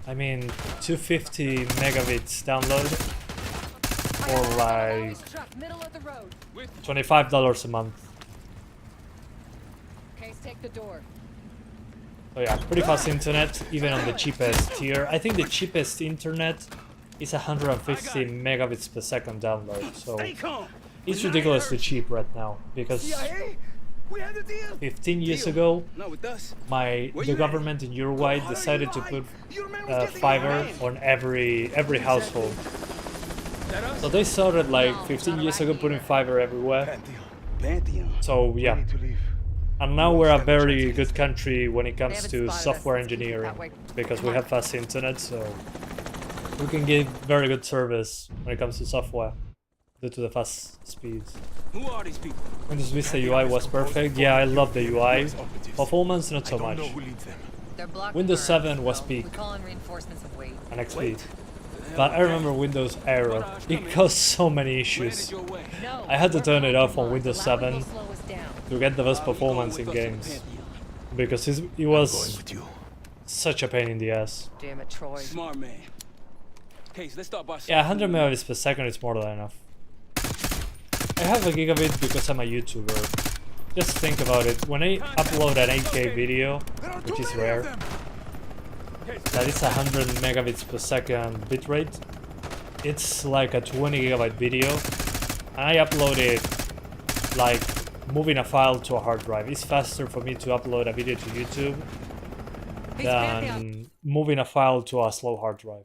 I mean, 250 megabits download for like $25 a month. Case, take the door. So yeah, pretty fast internet, even on the cheapest tier. I think the cheapest internet is 150 megabits per second download, so it's ridiculously cheap right now, because 15 years ago, the government in Uruguay decided to put fiber on every household. So they started like 15 years ago putting fiber everywhere. So yeah. And now we're a very good country when it comes to software engineering, because we have fast internet, so we can give very good service when it comes to software due to the fast speeds. Who are these people? Windows Vista UI was perfect. Yeah, I love the UI. Performance, not so much. Windows 7 was peak and XP. But I remember Windows Error. It caused so many issues. I had to turn it off on Windows 7 to get the best performance in games, because it was such a pain in the ass. Damn it, Troy. Smart man. Case, let's start by Yeah, 100 megabits per second is more than enough. I have a gigabit because I'm a YouTuber. Just think about it. When I upload an 8K video, which is rare, that is 100 megabits per second bitrate. It's like a 20 gigabyte video, and I upload it like moving a file to a hard drive. It's faster for me to upload a video to YouTube than moving a file to a slow hard drive.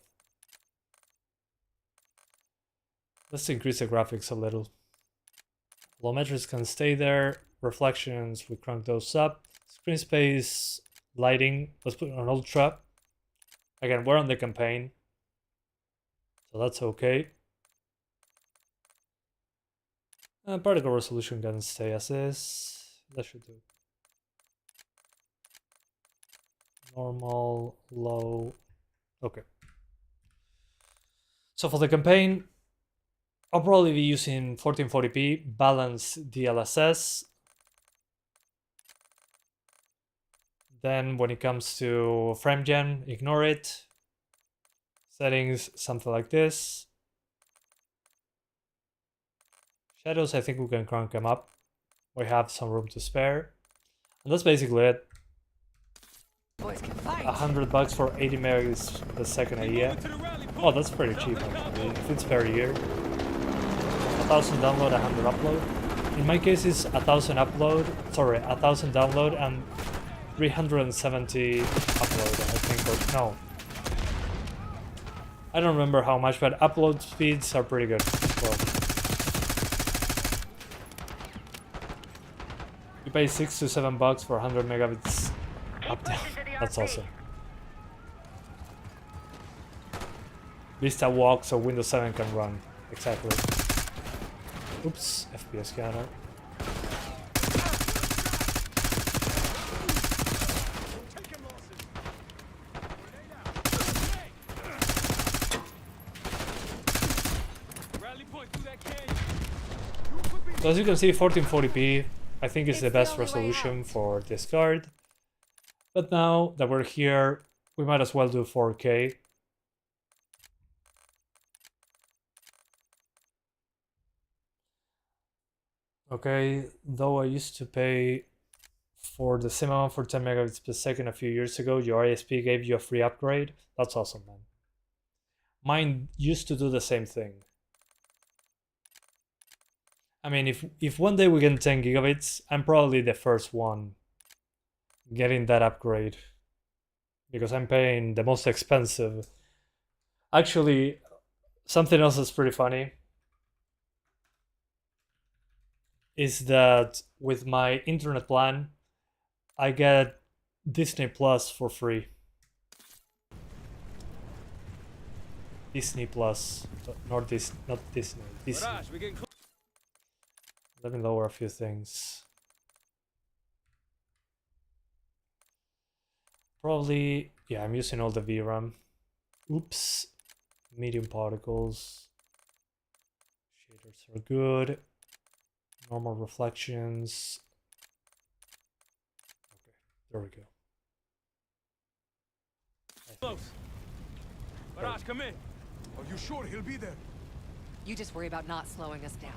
Let's increase the graphics a little. Volumetrics can stay there. Reflections, we crank those up. Screen space, lighting, let's put it on ultra. Again, we're on the campaign, so that's okay. Particle resolution can stay as is. That should do. Normal, low. Okay. So for the campaign, I'll probably be using 1440p, balanced DLSS. Then when it comes to frame gen, ignore it. Settings, something like this. Shadows, I think we can crank them up. We have some room to spare. And that's basically it. $100 for 80 megs per second a year. Oh, that's pretty cheap actually, if it's per year. 1,000 download, 100 upload. In my case, it's 1,000 upload, sorry, 1,000 download and 370 upload, I think, or no. I don't remember how much, but upload speeds are pretty good as well. You pay $6 to $7 for 100 megabits up down. That's awesome. Vista walks so Windows 7 can run. Exactly. Oops, FPS scanner. So as you can see, 1440p I think is the best resolution for this card. But now that we're here, we might as well do 4K. Okay, though I used to pay for the same amount for 10 megabits per second a few years ago, your ISP gave you a free upgrade. That's awesome, man. Mine used to do the same thing. I mean, if one day we get 10 gigabits, I'm probably the first one getting that upgrade, because I'm paying the most expensive. Actually, something else that's pretty funny is that with my internet plan, I get Disney Plus for free. Disney Plus, not Disney. Disney. Let me lower a few things. Probably, yeah, I'm using all the VRAM. Oops. Medium particles. Shaders are good. Normal reflections. Okay, there we go. Close. Barrage, come in. Are you sure he'll be there? You just worry about not slowing us down.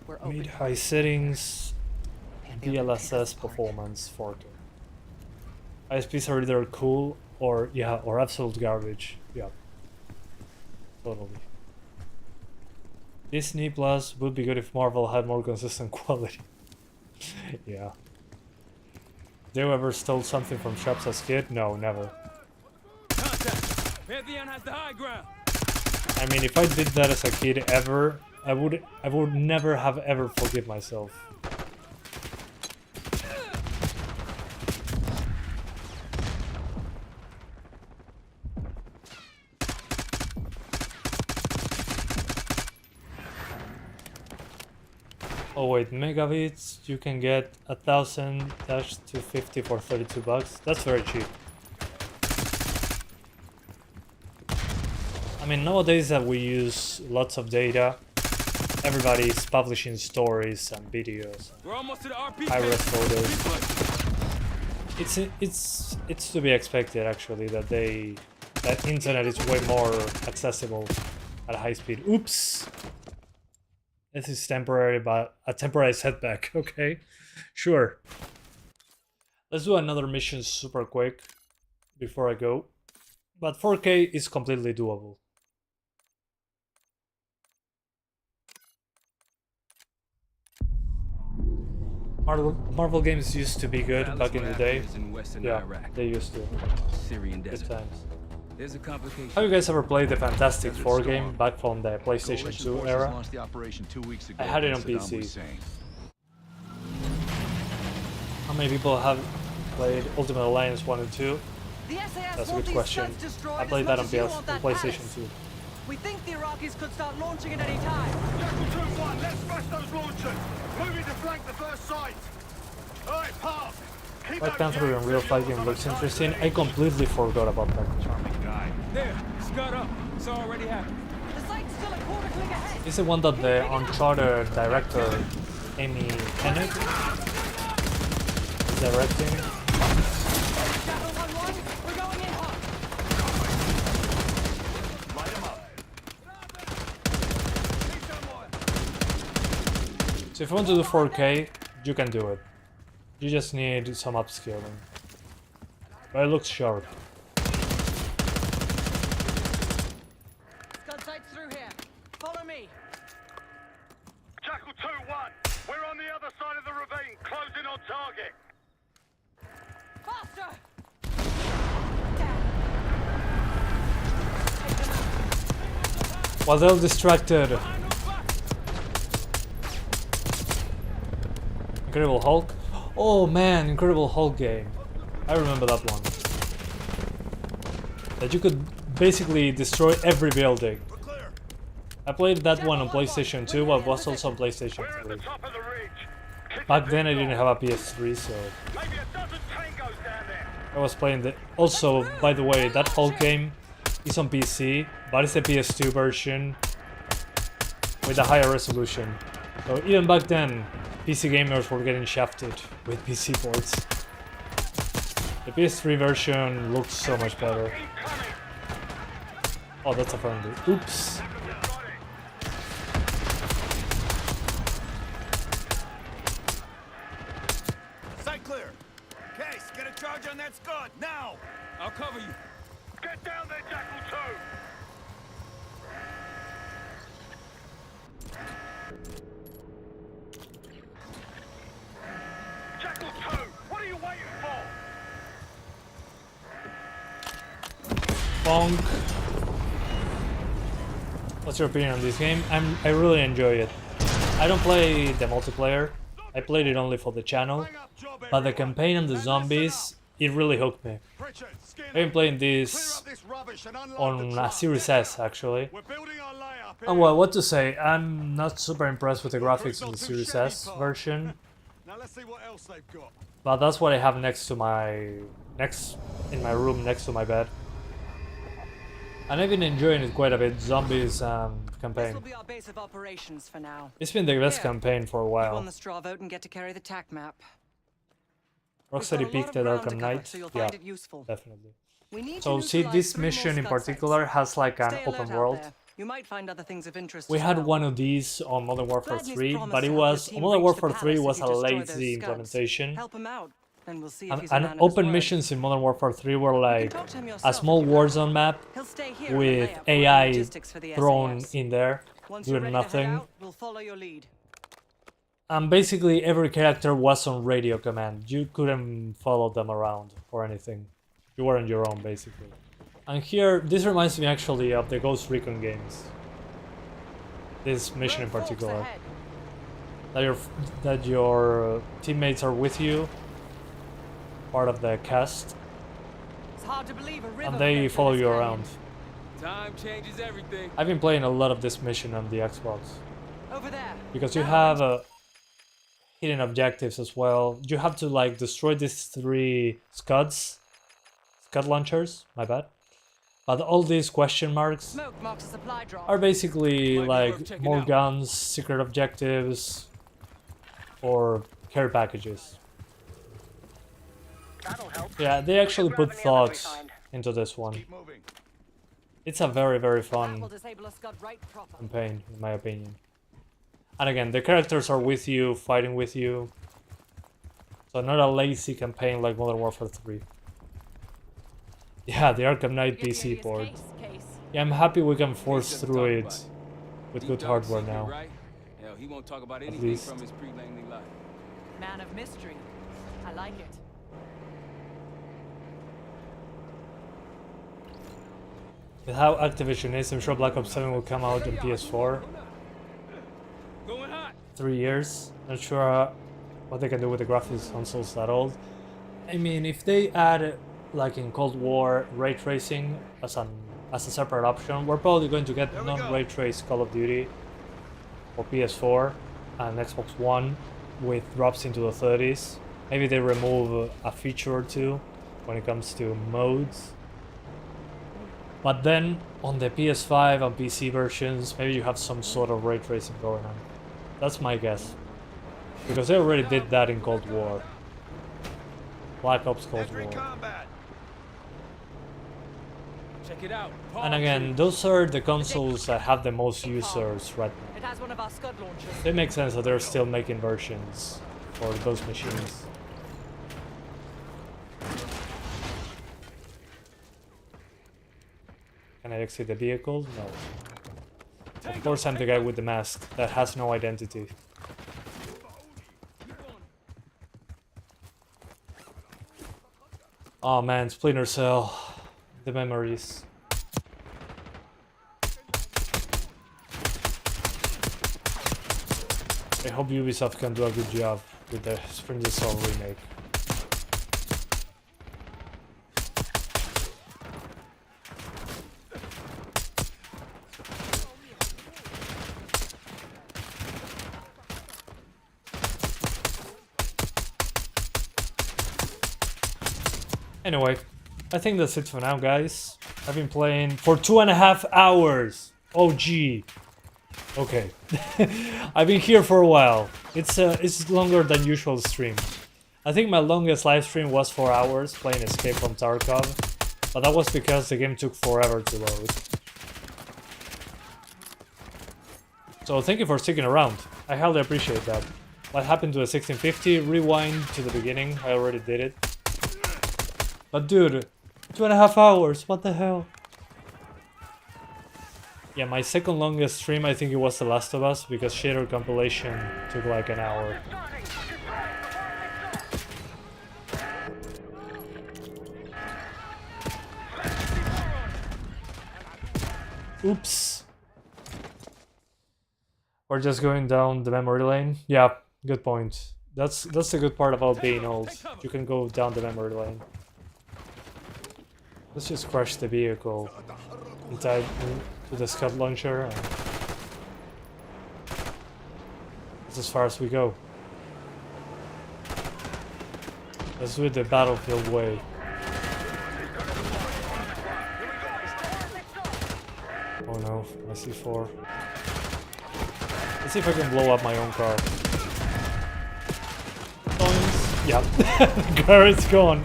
We're open. Mid-high settings. And they'll pick us DLSS apart. performance 4K. ISPs are either cool or absolute garbage. Yeah. Totally. Disney Plus would be good if Marvel had more consistent quality. Yeah. Did you ever stole something from shops as a kid? No, never. Contact. Pantheon has the high ground. I mean, if I did that as a kid ever, I would never have ever forgive myself. Oh wait, megabits, you can get 1000-250 for $32. That's very cheap. I mean, nowadays that we use lots of data, everybody's publishing stories and videos, We're almost to the RP. high-res photos. It's to be expected actually that internet is way more accessible at high speed. Oops. This is temporary, but a temporary setback. Okay, sure. Let's do another mission super quick before I go. But 4K is completely doable. Marvel games used to be good back in the day. Yeah, they used to. Good times. There's a complication. Have you guys ever played the Fantastic Four game back from the PlayStation 2 era? I had it on PC. How many people have played Ultimate Alliance 1 and 2? That's a good question. I played that on PlayStation 2. We think the Iraqis could start launching at any time. Jackal 2-1, let's smash those launchers. Moving to flank the first site. All right, Park. Black Panther in real fight game looks interesting. I completely forgot about that. There, Scud up. It's already happened. The site's still a quarter click ahead. Is it one that the Uncharted director Amy Hennig is directing? Jackal 1-1, we're going in hot. Light them up. So if you want to do 4K, you can do it. You just need some upscaling. But it looks sharp. Scud sights through here. Follow me. Jackal 2-1, we're on the other side of the ravine, closing on target. Faster! While they're distracted. Incredible Hulk? Oh man, Incredible Hulk game. I remember that one. That you could basically destroy every building. I played that one on PlayStation 2, but was also on PlayStation 3. Back then I didn't have a PS3, so Maybe a dozen tangos down there. I was playing the... Also, by the way, that Hulk game is on PC, but it's a PS2 version with a higher resolution. So even back then, PC gamers were getting shafted with PC ports. The PS3 version looks so much better. Oh, that's a friendly. Oops. Sight clear. Case, get a charge on that Scud, now! I'll cover you. Get down there, Jackal 2! Jackal 2, what are you waiting for? Bonk. What's your opinion on this game? I really enjoy it. I don't play the multiplayer. I played it only for the channel. But the campaign and the zombies, it really hooked me. I've been playing this on a Series S actually. And well, what to say, I'm not super impressed with the graphics in the Series S version. Now let's see what else they've got. But that's what I have next to my in my room next to my bed. And I've been enjoying it quite a bit. Zombies This campaign. will be our base of operations for now. It's been the best Here, campaign for a You while. won the straw vote and get to carry the TAC map. Rocksteady We've got a lot peaked of at ground to Arkham cover, Knight. so you'll Yeah, find it useful. definitely. We need So to see, neutralize this 3 more mission in scud particular sites. has like an Stay open alert out world. there. You might find other things of interest. We as had well. one of these on Modern Warfare Gladney's 3, promised but it to help your was team Modern reach Warfare the 3 palace was if a you destroy lazy those scuds. implementation. Help him out, and we'll see if he's a And man of his open word. missions in Modern Warfare 3 were You can like talk to him a yourself small if you Warzone map He'll stay here in the with layup for AI logistics for the thrown SAS. in there, Once you're doing ready to head nothing. out, we'll follow your lead. And basically every character was on radio command. You couldn't follow them around or anything. You were on your own, basically. And here, this reminds me actually of the Ghost Recon games. This mission in Road forks particular. ahead. That your teammates are with you, part of the cast, It's hard to believe a river and they flowed follow through you this around. Time changes everything. I've been playing a lot of this mission on the Xbox. canyon. Over there. Because you Now have hidden objectives as well. You have to like destroy these 3 scud launchers, my bad. But all these question marks Smoke marks a supply drop. are basically Might be worth like checking more out. guns, secret objectives, or care packages. That'll help. Yeah, they actually grab put any others we thought find. into this one. Keep moving. It's a very, very That will fun disable a scud right proper. campaign, in my opinion. And again, the characters are with you, fighting with you. So not a lazy campaign like Modern Warfare 3. Yeah, the Arkham Knight PC port. Yeah, I'm happy we can force Just through talk it about with Deep good dark hardware secret, now. Right? Hell, he won't talk about anything least. from his pre-langley life. Man of mystery. I like it. With how Activision is, I'm sure Black Ops 7 will come out on PS4. Going hot. 3 years. Not sure what they can do with the graphics consoles that old. I mean, if they add, like in Cold War, ray tracing as a separate option, we're probably going to get non-ray trace Call of Duty for PS4 and Xbox One with drops into the 30s. Maybe they remove a feature or two when it comes to modes. But then on the PS5 and PC versions, maybe you have some sort of ray tracing going on. That's my guess. Because they already did that in Cold War. Black Ops Cold Entering War. combat. Check it out. And again, those are the consoles that have the most users right now. It has one of our scud launchers. It makes sense that they're still making versions for those machines. Can I exit the vehicle? No. Of course I'm the guy with the mask that has no identity. Oh man, Splinter Cell. The memories. I hope Ubisoft can do a good job with the Splinter Cell remake. Anyway, I think that's it for now, guys. I've been playing for 2.5 hours. Oh, gee. Okay. I've been here for a while. It's longer than usual stream. I think my longest live stream was 4 hours playing Escape from Tarkov, but that was because the game took forever to load. So thank you for sticking around. I highly appreciate that. What happened to the 1650? Rewind to the beginning. I already did it. But dude, 2.5 hours, what the hell? Yeah, my second longest stream, I think it was The Last of Us, because shader compilation took like an hour. Oops. We're just going down the memory lane. Yeah, good point. That's the good part about being old. You can go down the memory lane. Let's just crash the vehicle inside to the scud launcher. And that's as far as we go. Let's do it the Battlefield way. Oh no, I see 4. Let's see if I can blow up my own car. Boings. Yeah, the car is gone.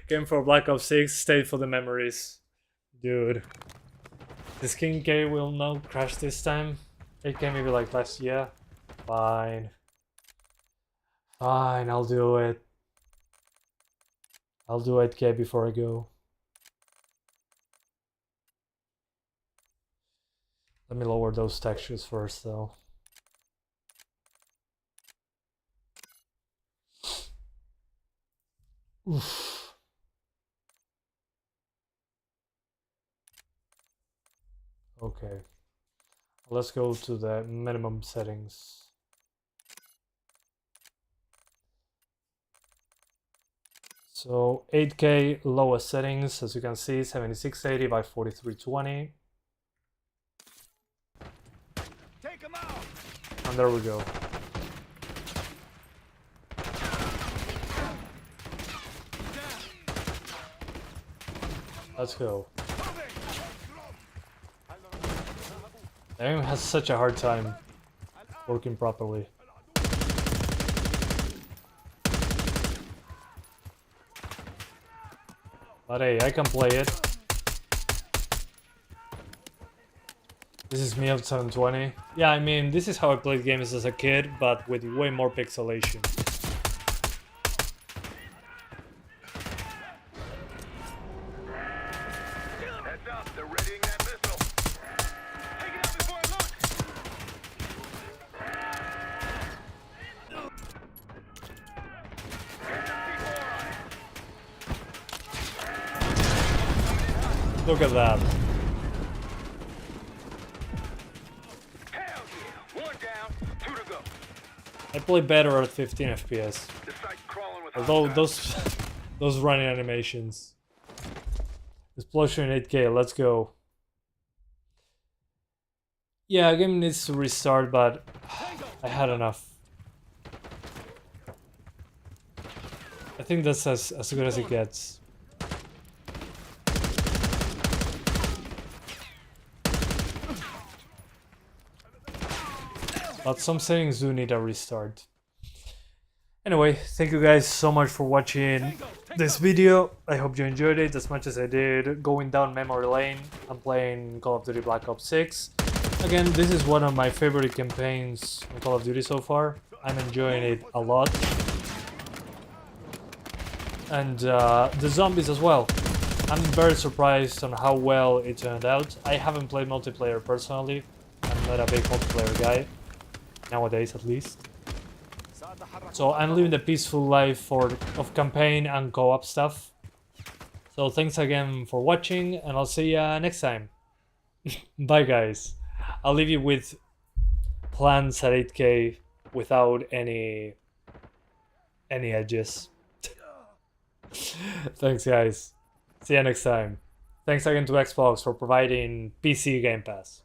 Game for Black Ops 6, stayed for the memories. Dude. This King K will not crash this time. 8K maybe like last year. Fine. Fine, I'll do it. I'll do 8K before I go. Let me lower those textures first though. Oof. Okay. Let's go to the minimum settings. So 8K lowest settings, as you can see, 7680 by 4320. Take him out. And there we go. Let's go. The game has such a hard time working properly. But hey, I can play it. This is me of 720. Yeah, I mean, this is how I played games as a kid, but with way more pixelation. Heads up, they're readying that missile. Take it out before it launches. Look at that. Hell yeah. 1 down, 2 to go. I play better at 15 FPS. The site's crawling with Although hostiles. those running animations. Explosion in 8K, let's go. Yeah, game needs to restart, but I had enough. I think that's as good as it gets. But some settings do need a restart. Anyway, thank you guys so much for watching this video. I hope you enjoyed it as much as I did going down memory lane. I'm playing Call of Duty Black Ops 6. Again, this is one of my favorite campaigns on Call of Duty so far. I'm enjoying it a lot. And the zombies as well. I'm very surprised on how well it turned out. I haven't played multiplayer personally. I'm not a big multiplayer guy. Nowadays, at least. So I'm living the peaceful life of campaign and co-op stuff. So thanks again for watching, and I'll see ya next time. Bye guys. I'll leave you with plans at 8K without any edges. Thanks guys. See ya next time. Thanks again to Xbox for providing PC Gamepass.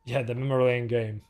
Yeah, the memory lane game.